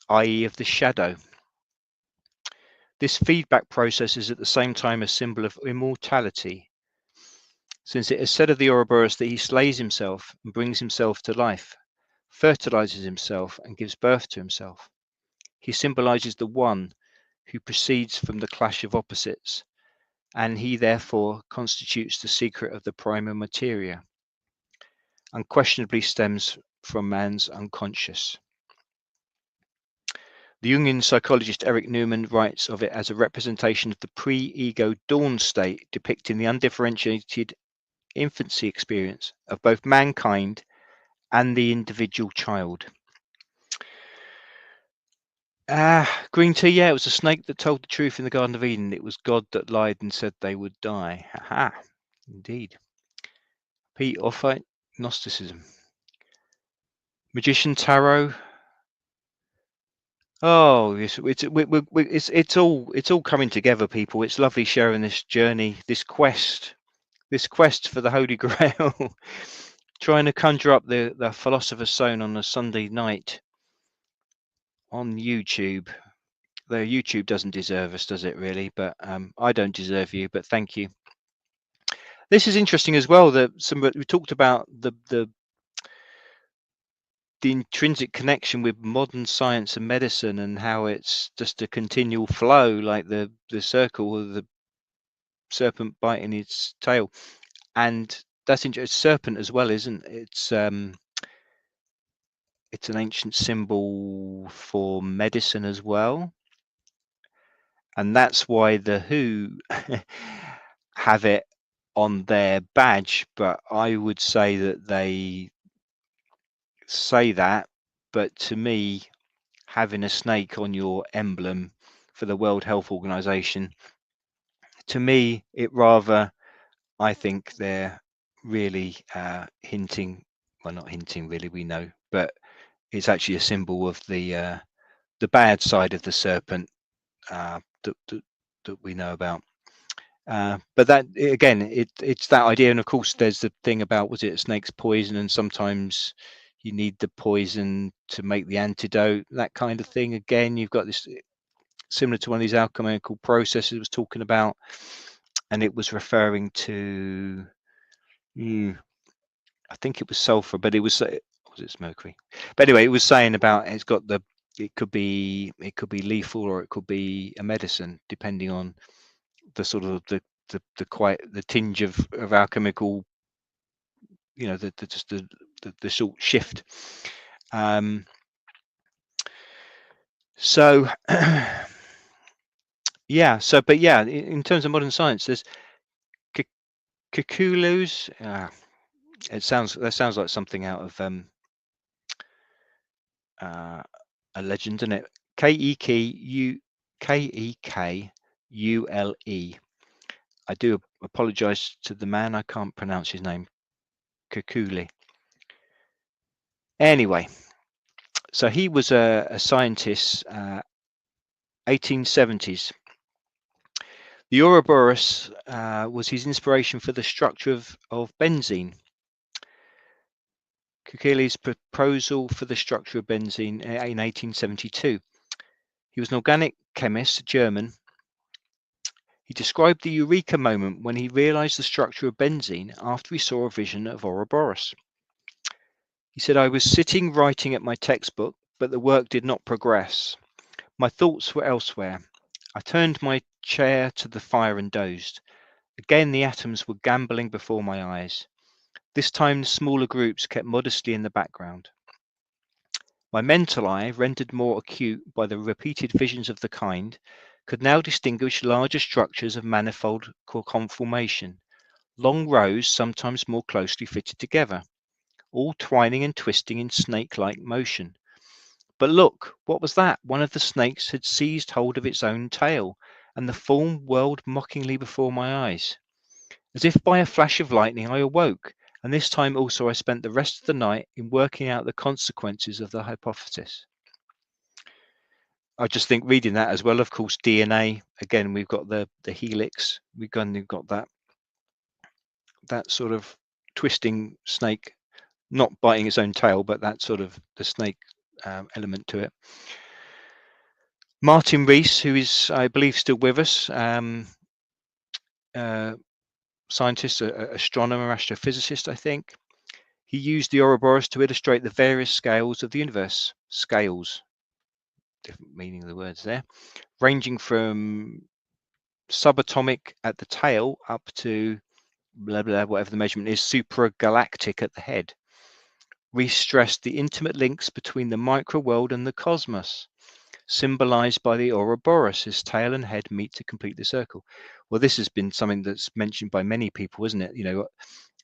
i.e. of the shadow. This feedback process is at the same time a symbol of immortality, since it is said of the Ouroboros that he slays himself and brings himself to life, fertilizes himself and gives birth to himself. He symbolizes the one who proceeds from the clash of opposites, and he therefore constitutes the secret of the prima materia, unquestionably stems from man's unconscious. The Jungian psychologist Eric Newman writes of it as a representation of the pre-ego dawn state, depicting the undifferentiated infancy experience of both mankind and the individual child. Green Tea, yeah, it was a snake that told the truth in the Garden of Eden. It was God that lied and said they would die. Ha! Indeed. Pete, Ophite, Gnosticism. Magician Tarot. Oh, it's all coming together, people. It's lovely sharing this journey, this quest for the Holy Grail. Trying to conjure up the Philosopher's Stone on a Sunday night on YouTube. Though YouTube doesn't deserve us, does it really? But I don't deserve you, but thank you. This is interesting as well, that we talked about the intrinsic connection with modern science and medicine, and how it's just a continual flow, like the circle of the serpent biting its tail. And that's interesting. Serpent as well, isn't it? It's an ancient symbol for medicine as well, and that's why the WHO have it on their badge, but I would say that they say that, but to me, having a snake on your emblem for the World Health Organization, to me, it rather, I think they're really hinting, well, not hinting really, we know, but it's actually a symbol of the bad side of the serpent that we know about. But that again, it's that idea, and of course, there's the thing about, was it a snake's poison, and sometimes you need the poison to make the antidote, that kind of thing. Again, you've got this similar to one of these alchemical processes I was talking about, and it was referring to, I think it was sulfur, but it was it mercury? But anyway, it was saying about it could be lethal, or it could be a medicine, depending on the sort of the tinge of alchemical, the short shift. So yeah, but yeah, in terms of modern science, there's Kekulus. That sounds like something out of a legend, isn't it? Kekule. I do apologize to the man, I can't pronounce his name. Kekule. Anyway, so he was a scientist, 1870s. The Ouroboros was his inspiration for the structure of benzene. Kekule's proposal for the structure of benzene in 1872. He was an organic chemist, German. He described the eureka moment when he realized the structure of benzene after he saw a vision of Ouroboros. He said, "I was sitting writing at my textbook, but the work did not progress. My thoughts were elsewhere. I turned my chair to the fire and dozed. Again the atoms were gambling before my eyes. This time the smaller groups kept modestly in the background. My mental eye, rendered more acute by the repeated visions of the kind, could now distinguish larger structures of manifold conformation, long rows sometimes more closely fitted together, all twining and twisting in snake-like motion. But look, what was that? One of the snakes had seized hold of its own tail, and the form whirled mockingly before my eyes. As if by a flash of lightning, I awoke, and this time also I spent the rest of the night in working out the consequences of the hypothesis." I just think reading that as well, of course, DNA, again, we've got the helix, we've got that sort of twisting snake, not biting its own tail, but that sort of the snake element to it. Martin Rees, who is, I believe, still with us, scientist, astronomer, astrophysicist, I think. He used the Ouroboros to illustrate the various scales of the universe. Scales, different meaning of the words there, ranging from subatomic at the tail up to blah blah, whatever the measurement is, supragalactic at the head. We stressed the intimate links between the micro world and the cosmos, symbolized by the Ouroboros. His tail and head meet to complete the circle. Well, this has been something that's mentioned by many people, isn't it?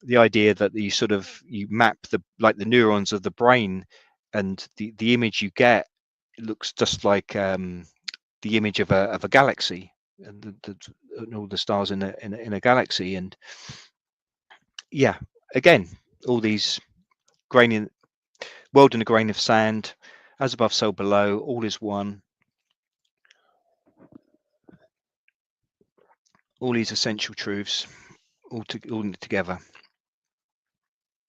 The idea that you map the neurons of the brain, and the image you get looks just like the image of a galaxy, and all the stars in a galaxy. And yeah, again, all these world in a grain of sand, as above, so below, all is one. All these essential truths, all together.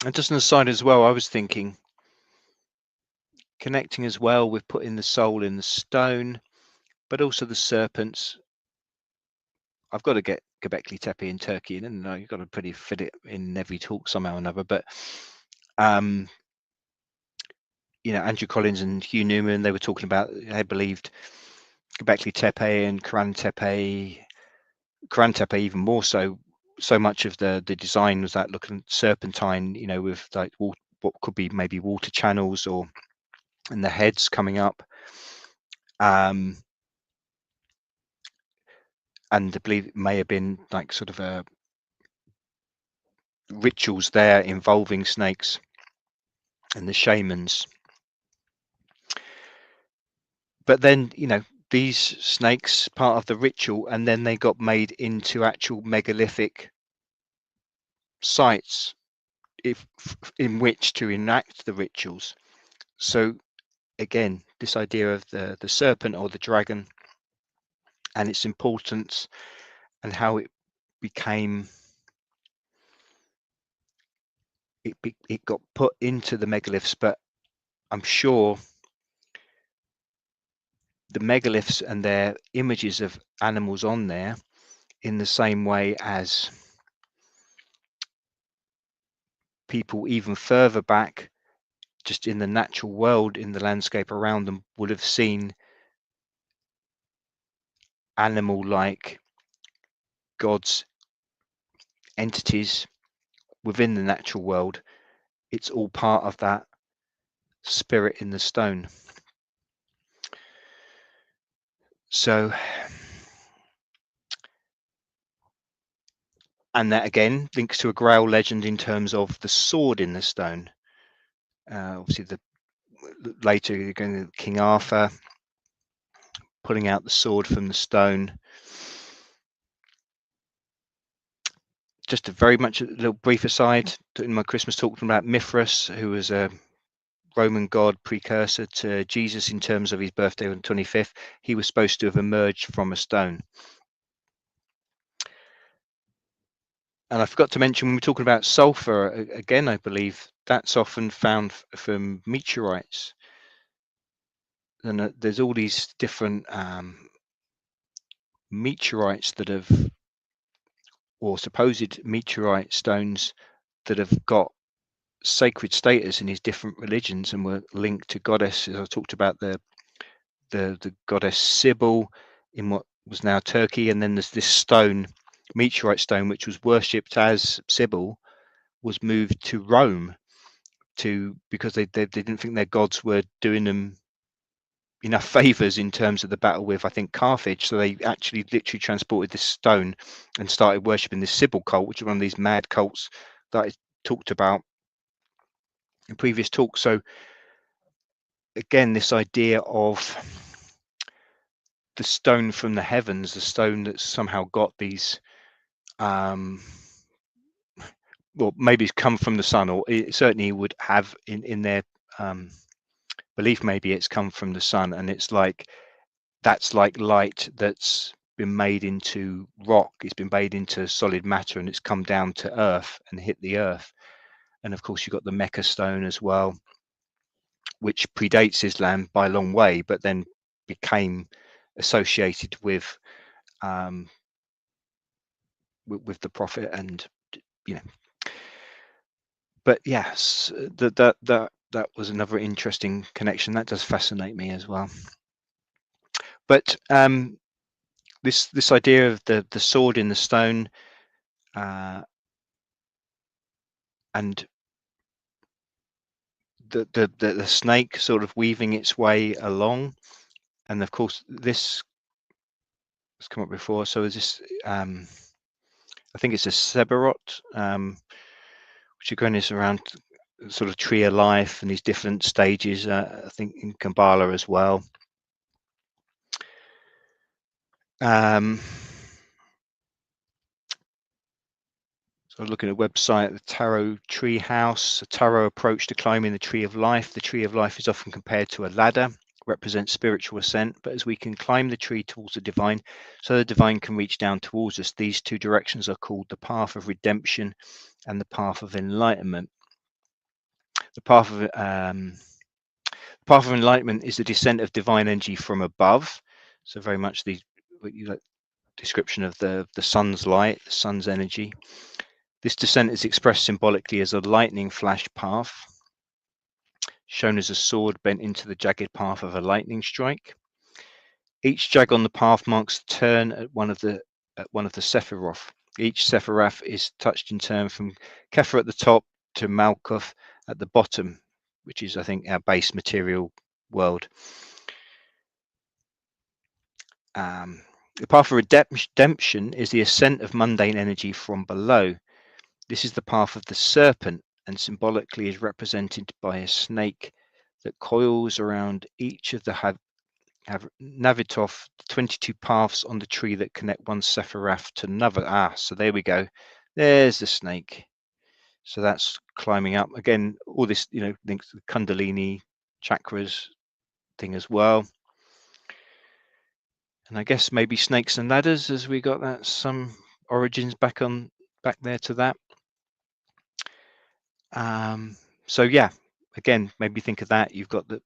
And just an aside as well, I was thinking, connecting as well with putting the soul in the stone, but also the serpents. I've got to get Göbekli Tepe in Turkey, and you've got to fit it in every talk somehow or another. But Andrew Collins and Hugh Newman, they were talking about, they believed Göbekli Tepe and Qur'an Tepe even more so. So much of the design was that looking serpentine, with like what could be maybe water channels, and the heads coming up. And I believe it may have been like sort of rituals there involving snakes and the shamans. But then, these snakes, part of the ritual, and then they got made into actual megalithic sites in which to enact the rituals. So again, this idea of the serpent or the dragon and its importance and how it became, it got put into the megaliths, but I'm sure the megaliths and their images of animals on there, in the same way as people even further back, just in the natural world, in the landscape around them, would have seen animal-like gods, entities within the natural world. It's all part of that spirit in the stone. So, and that again links to a Grail legend in terms of the sword in the stone. Obviously, later you're going to King Arthur pulling out the sword from the stone. Just a very much a little brief aside in my Christmas talk, talking about Mithras, who was a Roman god precursor to Jesus in terms of his birthday on the 25th. He was supposed to have emerged from a stone. And I forgot to mention, when we're talking about sulfur, again, I believe that's often found from meteorites. And there's all these different meteorites that have, or supposed meteorite stones that have got sacred status in these different religions and were linked to goddesses. I talked about the goddess Sibyl in what was now Turkey, and then there's this stone, meteorite stone, which was worshipped as Sibyl, was moved to Rome because they didn't think their gods were doing them enough favors in terms of the battle with, I think, Carthage. So they actually literally transported this stone and started worshipping this Sibyl cult, which is one of these mad cults that I talked about in previous talks. So again, this idea of the stone from the heavens, the stone that's somehow got these, well, maybe it's come from the sun, or it certainly would have in their belief, maybe it's come from the sun, and it's like, that's like light that's been made into rock, it's been made into solid matter, and it's come down to earth and hit the earth. And of course, you've got the Mecca stone as well, which predates Islam by a long way, but then became associated with the Prophet, and but yes, that was another interesting connection. That does fascinate me as well. But this idea of the sword in the stone, and the snake sort of weaving its way along, and of course this has come up before. So is this, I think it's a Seberot, which again is around sort of tree of life and these different stages. I think in Kabbalah as well. So looking at a website, the Tarot Tree House, a tarot approach to climbing the Tree of Life. The Tree of Life is often compared to a ladder, represents spiritual ascent, but as we can climb the tree towards the divine, so the divine can reach down towards us. These two directions are called the path of redemption and the path of enlightenment. The path of enlightenment is the descent of divine energy from above. So very much the description of the sun's light, the sun's energy. This descent is expressed symbolically as a lightning flash path, shown as a sword bent into the jagged path of a lightning strike. Each jag on the path marks the turn at one of the Sephiroth. Each Sephiroth is touched in turn from Kepha at the top to Malkuth at the bottom, which is, I think, our base material world. The path of redemption is the ascent of mundane energy from below. This is the path of the serpent, and symbolically is represented by a snake that coils around each of the Navitov, 22 paths on the tree that connect one Sephiroth to another. So there we go. There's the snake. So that's climbing up. Again, all this, links to the Kundalini chakras thing as well. And I guess maybe snakes and ladders, as we got that some origins back there to that. So yeah, again, maybe think of that. You've got the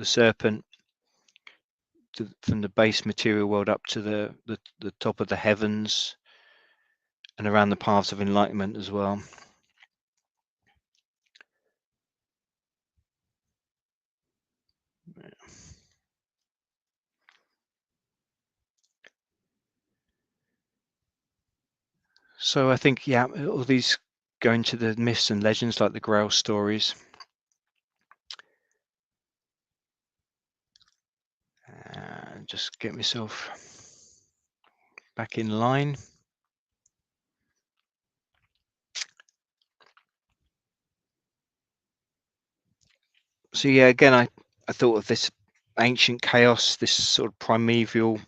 serpent from the base material world up to the top of the heavens, and around the paths of enlightenment as well. So I think, yeah, all these go into the myths and legends like the Grail stories. Just get myself back in line. So yeah, again, I thought of this ancient chaos, this sort of primordial,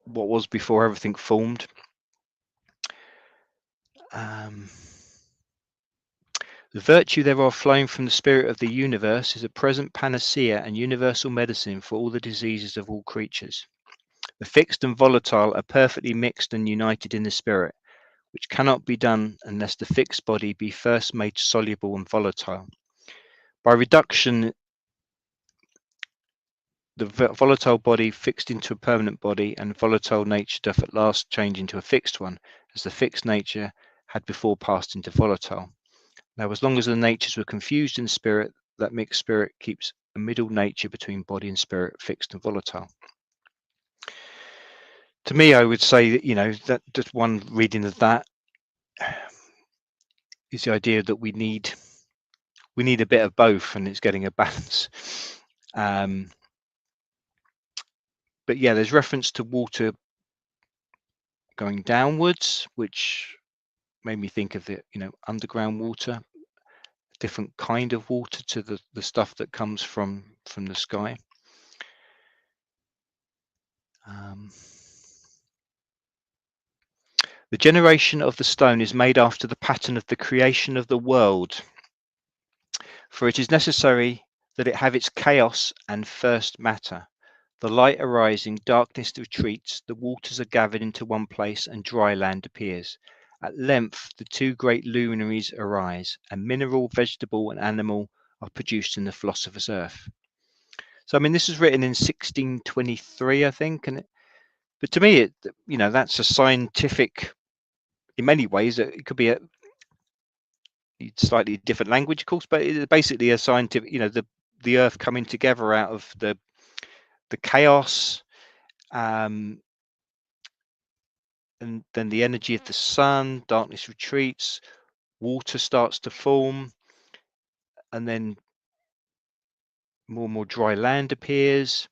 what was before everything formed. The virtue thereof flowing from the spirit of the universe is a present panacea and universal medicine for all the diseases of all creatures. The fixed and volatile are perfectly mixed and united in the spirit, which cannot be done unless the fixed body be first made soluble and volatile. By reduction, the volatile body fixed into a permanent body, and volatile nature doth at last change into a fixed one, as the fixed nature had before passed into volatile. Now, as long as the natures were confused in spirit, that mixed spirit keeps a middle nature between body and spirit, fixed and volatile. To me, I would say that, that just one reading of that is the idea that we need a bit of both, and it's getting a balance. But yeah, there's reference to water going downwards, which made me think of the underground water, different kind of water to the stuff that comes from the sky. The generation of the stone is made after the pattern of the creation of the world, for it is necessary that it have its chaos and first matter. The light arising, darkness retreats, the waters are gathered into one place, and dry land appears. At length the two great luminaries arise, and mineral, vegetable, and animal are produced in the philosopher's earth. So I mean, this was written in 1623, I think, but to me, that's a scientific. In many ways, it could be a slightly different language, of course, but it's basically a scientific. The earth coming together out of the chaos, and then the energy of the sun, darkness retreats, water starts to form, and then more and more dry land appears.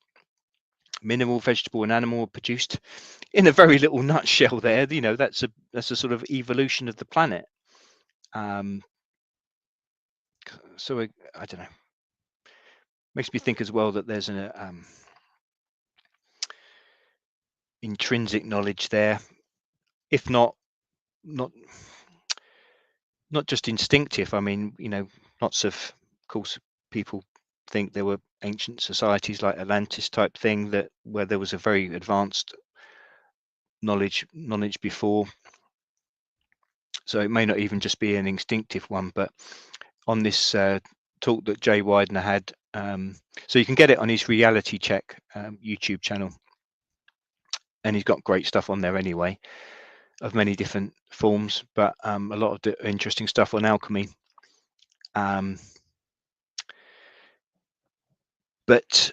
Mineral, vegetable, and animal are produced. In a very little nutshell, there, that's a sort of evolution of the planet. So I don't know. Makes me think as well that there's an intrinsic knowledge there, if not just instinctive. I mean, lots of course people think there were ancient societies like Atlantis type thing where there was a very advanced knowledge before. So it may not even just be an instinctive one, but on this talk that Jay Widener had, so you can get it on his Reality Check YouTube channel, and he's got great stuff on there anyway, of many different forms, but a lot of interesting stuff on alchemy. But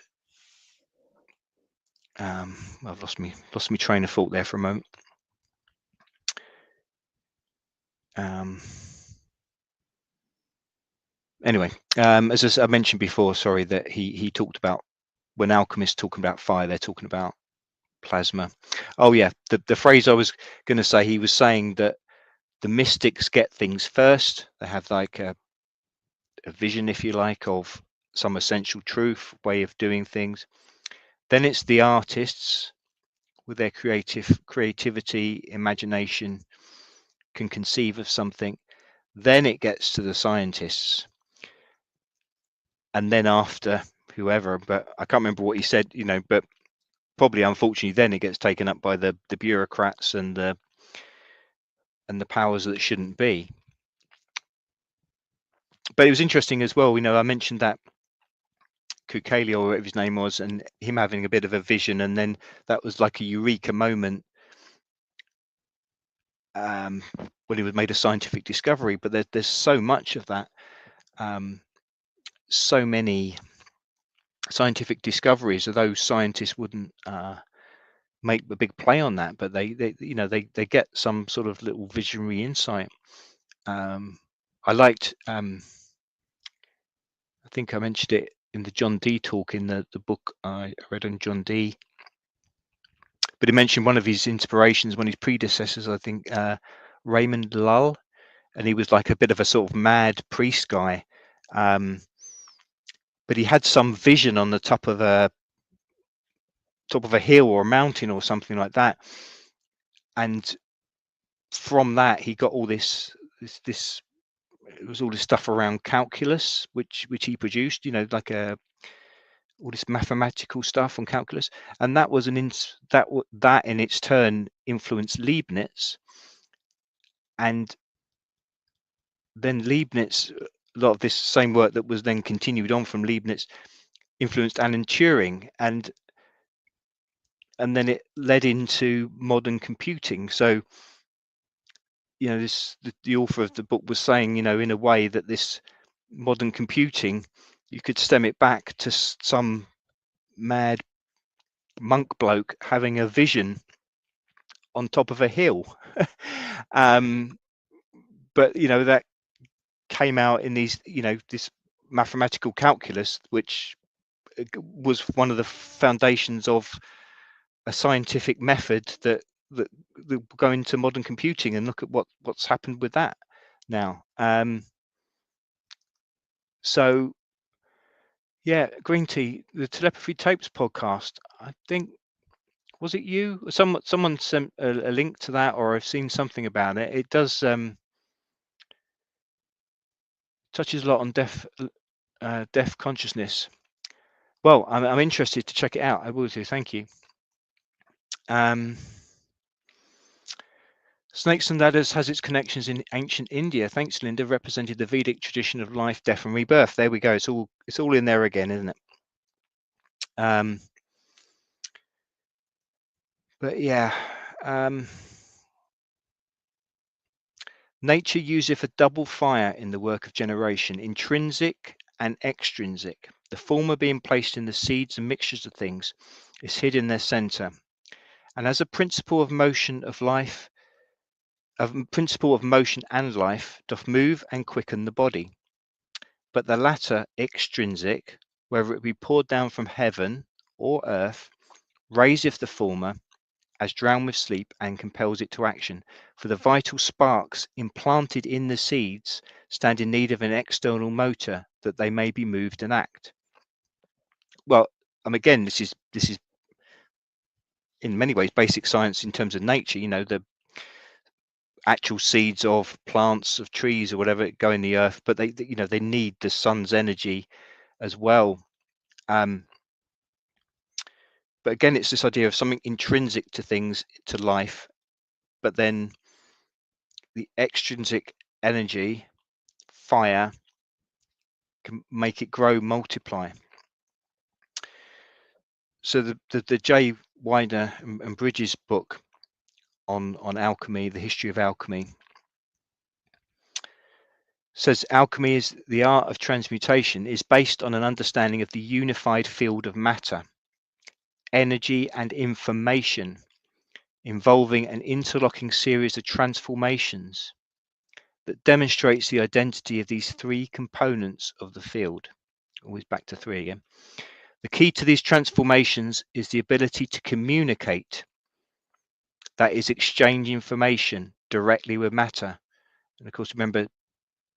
I've lost me train of thought there for a moment. Anyway, as I mentioned before, sorry, that he talked about when alchemists talking about fire, they're talking about plasma. Oh yeah, the phrase I was going to say, he was saying that the mystics get things first. They have like a vision, if you like, of some essential truth, way of doing things. Then it's the artists with their creativity, imagination, can conceive of something. Then it gets to the scientists, and then after whoever, but I can't remember what he said, but probably unfortunately then it gets taken up by the bureaucrats and the powers that shouldn't be. But it was interesting as well, I mentioned that Kukali, or whatever his name was, and him having a bit of a vision, and then that was like a eureka moment when he was made a scientific discovery. But there's so much of that, so many scientific discoveries, although scientists wouldn't make a big play on that, but they get some sort of little visionary insight. I liked, I think I mentioned it in the John Dee talk in the book I read on John Dee, but he mentioned one of his inspirations, one of his predecessors, I think, Raymond Lull, and he was like a bit of a sort of mad priest guy, but he had some vision on the top of a hill or a mountain or something like that, and from that he got all this it was all this stuff around calculus, which he produced, like all this mathematical stuff on calculus, and that was that in its turn influenced Leibniz, and then Leibniz, a lot of this same work that was then continued on from Leibniz influenced Alan Turing, and then it led into modern computing. So the author of the book was saying, in a way, that this modern computing, you could stem it back to some mad monk bloke having a vision on top of a hill. But that came out in these, this mathematical calculus, which was one of the foundations of a scientific method that go into modern computing, and look at what's happened with that now. So yeah, Green Tea, the Telepathy Tapes podcast, I think, was it you? Someone sent a link to that, or I've seen something about it. It does touches a lot on deaf consciousness. Well, I'm interested to check it out. I will do. Thank you. Snakes and Ladders has its connections in ancient India. Thanks, Linda. Represented the Vedic tradition of life, death, and rebirth. There we go. It's all in there again, isn't it? But yeah, nature useth a double fire in the work of generation, intrinsic and extrinsic. The former being placed in the seeds and mixtures of things is hid in their center, and as a principle of motion of life, principle of motion and life, doth move and quicken the body. But the latter, extrinsic, whether it be poured down from heaven or earth, raiseth the former as drowned with sleep, and compels it to action. For the vital sparks implanted in the seeds stand in need of an external motor, that they may be moved and act. Well, again, this is in many ways basic science in terms of nature. The actual seeds of plants, of trees, or whatever, go in the earth, but they need the sun's energy as well. But again, it's this idea of something intrinsic to things, to life, but then the extrinsic energy, fire, can make it grow, multiply. So the J. Wider and Bridges book on alchemy, the history of alchemy, says alchemy is the art of transmutation, is based on an understanding of the unified field of matter, energy, and information, involving an interlocking series of transformations that demonstrates the identity of these three components of the field. Always back to three again. The key to these transformations is the ability to communicate, that is, exchange information directly with matter. And of course, remember,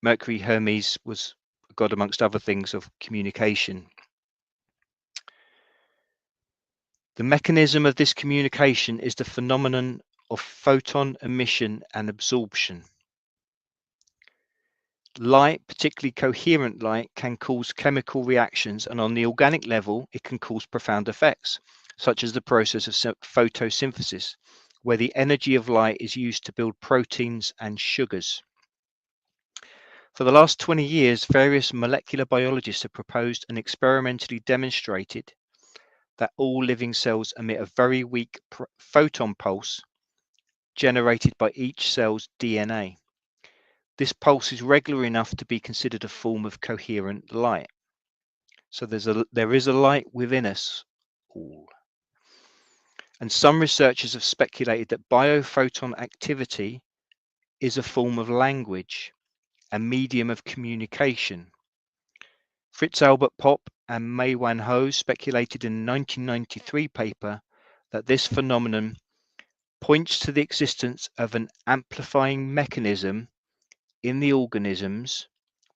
Mercury Hermes was a god, amongst other things, of communication. The mechanism of this communication is the phenomenon of photon emission and absorption. Light, particularly coherent light, can cause chemical reactions, and on the organic level, it can cause profound effects, such as the process of photosynthesis, where the energy of light is used to build proteins and sugars. For the last 20 years, various molecular biologists have proposed and experimentally demonstrated that all living cells emit a very weak photon pulse generated by each cell's DNA. This pulse is regular enough to be considered a form of coherent light. So there is a light within us all. And some researchers have speculated that biophoton activity is a form of language, a medium of communication. Fritz Albert Popp and Mei Wan Ho speculated in a 1993 paper that this phenomenon points to the existence of an amplifying mechanism in the organisms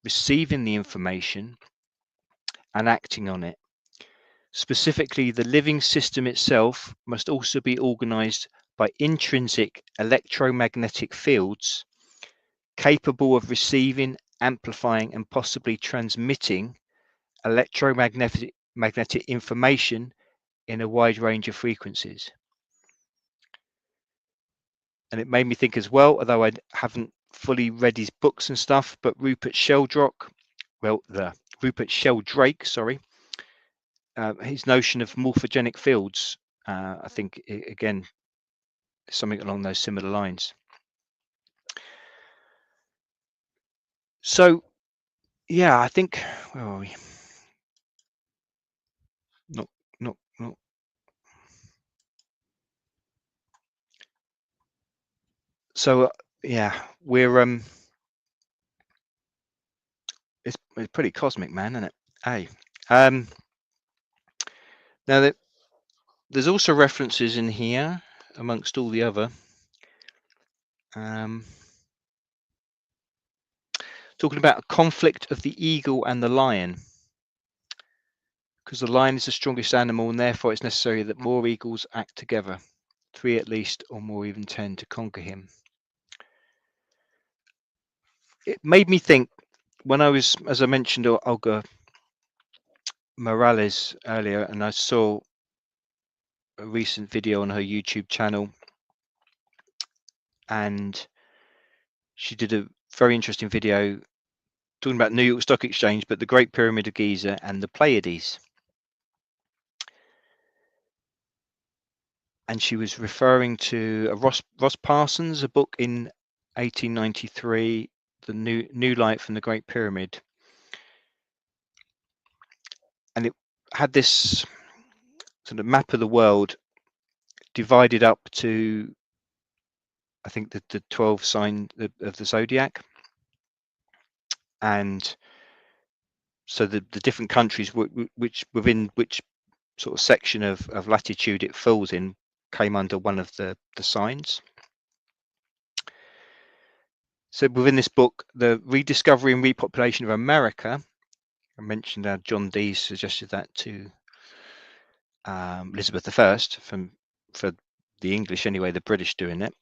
receiving the information and acting on it. Specifically, the living system itself must also be organized by intrinsic electromagnetic fields capable of receiving, amplifying, and possibly transmitting electromagnetic information in a wide range of frequencies. And it made me think as well, although I haven't fully read his books and stuff, but Rupert Sheldrake, his notion of morphogenic fields, I think, again, something along those similar lines. So, yeah, I think, where are we? Not. So, yeah, we're it's pretty cosmic, man, isn't it? Hey, now there's also references in here amongst all the other. Talking about a conflict of the eagle and the lion, because the lion is the strongest animal, and therefore it's necessary that more eagles act together, 3 at least, or more, even 10, to conquer him. It made me think when I was, as I mentioned, Olga Morales earlier, and I saw a recent video on her YouTube channel, and she did a very interesting video talking about New York Stock Exchange, but the Great Pyramid of Giza and the Pleiades. And she was referring to Ross Parsons, a book in 1893, The New Light from the Great Pyramid. And it had this sort of map of the world divided up to, I think, the 12 sign of the zodiac. And so the different countries within which sort of section of latitude it falls in came under one of the signs. So within this book, the rediscovery and repopulation of America, I mentioned how John Dee suggested that to Elizabeth I, for the English anyway, the British doing it.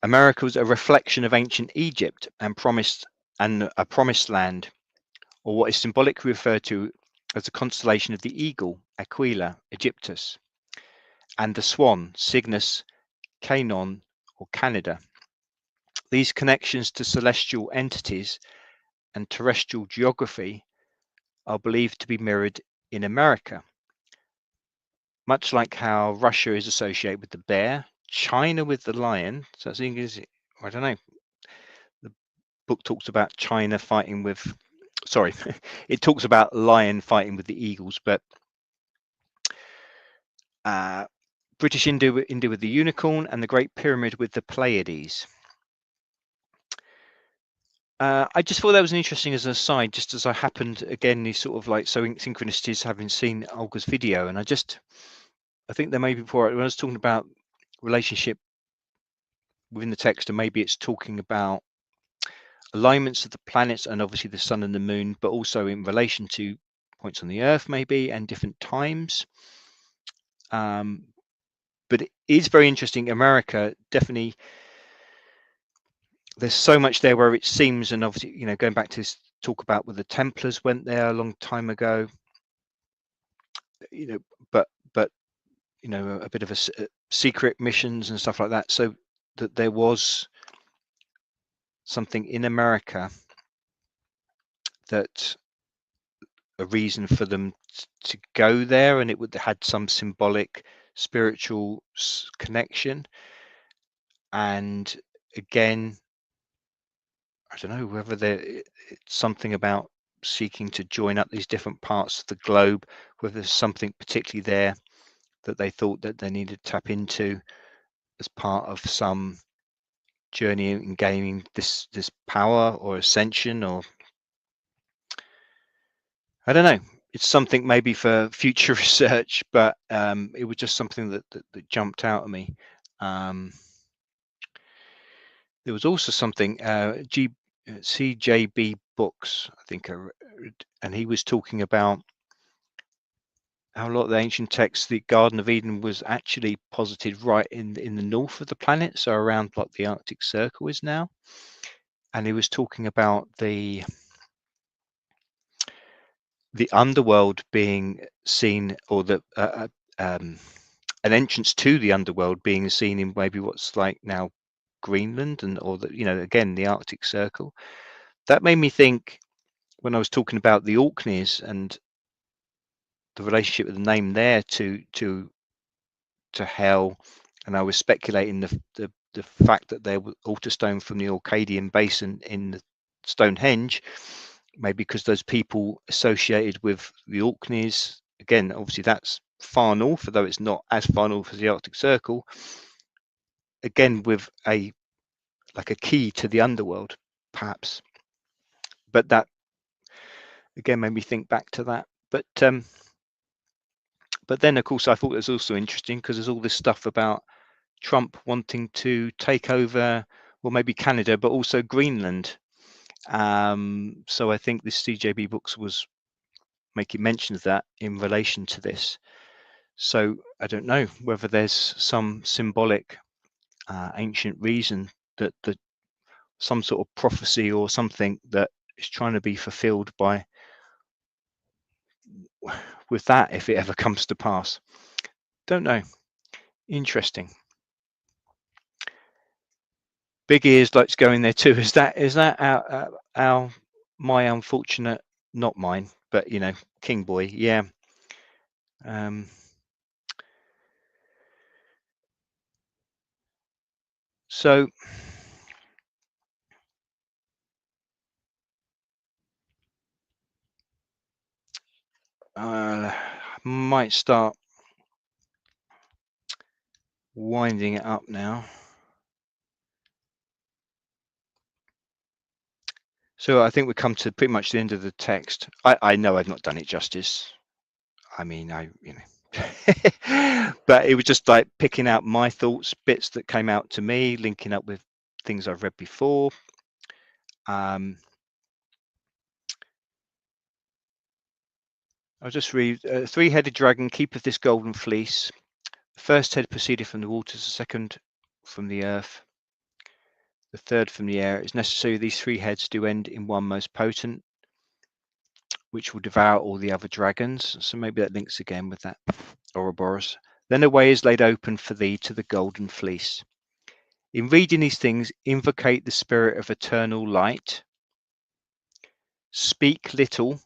America was a reflection of ancient Egypt and a promised land, or what is symbolically referred to as the constellation of the eagle, Aquila Aegyptus, and the swan, Cygnus Canon or Canada. These connections to celestial entities and terrestrial geography are believed to be mirrored in America, much like how Russia is associated with the bear, China with the lion. So that's English. I don't know. The book talks about China fighting with, sorry, it talks about lion fighting with the eagles, but British India with the unicorn, and the Great Pyramid with the Pleiades. I just thought that was interesting as an aside, just as I happened again these sort of like synchronicities, having seen Olga's video, and I think there may be before when I was talking about relationship within the text, and maybe it's talking about alignments of the planets and obviously the sun and the moon, but also in relation to points on the Earth maybe and different times. But it is very interesting. America definitely. There's so much there where it seems, and obviously, going back to this talk about where the Templars went there a long time ago, but a bit of a secret missions and stuff like that. So that there was something in America that a reason for them to go there, and it would had some symbolic spiritual connection. And again, I don't know whether it's something about seeking to join up these different parts of the globe, whether there's something particularly there that they thought that they needed to tap into as part of some journey in gaining this power or ascension, or I don't know. It's something maybe for future research, but it was just something that jumped out at me. There was also something CJB Books, I think, and he was talking about how a lot of the ancient texts, the Garden of Eden was actually posited right in the north of the planet, so around like the Arctic Circle is now. And he was talking about the underworld being seen, or an entrance to the underworld being seen in maybe what's like now Greenland, and or again the Arctic Circle. That made me think, when I was talking about the Orkneys and the relationship with the name there to hell, and I was speculating the fact that there were altar stone from the Orcadian Basin in the Stonehenge, maybe because those people associated with the Orkneys, again, obviously that's far north, although it's not as far north as the Arctic Circle, again with a key to the underworld, perhaps. But that again made me think back to that. But then of course I thought it was also interesting because there's all this stuff about Trump wanting to take over, well, maybe Canada, but also Greenland. So I think this CJB Books was making mention of that in relation to this. So I don't know whether there's some symbolic ancient reason that some sort of prophecy or something that is trying to be fulfilled with that, if it ever comes to pass. Don't know. Interesting. Big Ears likes going there too. Is that our my unfortunate, not mine, but King Boy? Yeah. So might start winding it up now. So I think we come to pretty much the end of the text. I know I've not done it justice. I mean, but it was just like picking out my thoughts, bits that came out to me, linking up with things I've read before. I'll just read. Three-headed dragon keepeth this golden fleece. The first head proceedeth from the waters, the second from the earth, the third from the air. It is necessary these three heads do end in one most potent, which will devour all the other dragons. So maybe that links again with that Ouroboros. Then a way is laid open for thee to the golden fleece. In reading these things, invocate the spirit of eternal light. Speak little.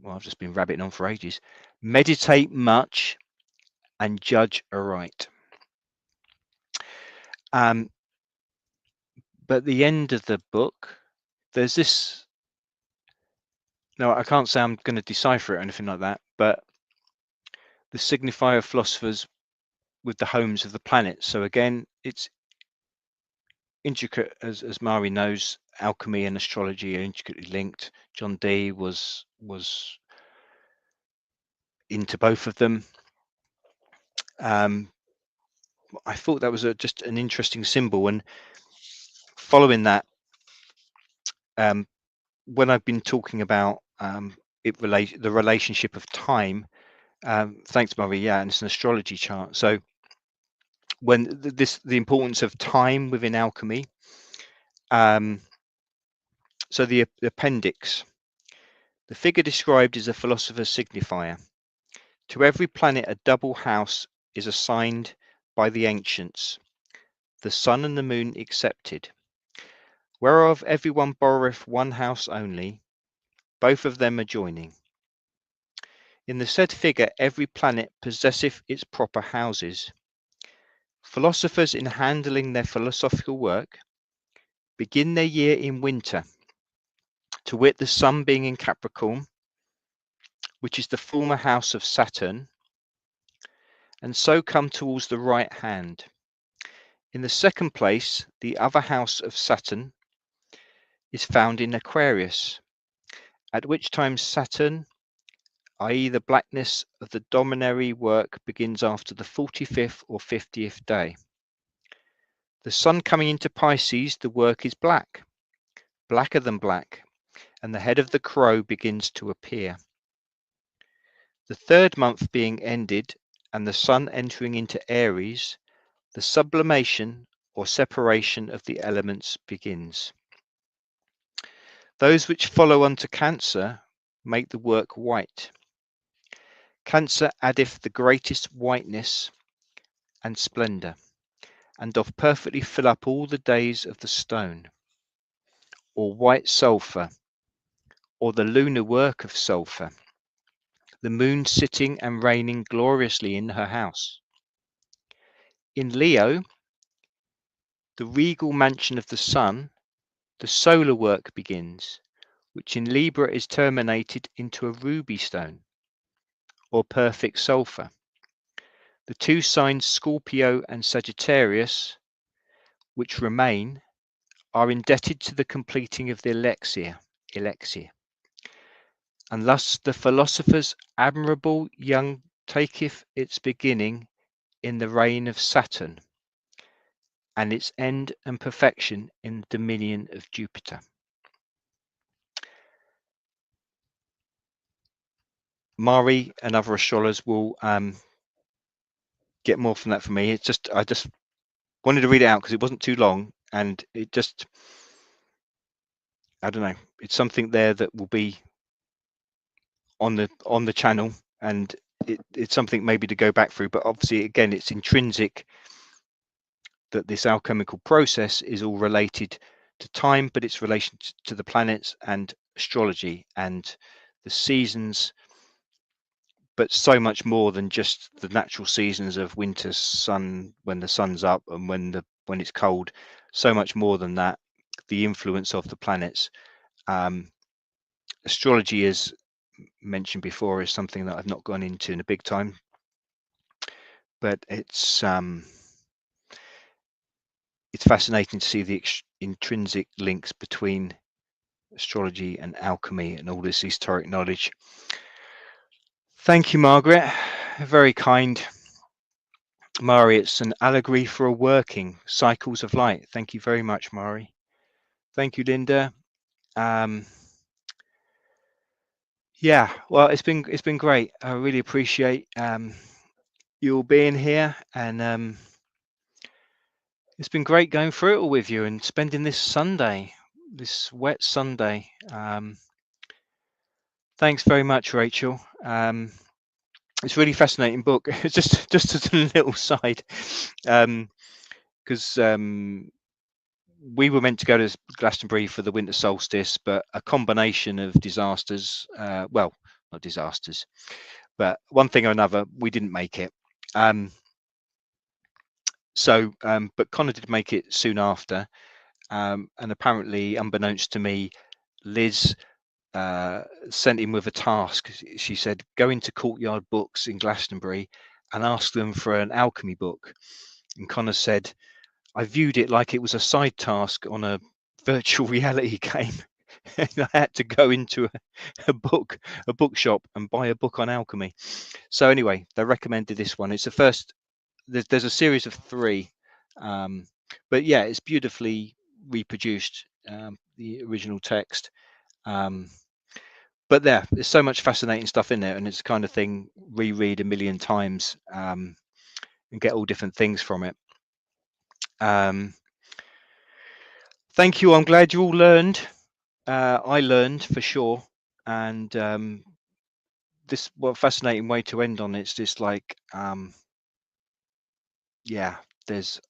Well, I've just been rabbiting on for ages. Meditate much and judge aright. But at the end of the book, there's this. No, I can't say I'm going to decipher it or anything like that, but the signifier of philosophers with the homes of the planet. So again, it's intricate, as Mari knows, alchemy and astrology are intricately linked. John Dee was into both of them. I thought that was just an interesting symbol, and following that, when I've been talking about the relationship of time, thanks, Murray. Yeah, and it's an astrology chart. So when the importance of time within alchemy. So the appendix. The figure described is a philosopher's signifier. To every planet a double house is assigned by the ancients, the sun and the moon excepted, whereof every one borroweth one house only, both of them adjoining. In the said figure every planet possesseth its proper houses. Philosophers, in handling their philosophical work, begin their year in winter, to wit the sun being in Capricorn, which is the former house of Saturn, and so come towards the right hand. In the second place, the other house of Saturn is found in Aquarius, at which time Saturn, i.e. the blackness of the dominary work, begins after the 45th or 50th day. The sun coming into Pisces, the work is black, blacker than black, and the head of the crow begins to appear. The third month being ended, and the sun entering into Aries, the sublimation or separation of the elements begins. Those which follow unto Cancer make the work white. Cancer addeth the greatest whiteness and splendour, and doth perfectly fill up all the days of the stone, or white sulphur, or the lunar work of sulphur, the moon sitting and reigning gloriously in her house. In Leo, the regal mansion of the sun, the solar work begins, which in Libra is terminated into a ruby stone, or perfect sulphur. The two signs Scorpio and Sagittarius, which remain, are indebted to the completing of the elixir. And thus the philosopher's admirable young taketh its beginning in the reign of Saturn, and its end and perfection in the dominion of Jupiter. Mari and other astrologers will get more from that for me. It's just I just wanted to read it out because it wasn't too long, and it just, I don't know, it's something there that will be on the channel, and it's something maybe to go back through. But obviously, again, it's intrinsic that this alchemical process is all related to time, but it's relation to the planets and astrology and the seasons, but so much more than just the natural seasons of winter, sun, when the sun's up, and when it's cold. So much more than that. The influence of the planets. Astrology, as mentioned before, is something that I've not gone into in a big time, but it's fascinating to see the intrinsic links between astrology and alchemy and all this historic knowledge. Thank you, Margaret. Very kind. Mari, it's an allegory for a working cycles of light. Thank you very much, Mari. Thank you, Linda. Yeah, well, it's been great. I really appreciate you all being here, and it's been great going through it all with you and spending this Sunday, this wet Sunday. Thanks very much, Rachel. It's a really fascinating book. It's just as a little side, because we were meant to go to Glastonbury for the winter solstice, but a combination of disasters, well, not disasters, but one thing or another, we didn't make it. But Connor did make it soon after, and apparently, unbeknownst to me, Liz sent him with a task. She said, go into Courtyard Books in Glastonbury and ask them for an alchemy book. And Connor said, I viewed it like it was a side task on a virtual reality game. And I had to go into a bookshop and buy a book on alchemy. So anyway, they recommended this one. It's the first. There's a series of 3, but yeah, it's beautifully reproduced, the original text. But there's so much fascinating stuff in there, and it's the kind of thing reread a million times, and get all different things from it. Thank you. I'm glad you all learned. I learned for sure, and this what a fascinating way to end on. It's just like, yeah, there's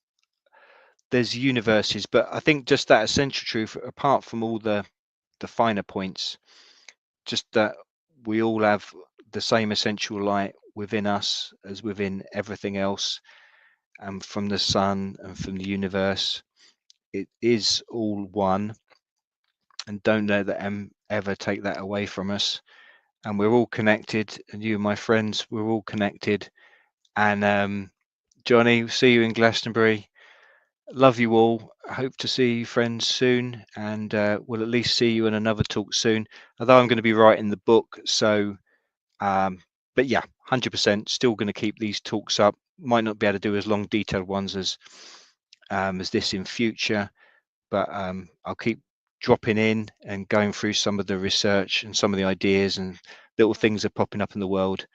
universes, but I think just that essential truth, apart from all the finer points, just that we all have the same essential light within us as within everything else, and from the sun and from the universe, it is all one, and don't let that ever take that away from us. And we're all connected, and you and my friends, we're all connected. And Johnny, see you in Glastonbury. Love you all. I hope to see you friends soon, and we'll at least see you in another talk soon. Although I'm going to be writing the book, so but yeah, 100% still going to keep these talks up. Might not be able to do as long detailed ones as this in future, but I'll keep dropping in and going through some of the research and some of the ideas and little things are popping up in the world.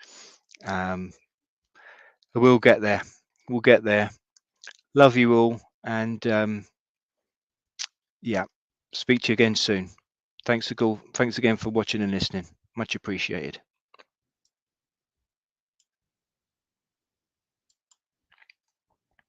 We'll get there. We'll get there. Love you all, and yeah, speak to you again soon. Thanks again for watching and listening. Much appreciated.